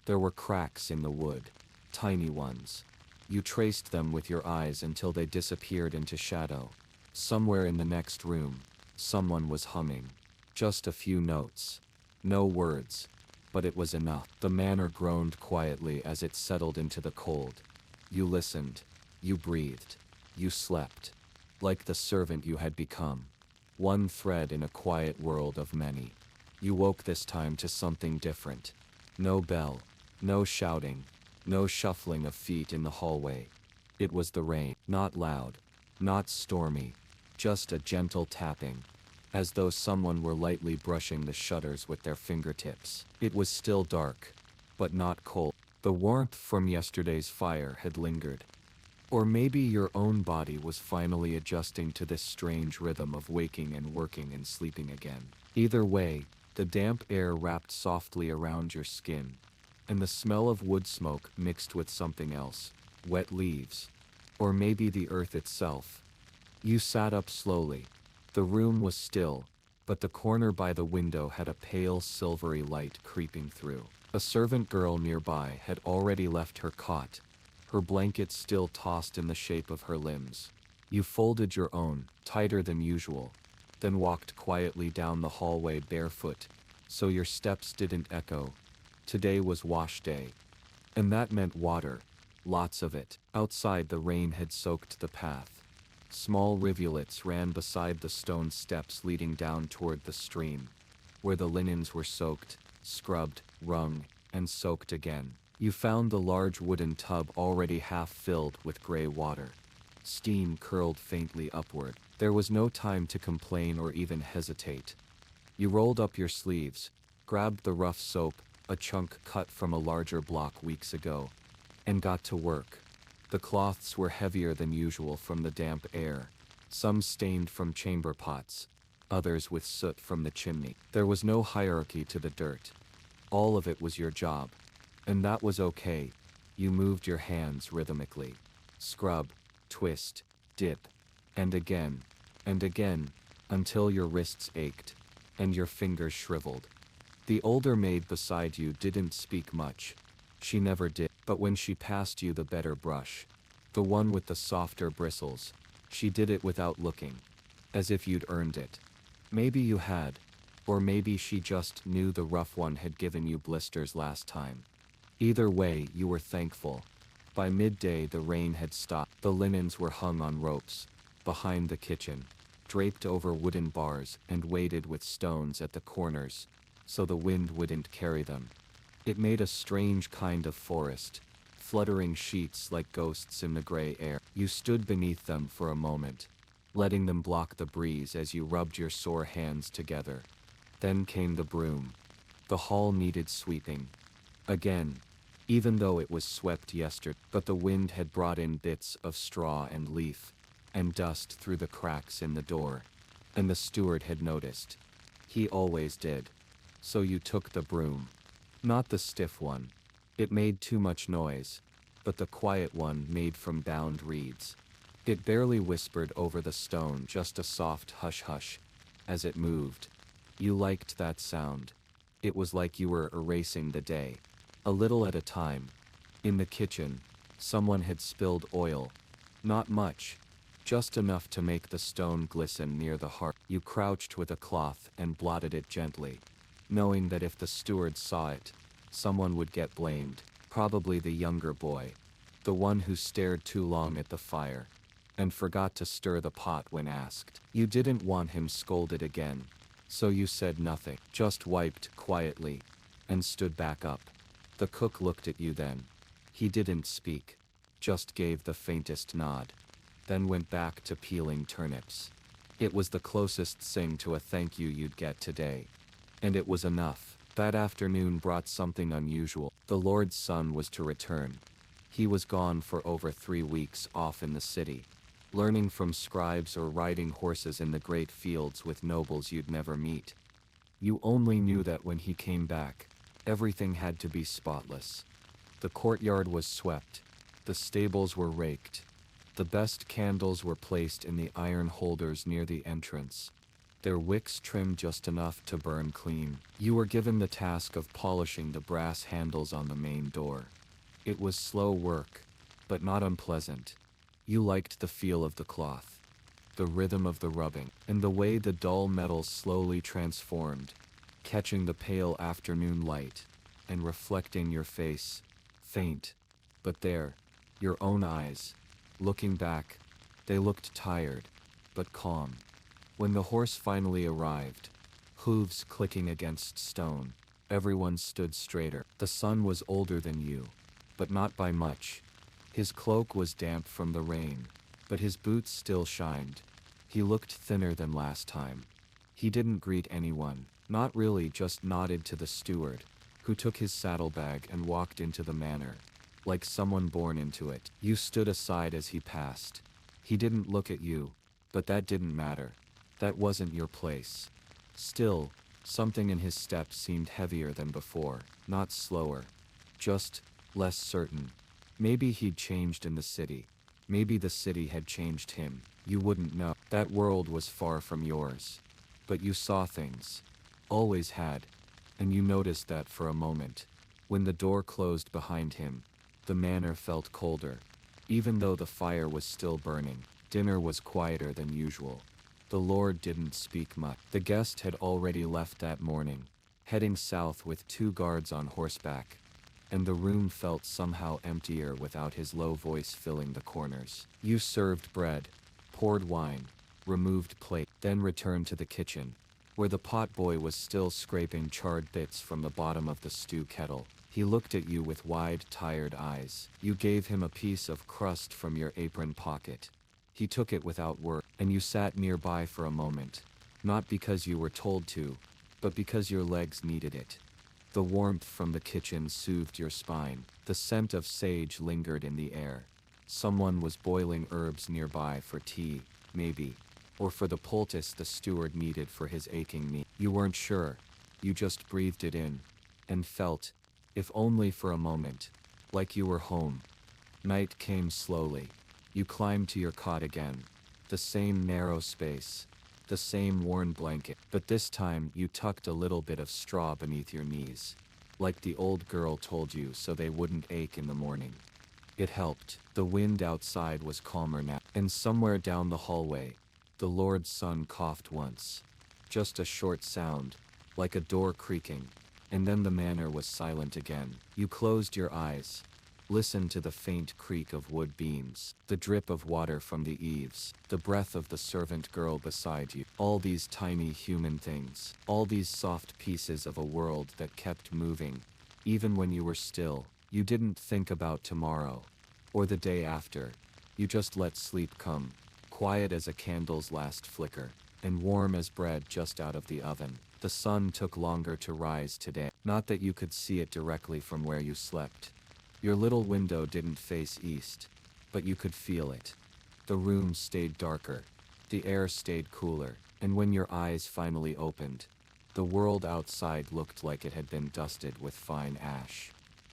There were cracks in the wood, tiny ones. You traced them with your eyes until they disappeared into shadow. Somewhere in the next room, someone was humming. Just a few notes. No words, but it was enough. The manor groaned quietly as it settled into the cold. You listened. You breathed. You slept. Like the servant you had become. One thread in a quiet world of many. You woke this time to something different. No bell. No shouting. No shuffling of feet in the hallway. It was the rain. Not loud. Not stormy. Just a gentle tapping. As though someone were lightly brushing the shutters with their fingertips. It was still dark, but not cold. The warmth from yesterday's fire had lingered. Or maybe your own body was finally adjusting to this strange rhythm of waking and working and sleeping again. Either way, the damp air wrapped softly around your skin, and the smell of wood smoke mixed with something else, wet leaves, or maybe the earth itself. You sat up slowly. The room was still, but the corner by the window had a pale silvery light creeping through. A servant girl nearby had already left her cot, her blanket still tossed in the shape of her limbs. You folded your own, tighter than usual, then walked quietly down the hallway barefoot, so your steps didn't echo. Today was wash day. And that meant water, lots of it. Outside the rain had soaked the path. Small rivulets ran beside the stone steps leading down toward the stream, where the linens were soaked, scrubbed, wrung, and soaked again. You found the large wooden tub already half filled with gray water. Steam curled faintly upward. There was no time to complain or even hesitate. You rolled up your sleeves, grabbed the rough soap, a chunk cut from a larger block weeks ago, and got to work. The cloths were heavier than usual from the damp air, some stained from chamber pots, others with soot from the chimney. There was no hierarchy to the dirt. All of it was your job. And that was okay. You moved your hands rhythmically. Scrub, twist, dip, and again, until your wrists ached, and your fingers shriveled. The older maid beside you didn't speak much. She never did, but when she passed you the better brush, the one with the softer bristles, she did it without looking, as if you'd earned it. Maybe you had, or maybe she just knew the rough one had given you blisters last time. Either way, you were thankful. By midday the rain had stopped. The linens were hung on ropes, behind the kitchen, draped over wooden bars and weighted with stones at the corners, so the wind wouldn't carry them. It made a strange kind of forest, fluttering sheets like ghosts in the gray air. You stood beneath them for a moment, letting them block the breeze as you rubbed your sore hands together. Then came the broom. The hall needed sweeping. Again, even though it was swept yesterday, but the wind had brought in bits of straw and leaf, and dust through the cracks in the door. And the steward had noticed. He always did. So you took the broom. Not the stiff one. It made too much noise. But the quiet one made from bound reeds. It barely whispered over the stone, just a soft hush-hush. As it moved. You liked that sound. It was like you were erasing the day. A little at a time. In the kitchen, someone had spilled oil. Not much. Just enough to make the stone glisten near the hearth. You crouched with a cloth and blotted it gently, knowing that if the steward saw it, someone would get blamed, probably the younger boy, the one who stared too long at the fire, and forgot to stir the pot when asked. You didn't want him scolded again, so you said nothing, just wiped quietly, and stood back up. The cook looked at you then. He didn't speak, just gave the faintest nod, then went back to peeling turnips. It was the closest thing to a thank you you'd get today. And it was enough. That afternoon brought something unusual. The Lord's son was to return. He was gone for over 3 weeks off in the city, learning from scribes or riding horses in the great fields with nobles you'd never meet. You only knew that when he came back, everything had to be spotless. The courtyard was swept. The stables were raked. The best candles were placed in the iron holders near the entrance, their wicks trimmed just enough to burn clean. You were given the task of polishing the brass handles on the main door. It was slow work, but not unpleasant. You liked the feel of the cloth, the rhythm of the rubbing, and the way the dull metal slowly transformed, catching the pale afternoon light, and reflecting your face, faint, but there, your own eyes. Looking back, they looked tired, but calm. When the horse finally arrived, hooves clicking against stone, everyone stood straighter. The son was older than you, but not by much. His cloak was damp from the rain, but his boots still shined. He looked thinner than last time. He didn't greet anyone, not really, just nodded to the steward, who took his saddlebag and walked into the manor. Like someone born into it. You stood aside as he passed. He didn't look at you, but that didn't matter. That wasn't your place. Still, something in his step seemed heavier than before, not slower, just less certain. Maybe he'd changed in the city. Maybe the city had changed him. You wouldn't know. That world was far from yours. But you saw things. Always had. And you noticed that for a moment. When the door closed behind him, the manor felt colder. Even though the fire was still burning, dinner was quieter than usual. The Lord didn't speak much. The guest had already left that morning, heading south with 2 guards on horseback, and the room felt somehow emptier without his low voice filling the corners. You served bread, poured wine, removed plate, then returned to the kitchen, where the potboy was still scraping charred bits from the bottom of the stew kettle. He looked at you with wide, tired eyes. You gave him a piece of crust from your apron pocket. He took it without word, and you sat nearby for a moment, not because you were told to, but because your legs needed it. The warmth from the kitchen soothed your spine. The scent of sage lingered in the air. Someone was boiling herbs nearby for tea, maybe, or for the poultice the steward needed for his aching knee. You weren't sure. You just breathed it in, and felt, if only for a moment, like you were home. Night came slowly. You climbed to your cot again. The same narrow space, the same worn blanket, but this time you tucked a little bit of straw beneath your knees, like the old girl told you so they wouldn't ache in the morning. It helped. The wind outside was calmer now, and somewhere down the hallway, the Lord's son coughed once. Just a short sound, like a door creaking, and then the manor was silent again. You closed your eyes, listened to the faint creak of wood beams, the drip of water from the eaves, the breath of the servant girl beside you. All these tiny human things, all these soft pieces of a world that kept moving, even when you were still. You didn't think about tomorrow, or the day after. You just let sleep come, quiet as a candle's last flicker, and warm as bread just out of the oven. The sun took longer to rise today. Not that you could see it directly from where you slept. Your little window didn't face east, but you could feel it. The room stayed darker. The air stayed cooler, and when your eyes finally opened, the world outside looked like it had been dusted with fine ash.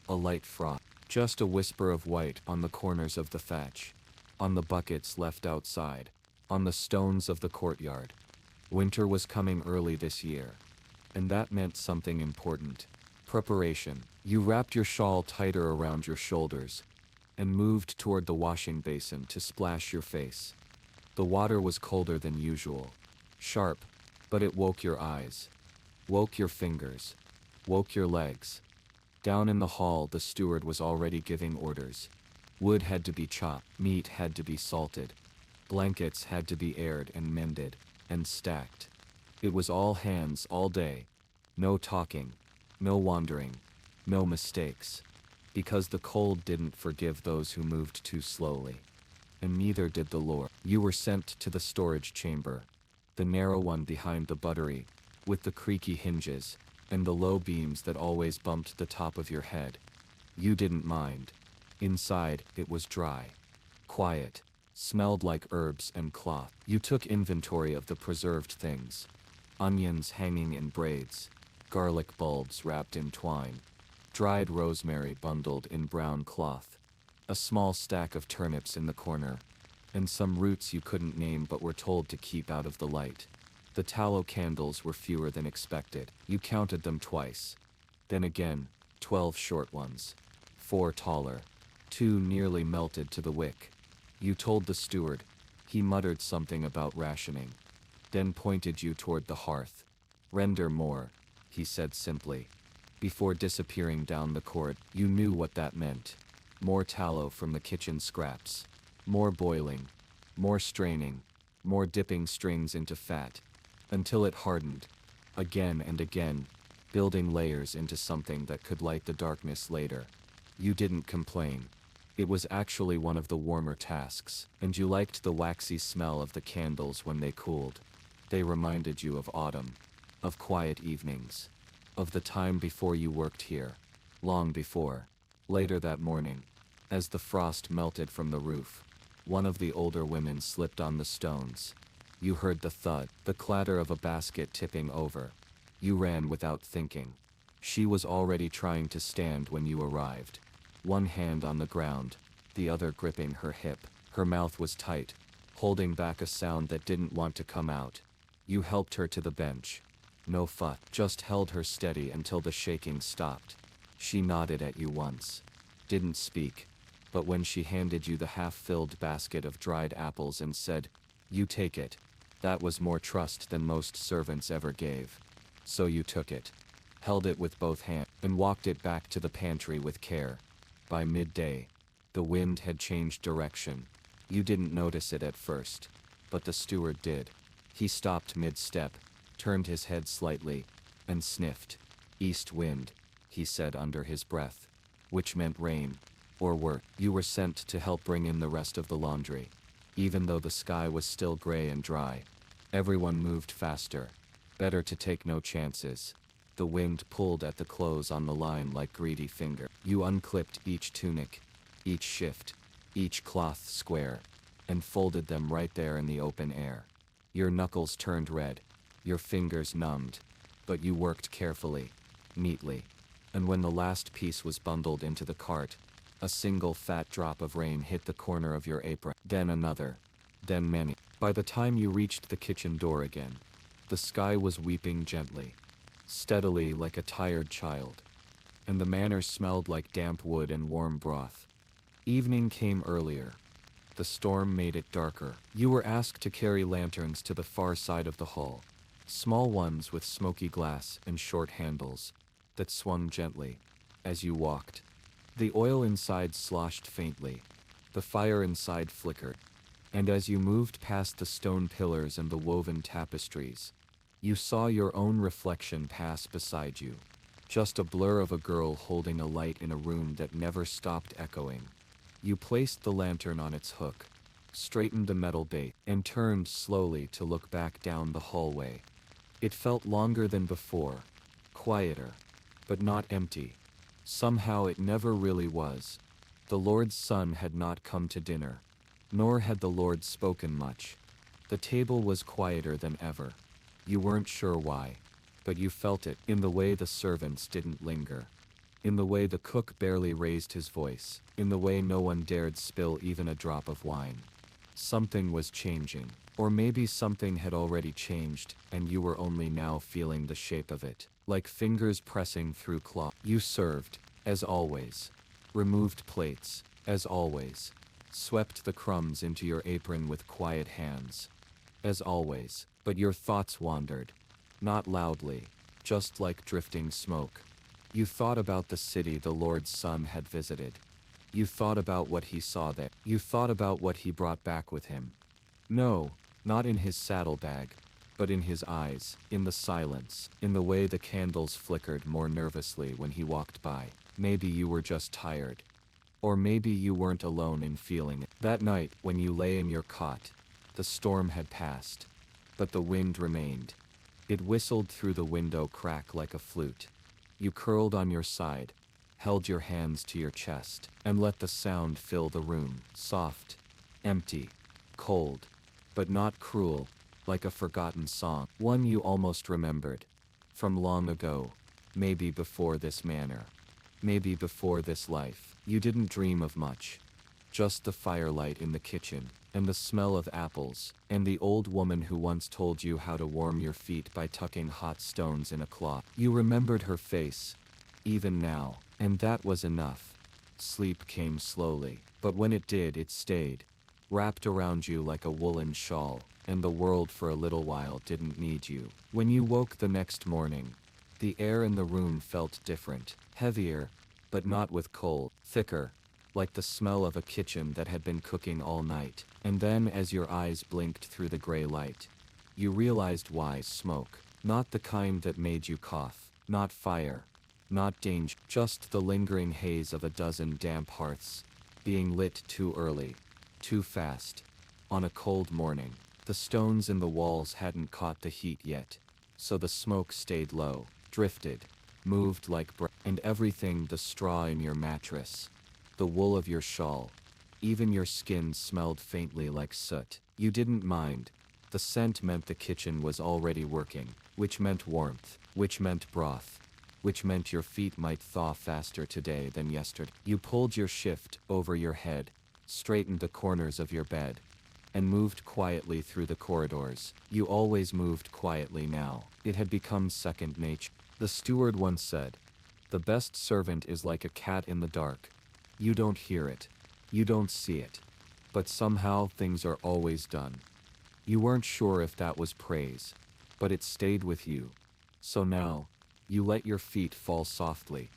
A light frost, just a whisper of white on the corners of the thatch, on the buckets left outside, on the stones of the courtyard. Winter was coming early this year, and that meant something important. Preparation. You wrapped your shawl tighter around your shoulders and moved toward the washing basin to splash your face. The water was colder than usual, sharp, but it woke your eyes, woke your fingers, woke your legs. Down in the hall, the steward was already giving orders. Wood had to be chopped, meat had to be salted, blankets had to be aired and mended, and stacked. It was all hands all day. No talking, no wandering, no mistakes. Because the cold didn't forgive those who moved too slowly. And neither did the Lord. You were sent to the storage chamber, the narrow one behind the buttery, with the creaky hinges, and the low beams that always bumped the top of your head. You didn't mind. Inside, it was dry, quiet, smelled like herbs and cloth. You took inventory of the preserved things. Onions hanging in braids, garlic bulbs wrapped in twine, dried rosemary bundled in brown cloth, a small stack of turnips in the corner, and some roots you couldn't name but were told to keep out of the light. The tallow candles were fewer than expected. You counted them twice. Then again, 12 short ones, 4 taller, 2 nearly melted to the wick. You told the steward. He muttered something about rationing, then pointed you toward the hearth. Render more, he said simply. Before disappearing down the court, you knew what that meant. More tallow from the kitchen scraps. More boiling. More straining. More dipping strings into fat. Until it hardened. Again and again, building layers into something that could light the darkness later. You didn't complain. It was actually one of the warmer tasks, and you liked the waxy smell of the candles when they cooled. They reminded you of autumn, of quiet evenings, of the time before you worked here, long before. Later that morning, as the frost melted from the roof, one of the older women slipped on the stones. You heard the thud, the clatter of a basket tipping over. You ran without thinking. She was already trying to stand when you arrived. One hand on the ground, the other gripping her hip. Her mouth was tight, holding back a sound that didn't want to come out. You helped her to the bench. No fuss, just held her steady until the shaking stopped. She nodded at you once. Didn't speak. But when she handed you the half-filled basket of dried apples and said, "You take it," that was more trust than most servants ever gave. So you took it, held it with both hands, and walked it back to the pantry with care. By midday, the wind had changed direction. You didn't notice it at first, but the steward did. He stopped mid-step, turned his head slightly, and sniffed. "East wind," he said under his breath, which meant rain, or worse. You were sent to help bring in the rest of the laundry. Even though the sky was still gray and dry, everyone moved faster. Better to take no chances. The wind pulled at the clothes on the line like greedy finger. You unclipped each tunic, each shift, each cloth square, and folded them right there in the open air. Your knuckles turned red, your fingers numbed, but you worked carefully, neatly. And when the last piece was bundled into the cart, a single fat drop of rain hit the corner of your apron. Then another, then many. By the time you reached the kitchen door again, the sky was weeping gently, steadily like a tired child, and the manor smelled like damp wood and warm broth. Evening came earlier. The storm made it darker. You were asked to carry lanterns to the far side of the hall, small ones with smoky glass and short handles that swung gently as you walked. The oil inside sloshed faintly, the fire inside flickered, and as you moved past the stone pillars and the woven tapestries, you saw your own reflection pass beside you, just a blur of a girl holding a light in a room that never stopped echoing. You placed the lantern on its hook, straightened the metal base, and turned slowly to look back down the hallway. It felt longer than before, quieter, but not empty. Somehow it never really was. The Lord's son had not come to dinner. Nor had the Lord spoken much. The table was quieter than ever. You weren't sure why, but you felt it in the way the servants didn't linger, in the way the cook barely raised his voice, in the way no one dared spill even a drop of wine. Something was changing, or maybe something had already changed, and you were only now feeling the shape of it, like fingers pressing through cloth. You served, as always, removed plates, as always, swept the crumbs into your apron with quiet hands, as always, but your thoughts wandered, not loudly, just like drifting smoke. You thought about the city the Lord's Son had visited. You thought about what he saw there. You thought about what he brought back with him. No, not in his saddlebag, but in his eyes, in the silence, in the way the candles flickered more nervously when he walked by. Maybe you were just tired. Or maybe you weren't alone in feeling it. That night, when you lay in your cot, the storm had passed, but the wind remained. It whistled through the window crack like a flute. You curled on your side, held your hands to your chest, and let the sound fill the room, soft, empty, cold, but not cruel, like a forgotten song, one you almost remembered, from long ago, maybe before this manor, maybe before this life. You didn't dream of much, just the firelight in the kitchen, and the smell of apples, and the old woman who once told you how to warm your feet by tucking hot stones in a cloth. You remembered her face, even now, and that was enough. Sleep came slowly, but when it did, it stayed, wrapped around you like a woolen shawl, and the world for a little while didn't need you. When you woke the next morning, the air in the room felt different, heavier, but not with cold, thicker, like the smell of a kitchen that had been cooking all night. And then, as your eyes blinked through the gray light, you realized why. Smoke. Not the kind that made you cough, not fire, not danger, just the lingering haze of a dozen damp hearths, being lit too early, too fast, on a cold morning. The stones in the walls hadn't caught the heat yet, so the smoke stayed low, drifted, moved like breath, and everything, the straw in your mattress, the wool of your shawl, even your skin smelled faintly like soot. You didn't mind. The scent meant the kitchen was already working, which meant warmth, which meant broth, which meant your feet might thaw faster today than yesterday. You pulled your shift over your head, straightened the corners of your bed, and moved quietly through the corridors. You always moved quietly now. It had become second nature. The steward once said, "The best servant is like a cat in the dark. You don't hear it. You don't see it. But somehow things are always done." You weren't sure if that was praise, but it stayed with you. So now, you let your feet fall softly.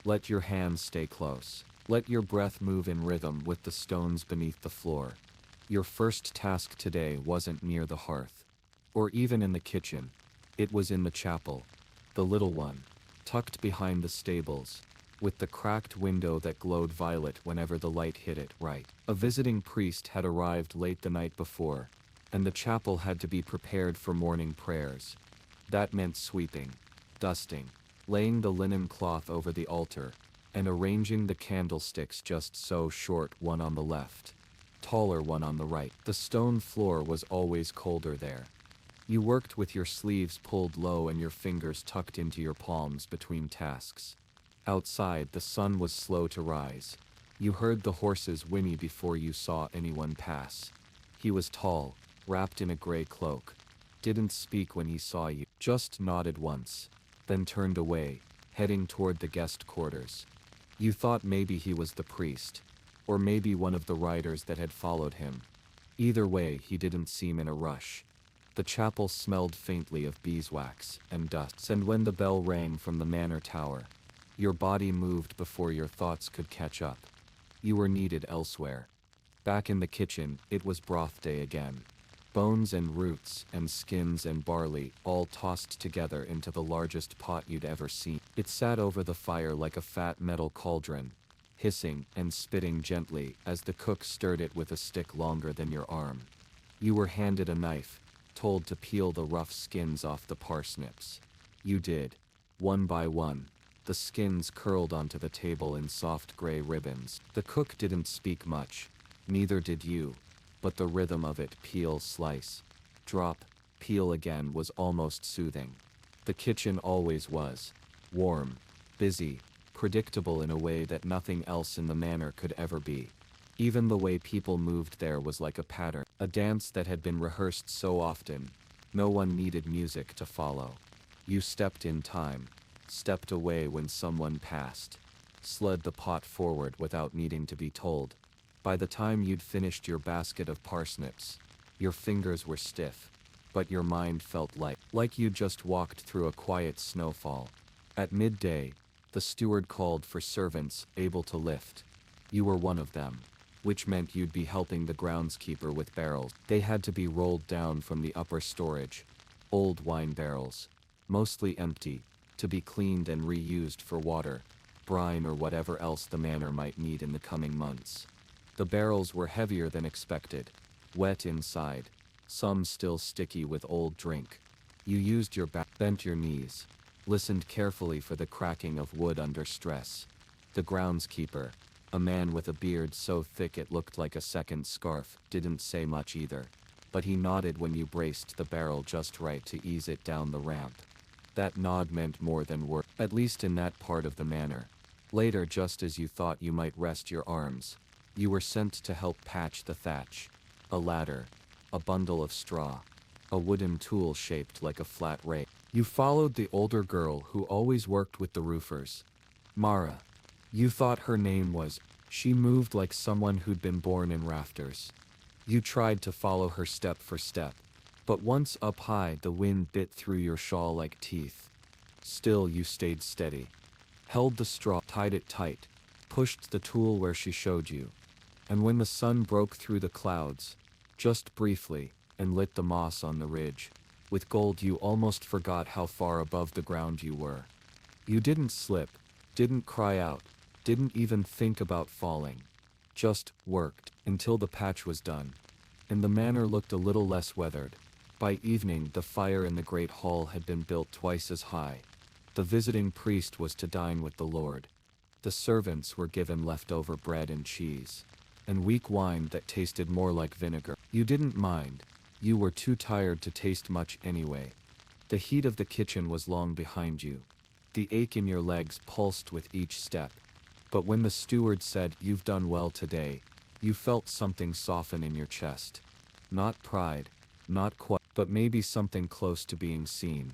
Let your hands stay close. Let your breath move in rhythm with the stones beneath the floor. Your first task today wasn't near the hearth, or even in the kitchen. It was in the chapel, the little one, tucked behind the stables, with the cracked window that glowed violet whenever the light hit it. Right. A visiting priest had arrived late the night before, and the chapel had to be prepared for morning prayers. That meant sweeping, dusting, laying the linen cloth over the altar, and arranging the candlesticks just so, short one on the left, taller one on the right. The stone floor was always colder there. You worked with your sleeves pulled low and your fingers tucked into your palms between tasks. Outside, the sun was slow to rise. You heard the horses whinny before you saw anyone pass. He was tall, wrapped in a gray cloak, didn't speak when he saw you, just nodded once, then turned away, heading toward the guest quarters. You thought maybe he was the priest, or maybe one of the riders that had followed him. Either way, he didn't seem in a rush. The chapel smelled faintly of beeswax and dust, and when the bell rang from the manor tower, your body moved before your thoughts could catch up. You were needed elsewhere. Back in the kitchen, it was broth day again. Bones and roots and skins and barley all tossed together into the largest pot you'd ever seen. It sat over the fire like a fat metal cauldron, hissing and spitting gently as the cook stirred it with a stick longer than your arm. You were handed a knife, told to peel the rough skins off the parsnips. You did. One by one, the skins curled onto the table in soft gray ribbons. The cook didn't speak much. Neither did you. but the rhythm of it, peel, slice, drop, peel again, was almost soothing. The kitchen always was. Warm, busy, predictable in a way that nothing else in the manor could ever be. Even the way people moved there was like a pattern, a dance that had been rehearsed so often, no one needed music to follow. You stepped in time, stepped away when someone passed, slid the pot forward without needing to be told. By the time you'd finished your basket of parsnips, your fingers were stiff, but your mind felt light, like you'd just walked through a quiet snowfall. At midday, the steward called for servants able to lift. You were one of them, which meant you'd be helping the groundskeeper with barrels. They had to be rolled down from the upper storage, old wine barrels, mostly empty, to be cleaned and reused for water, brine, or whatever else the manor might need in the coming months. The barrels were heavier than expected, wet inside, some still sticky with old drink. You used your back, bent your knees, listened carefully for the cracking of wood under stress. The groundskeeper, a man with a beard so thick it looked like a second scarf, didn't say much either, but he nodded when you braced the barrel just right to ease it down the ramp. That nod meant more than words, at least in that part of the manor. Later, just as you thought you might rest your arms, you were sent to help patch the thatch. A ladder, a bundle of straw, a wooden tool shaped like a flat rake. You followed the older girl who always worked with the roofers. Mara. You thought her name was. She moved like someone who'd been born in rafters. You tried to follow her step for step, but once up high the wind bit through your shawl like teeth. Still you stayed steady. Held the straw, tied it tight, pushed the tool where she showed you. And when the sun broke through the clouds, just briefly, and lit the moss on the ridge with gold, you almost forgot how far above the ground you were. You didn't slip, didn't cry out, didn't even think about falling. Just worked until the patch was done, and the manor looked a little less weathered. By evening, the fire in the great hall had been built twice as high. The visiting priest was to dine with the Lord. The servants were given leftover bread and cheese, and weak wine that tasted more like vinegar. You didn't mind. You were too tired to taste much anyway. The heat of the kitchen was long behind you. The ache in your legs pulsed with each step. But when the steward said, "You've done well today," you felt something soften in your chest. Not pride, not quite, but maybe something close to being seen.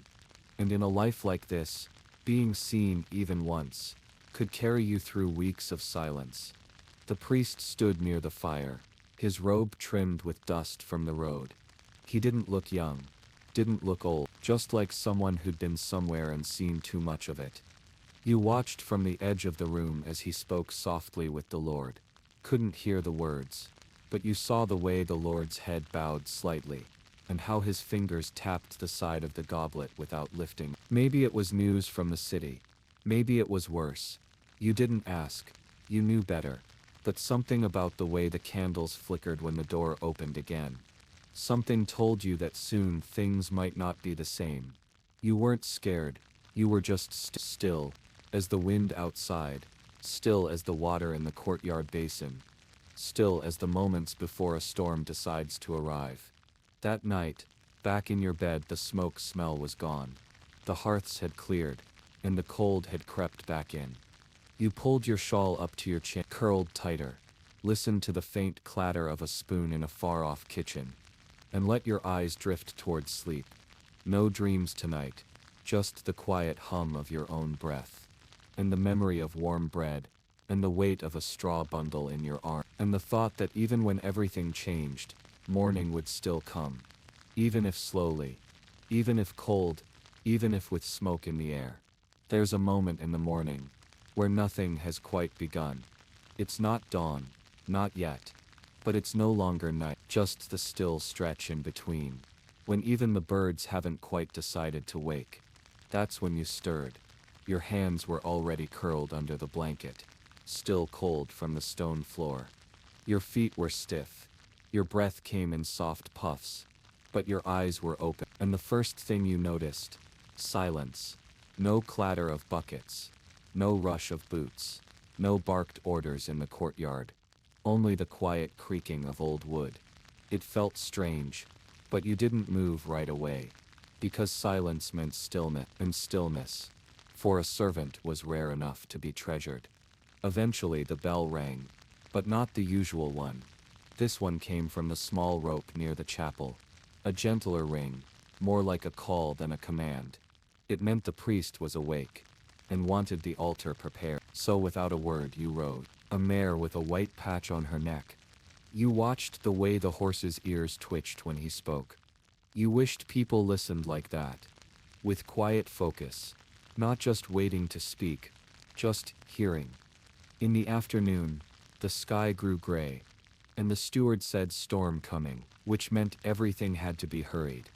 And in a life like this, being seen even once could carry you through weeks of silence. The priest stood near the fire, his robe trimmed with dust from the road. He didn't look young, didn't look old, just like someone who'd been somewhere and seen too much of it. You watched from the edge of the room as he spoke softly with the Lord. Couldn't hear the words, but you saw the way the Lord's head bowed slightly, and how his fingers tapped the side of the goblet without lifting. Maybe it was news from the city. Maybe it was worse. You didn't ask. You knew better. But something about the way the candles flickered when the door opened again. Something told you that soon things might not be the same. You weren't scared. You were just still, as the wind outside, still as the water in the courtyard basin, still as the moments before a storm decides to arrive. That night, back in your bed, the smoke smell was gone. The hearths had cleared, and the cold had crept back in. You pulled your shawl up to your chin, curled tighter, listened to the faint clatter of a spoon in a far-off kitchen, and let your eyes drift towards sleep. No dreams tonight, just the quiet hum of your own breath, and the memory of warm bread, and the weight of a straw bundle in your arm, and the thought that even when everything changed, morning would still come. Even if slowly, even if cold, even if with smoke in the air. There's a moment in the morning where nothing has quite begun. It's not dawn, not yet, but it's no longer night, just the still stretch in between, when even the birds haven't quite decided to wake. That's when you stirred. Your hands were already curled under the blanket, still cold from the stone floor. Your feet were stiff. Your breath came in soft puffs, but your eyes were open, and the first thing you noticed, silence. No clatter of buckets, no rush of boots, no barked orders in the courtyard, only the quiet creaking of old wood. It felt strange, but you didn't move right away, because silence meant stillness, and stillness, for a servant, was rare enough to be treasured. Eventually the bell rang, but not the usual one. This one came from the small rope near the chapel. A gentler ring, more like a call than a command. It meant the priest was awake, and wanted the altar prepared. So without a word you rode, a mare with a white patch on her neck. You watched the way the horse's ears twitched when he spoke. You wished people listened like that, with quiet focus, not just waiting to speak, just hearing. In the afternoon, the sky grew gray, and the steward said storm coming, which meant everything had to be hurried.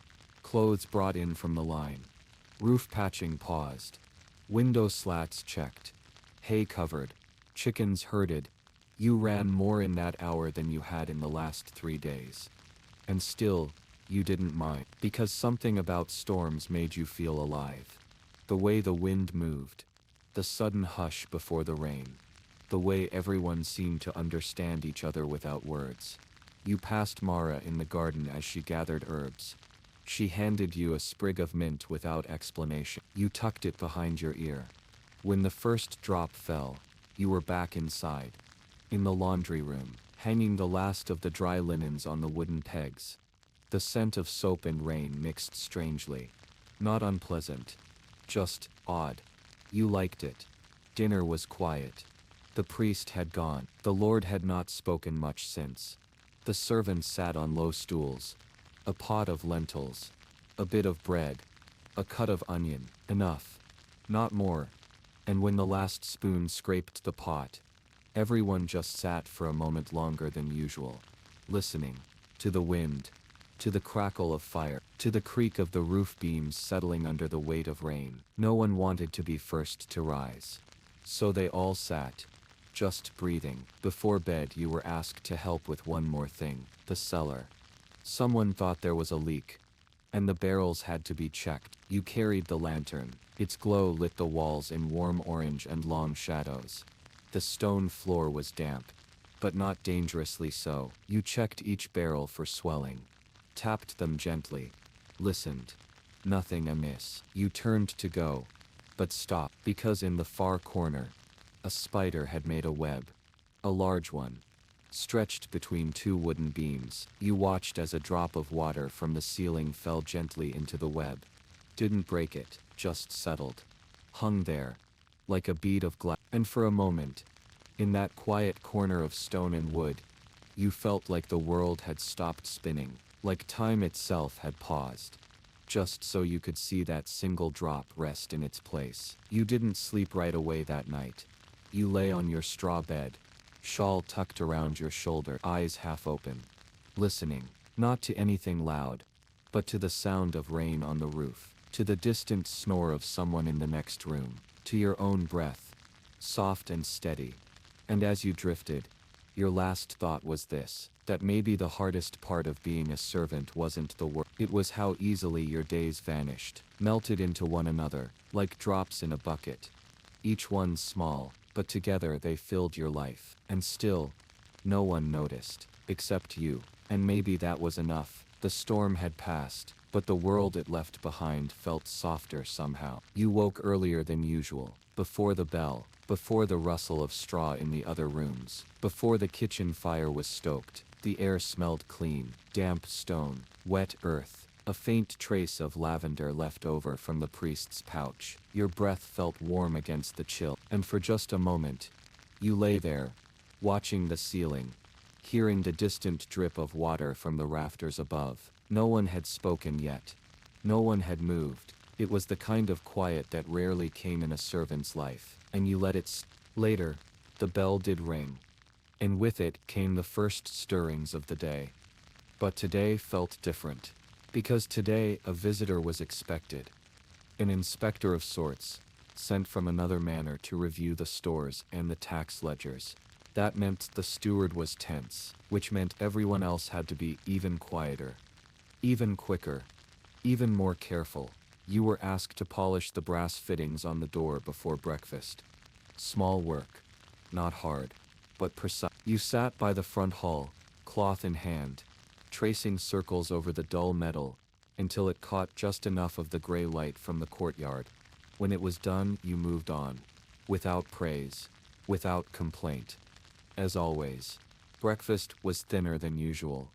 Clothes brought in from the line. Roof patching paused. Window slats checked. Hay covered. Chickens herded. You ran more in that hour than you had in the last 3 days. And still, you didn't mind, because something about storms made you feel alive. The way the wind moved. The sudden hush before the rain. The way everyone seemed to understand each other without words. You passed Mara in the garden as she gathered herbs. She handed you a sprig of mint without explanation. You tucked it behind your ear. When the first drop fell, you were back inside. In the laundry room, hanging the last of the dry linens on the wooden pegs. The scent of soap and rain mixed strangely. Not unpleasant. Just odd. You liked it. Dinner was quiet. The priest had gone. The Lord had not spoken much since. The servants sat on low stools. A pot of lentils. A bit of bread. A cut of onion. Enough. Not more. And when the last spoon scraped the pot, everyone just sat for a moment longer than usual, listening to the wind, to the crackle of fire, to the creak of the roof beams settling under the weight of rain. No one wanted to be first to rise. So they all sat, just breathing. Before bed you were asked to help with one more thing, the cellar. Someone thought there was a leak, and the barrels had to be checked. You carried the lantern. Its glow lit the walls in warm orange and long shadows. The stone floor was damp, but not dangerously so. You checked each barrel for swelling, tapped them gently, listened. Nothing amiss. You turned to go, but stopped, because in the far corner, a spider had made a web. A large one, stretched between 2 wooden beams. You watched as a drop of water from the ceiling fell gently into the web. Didn't break it, just settled. Hung there, like a bead of glass. And for a moment, in that quiet corner of stone and wood, you felt like the world had stopped spinning, like time itself had paused. Just so you could see that single drop rest in its place. You didn't sleep right away that night. You lay on your straw bed, shawl tucked around your shoulder, eyes half open, listening, not to anything loud, but to the sound of rain on the roof, to the distant snore of someone in the next room, to your own breath, soft and steady. And as you drifted, your last thought was this, that maybe the hardest part of being a servant wasn't the work. It was how easily your days vanished, melted into one another, like drops in a bucket. Each one small, but together they filled your life. And still, no one noticed, except you. And maybe that was enough. The storm had passed, but the world it left behind felt softer somehow. You woke earlier than usual, before the bell, before the rustle of straw in the other rooms, before the kitchen fire was stoked. The air smelled clean, damp stone, wet earth, a faint trace of lavender left over from the priest's pouch. Your breath felt warm against the chill, and for just a moment, you lay there, watching the ceiling, hearing the distant drip of water from the rafters above. No one had spoken yet. No one had moved. It was the kind of quiet that rarely came in a servant's life, and you let it Later, the bell did ring, and with it came the first stirrings of the day. But today felt different, because today a visitor was expected. An inspector of sorts, sent from another manor to review the stores and the tax ledgers. That meant the steward was tense, which meant everyone else had to be even quieter, even quicker, even more careful. You were asked to polish the brass fittings on the door before breakfast. Small work, not hard, but precise. You sat by the front hall, cloth in hand, tracing circles over the dull metal, until it caught just enough of the gray light from the courtyard. When it was done, you moved on. Without praise. Without complaint. As always, breakfast was thinner than usual.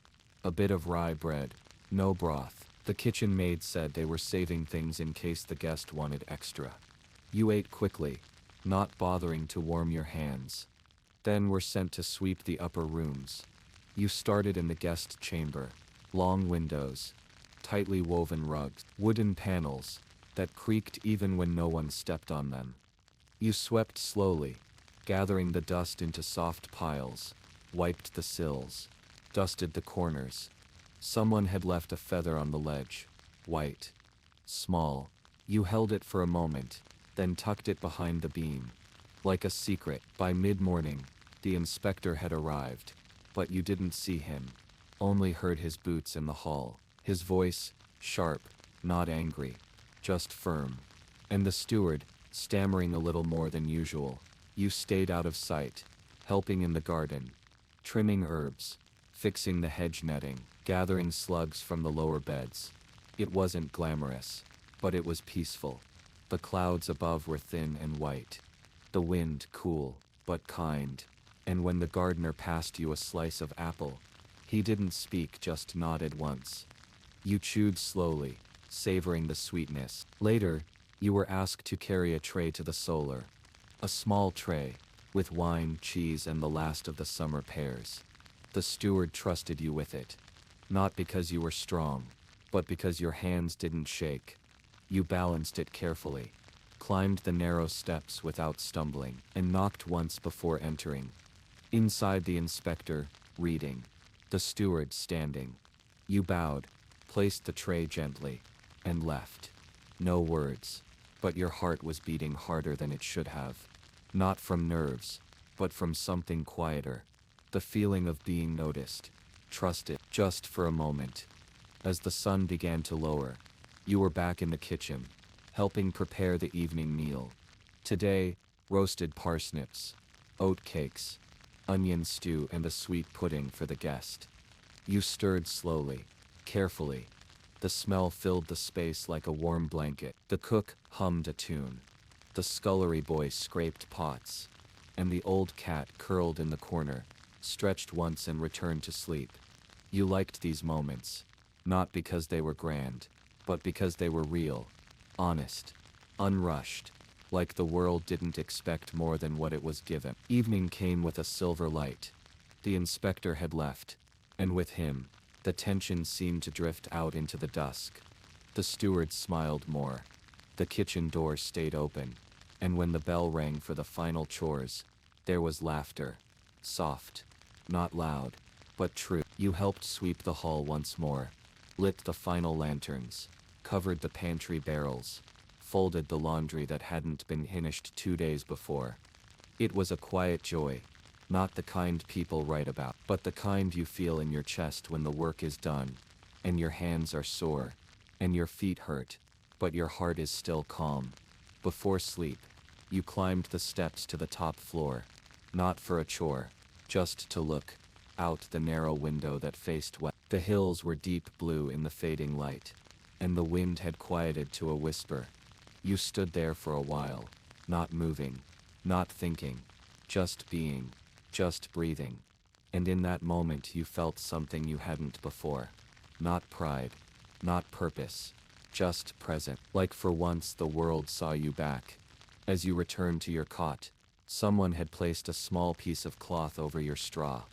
A bit of rye bread, no broth. The kitchen maid said they were saving things in case the guest wanted extra. You ate quickly, not bothering to warm your hands. Then were sent to sweep the upper rooms. You started in the guest chamber. Long windows, tightly woven rugs, wooden panels that creaked even when no one stepped on them. You swept slowly, gathering the dust into soft piles, wiped the sills, dusted the corners. Someone had left a feather on the ledge, white, small. You held it for a moment, then tucked it behind the beam. Like a secret, by mid-morning, the inspector had arrived, but you didn't see him, only heard his boots in the hall, his voice, sharp, not angry, just firm. And the steward, stammering a little more than usual. You stayed out of sight, helping in the garden, trimming herbs, fixing the hedge netting, gathering slugs from the lower beds. It wasn't glamorous, but it was peaceful. The clouds above were thin and white. The wind cool, but kind. And when the gardener passed you a slice of apple, he didn't speak, just nodded once. You chewed slowly, savoring the sweetness. Later, you were asked to carry a tray to the solar. A small tray, with wine, cheese, and the last of the summer pears. The steward trusted you with it. Not because you were strong, but because your hands didn't shake. You balanced it carefully, climbed the narrow steps without stumbling, and knocked once before entering. Inside, the inspector, reading. The steward standing. You bowed, placed the tray gently, and left. No words, but your heart was beating harder than it should have. Not from nerves, but from something quieter. The feeling of being noticed, trusted, just for a moment. As the sun began to lower, you were back in the kitchen, helping prepare the evening meal. Today, roasted parsnips, oat cakes, onion stew, and a sweet pudding for the guest. You stirred slowly, carefully. The smell filled the space like a warm blanket. The cook hummed a tune. The scullery boy scraped pots. And the old cat curled in the corner, stretched once and returned to sleep. You liked these moments, not because they were grand, but because they were real, honest, unrushed, like the world didn't expect more than what it was given. Evening came with a silver light. The inspector had left, and with him, the tension seemed to drift out into the dusk. The steward smiled more. The kitchen door stayed open, and when the bell rang for the final chores, there was laughter. Soft, not loud, but true. You helped sweep the hall once more, lit the final lanterns, covered the pantry barrels, folded the laundry that hadn't been finished 2 days before. It was a quiet joy, not the kind people write about, but the kind you feel in your chest when the work is done, and your hands are sore, and your feet hurt, but your heart is still calm. Before sleep, you climbed the steps to the top floor, not for a chore, just to look out the narrow window that faced west. The hills were deep blue in the fading light, and the wind had quieted to a whisper. You stood there for a while, not moving, not thinking, just being, just breathing. And in that moment you felt something you hadn't before. Not pride, not purpose, just present. Like for once the world saw you back. As you returned to your cot, someone had placed a small piece of cloth over your straw.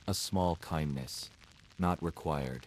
A small kindness. Not required.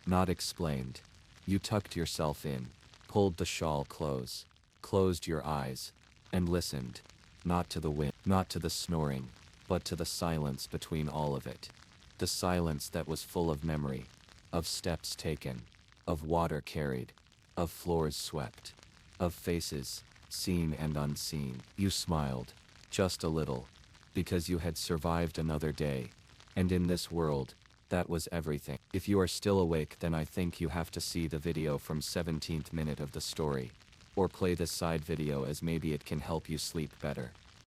Not explained. You tucked yourself in, pulled the shawl close, closed your eyes, and listened. Not to the wind, not to the snoring, but to the silence between all of it. The silence that was full of memory, of steps taken, of water carried, of floors swept, of faces, seen and unseen. You smiled, just a little, because you had survived another day, and in this world, that was everything. If you are still awake, then I think you have to see the video from 17th minute of the story, or play this side video as maybe it can help you sleep better.